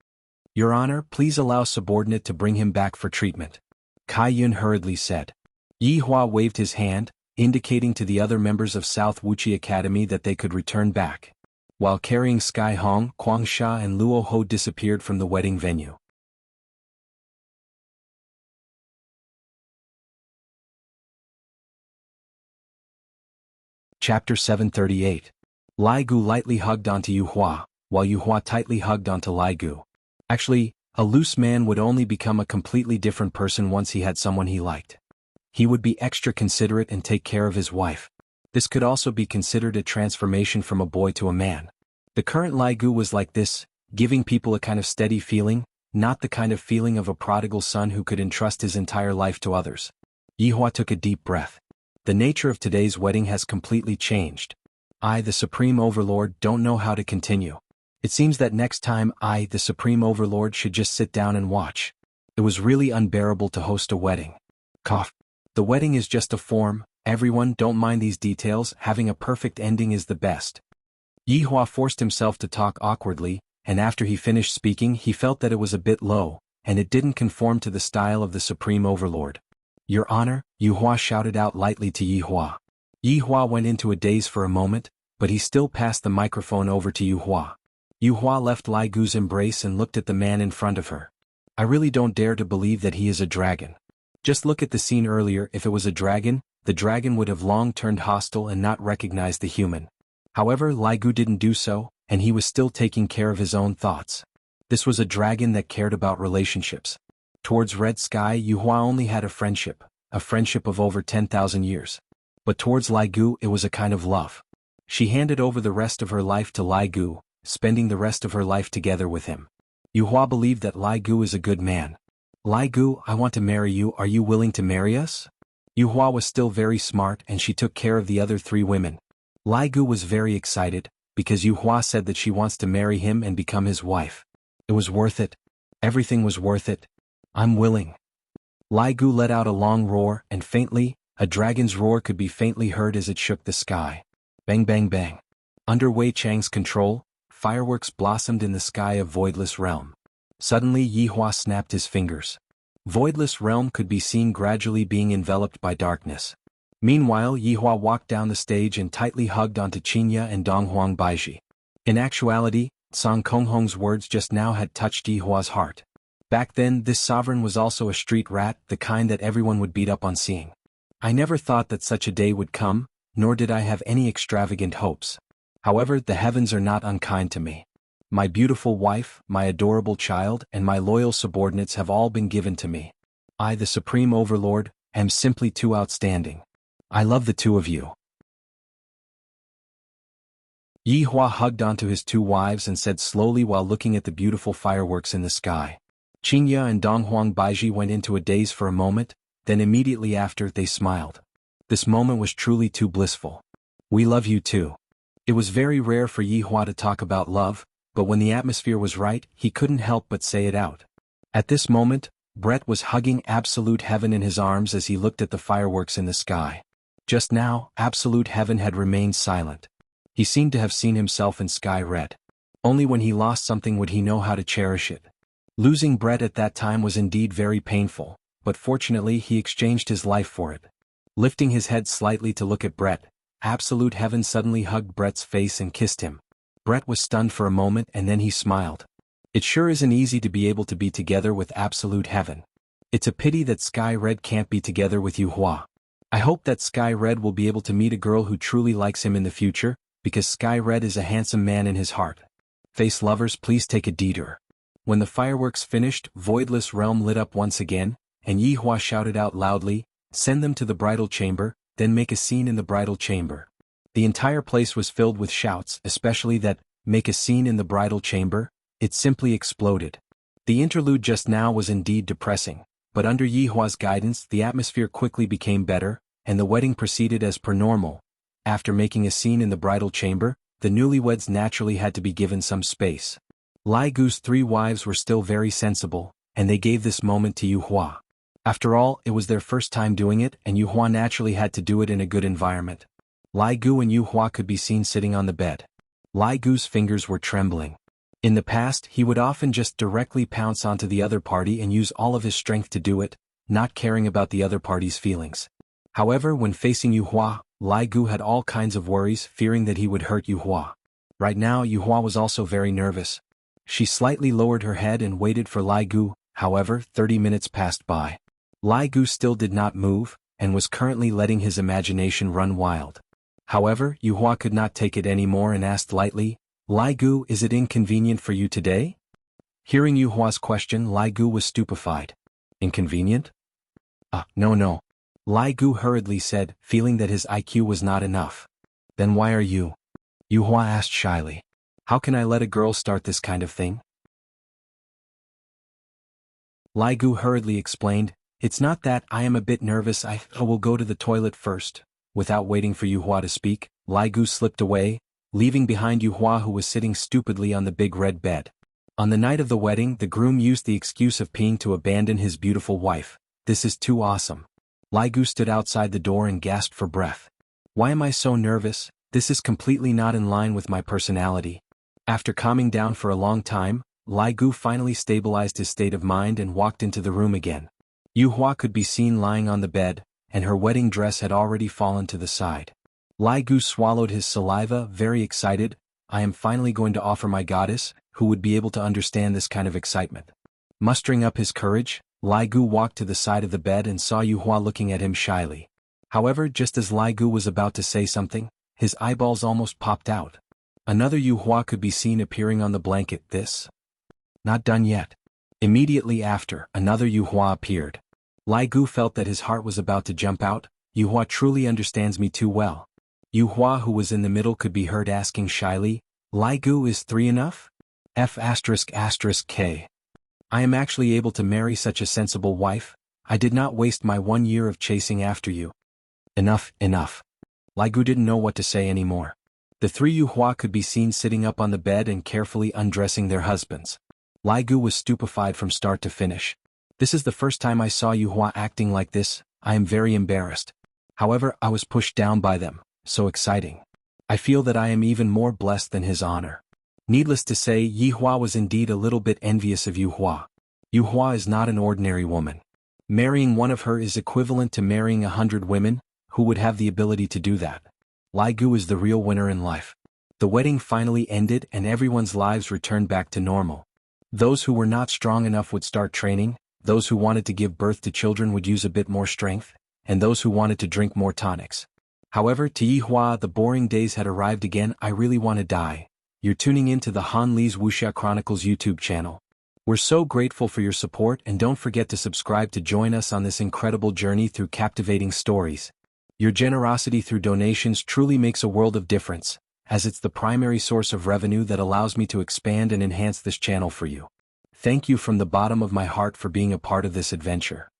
Your Honor, please allow subordinate to bring him back for treatment. Kai Yun hurriedly said. Yi Hua waved his hand, indicating to the other members of South Wuxia Academy that they could return back. While carrying Sky Hong, Kuang Sha and Luo Ho disappeared from the wedding venue. Chapter 738. Lai Gu lightly hugged onto Yu Hua, while Yuhua tightly hugged onto Lai Gu. Actually, a loose man would only become a completely different person once he had someone he liked. He would be extra considerate and take care of his wife. This could also be considered a transformation from a boy to a man. The current Lai Gu was like this, giving people a kind of steady feeling, not the kind of feeling of a prodigal son who could entrust his entire life to others. Yihua took a deep breath. The nature of today's wedding has completely changed. I, the Supreme Overlord, don't know how to continue. It seems that next time I, the Supreme Overlord, should just sit down and watch. It was really unbearable to host a wedding. Cough. The wedding is just a form, everyone don't mind these details, having a perfect ending is the best. Yihua forced himself to talk awkwardly, and after he finished speaking he felt that it was a bit low, and it didn't conform to the style of the Supreme Overlord. Your Honor, Yuhua shouted out lightly to Yihua. Yihua went into a daze for a moment, but he still passed the microphone over to Yuhua. Yuhua left Lai Gu's embrace and looked at the man in front of her. I really don't dare to believe that he is a dragon. Just look at the scene earlier. If it was a dragon, the dragon would have long turned hostile and not recognized the human. However, Lai Gu didn't do so, and he was still taking care of his own thoughts. This was a dragon that cared about relationships. Towards Red Sky, Yuhua only had a friendship of over 10,000 years. But towards Lai Gu it was a kind of love. She handed over the rest of her life to Lai Gu, spending the rest of her life together with him. Yuhua believed that Lai Gu is a good man. Lai Gu, I want to marry you, are you willing to marry us? Yuhua was still very smart and she took care of the other 3 women. Lai Gu was very excited, because Yuhua said that she wants to marry him and become his wife. It was worth it. Everything was worth it. I'm willing. Lai Gu let out a long roar, and faintly, a dragon's roar could be faintly heard as it shook the sky. Bang bang bang. Under Wei Chang's control, fireworks blossomed in the sky of Voidless Realm. Suddenly Yihua snapped his fingers. Voidless Realm could be seen gradually being enveloped by darkness. Meanwhile, Yihua walked down the stage and tightly hugged onto Qinya and Donghuang Baiji. In actuality, Song Konghong's words just now had touched Yihua's heart. Back then, this sovereign was also a street rat, the kind that everyone would beat up on seeing. I never thought that such a day would come, nor did I have any extravagant hopes. However, the heavens are not unkind to me. My beautiful wife, my adorable child, and my loyal subordinates have all been given to me. I, the Supreme Overlord, am simply too outstanding. I love the 2 of you. Yihua hugged onto his 2 wives and said slowly while looking at the beautiful fireworks in the sky. Qinya and Donghuang Baiji went into a daze for a moment, then immediately after they smiled. This moment was truly too blissful. We love you too. It was very rare for Yihua to talk about love, but when the atmosphere was right, he couldn't help but say it out. At this moment, Brett was hugging Absolute Heaven in his arms as he looked at the fireworks in the sky. Just now, Absolute Heaven had remained silent. He seemed to have seen himself in Sky Red. Only when he lost something would he know how to cherish it. Losing Brett at that time was indeed very painful, but fortunately he exchanged his life for it. Lifting his head slightly to look at Brett, Absolute Heaven suddenly hugged Brett's face and kissed him. Brett was stunned for a moment and then he smiled. It sure isn't easy to be able to be together with Absolute Heaven. It's a pity that Sky Red can't be together with Yuhua. I hope that Sky Red will be able to meet a girl who truly likes him in the future, because Sky Red is a handsome man in his heart. Face lovers, please take a detour. When the fireworks finished, Voidless Realm lit up once again, and Yihua shouted out loudly, "Send them to the bridal chamber, then make a scene in the bridal chamber." The entire place was filled with shouts, especially that, "Make a scene in the bridal chamber." It simply exploded. The interlude just now was indeed depressing, but under Yihua's guidance the atmosphere quickly became better, and the wedding proceeded as per normal. After making a scene in the bridal chamber, the newlyweds naturally had to be given some space. Lai Gu's 3 wives were still very sensible, and they gave this moment to Yuhua. After all, it was their first time doing it, and Yuhua naturally had to do it in a good environment. Lai Gu and Yuhua could be seen sitting on the bed. Lai Gu's fingers were trembling. In the past, he would often just directly pounce onto the other party and use all of his strength to do it, not caring about the other party's feelings. However, when facing Yuhua, Lai Gu had all kinds of worries, fearing that he would hurt Yuhua. Right now, Yuhua was also very nervous. She slightly lowered her head and waited for Lai Gu. However, 30 minutes passed by. Lai Gu still did not move, and was currently letting his imagination run wild. However, Yuhua could not take it anymore and asked lightly, Lai Gu, is it inconvenient for you today? Hearing Yu Hua's question, Lai Gu was stupefied. Inconvenient? No. Lai Gu hurriedly said, feeling that his IQ was not enough. Then why are you? Yu Hua asked shyly. How can I let a girl start this kind of thing? Lai Gu hurriedly explained, it's not that, I am a bit nervous, I will go to the toilet first. Without waiting for Yu Hua to speak, Lai Gu slipped away, leaving behind Yu Hua, who was sitting stupidly on the big red bed. On the night of the wedding, the groom used the excuse of peeing to abandon his beautiful wife. This is too awesome. Lai Gu stood outside the door and gasped for breath. Why am I so nervous? This is completely not in line with my personality. After calming down for a long time, Lai Gu finally stabilized his state of mind and walked into the room again. Yu Hua could be seen lying on the bed, and her wedding dress had already fallen to the side. Lai Gu swallowed his saliva, very excited. I am finally going to offer my goddess, who would be able to understand this kind of excitement. Mustering up his courage, Lai Gu walked to the side of the bed and saw Yu Hua looking at him shyly. However, just as Lai Gu was about to say something, his eyeballs almost popped out. Another Yu Hua could be seen appearing on the blanket. This? Not done yet. Immediately after, another Yu Hua appeared. Lai Gu felt that his heart was about to jump out. Yu Hua truly understands me too well. Yu Hua, who was in the middle, could be heard asking shyly, Lai Gu, is 3 enough? F***K. I am actually able to marry such a sensible wife. I did not waste my 1 year of chasing after you. Enough. Lai Gu didn't know what to say anymore. The 3 Yu Hua could be seen sitting up on the bed and carefully undressing their husbands. Lai Gu was stupefied from start to finish. This is the first time I saw Yu Hua acting like this. I am very embarrassed. However, I was pushed down by them. So exciting. I feel that I am even more blessed than his honor. Needless to say, Yi Hua was indeed a little bit envious of Yu Hua. Yu Hua is not an ordinary woman. Marrying one of her is equivalent to marrying 100 women, who would have the ability to do that. Lai Gu is the real winner in life. The wedding finally ended and everyone's lives returned back to normal. Those who were not strong enough would start training, those who wanted to give birth to children would use a bit more strength, and those who wanted to drink more tonics. However, to Yi Hua, the boring days had arrived again. I really want to die. You're tuning in to the Han Li's Wuxia Chronicles YouTube channel. We're so grateful for your support, and don't forget to subscribe to join us on this incredible journey through captivating stories. Your generosity through donations truly makes a world of difference, as it's the primary source of revenue that allows me to expand and enhance this channel for you. Thank you from the bottom of my heart for being a part of this adventure.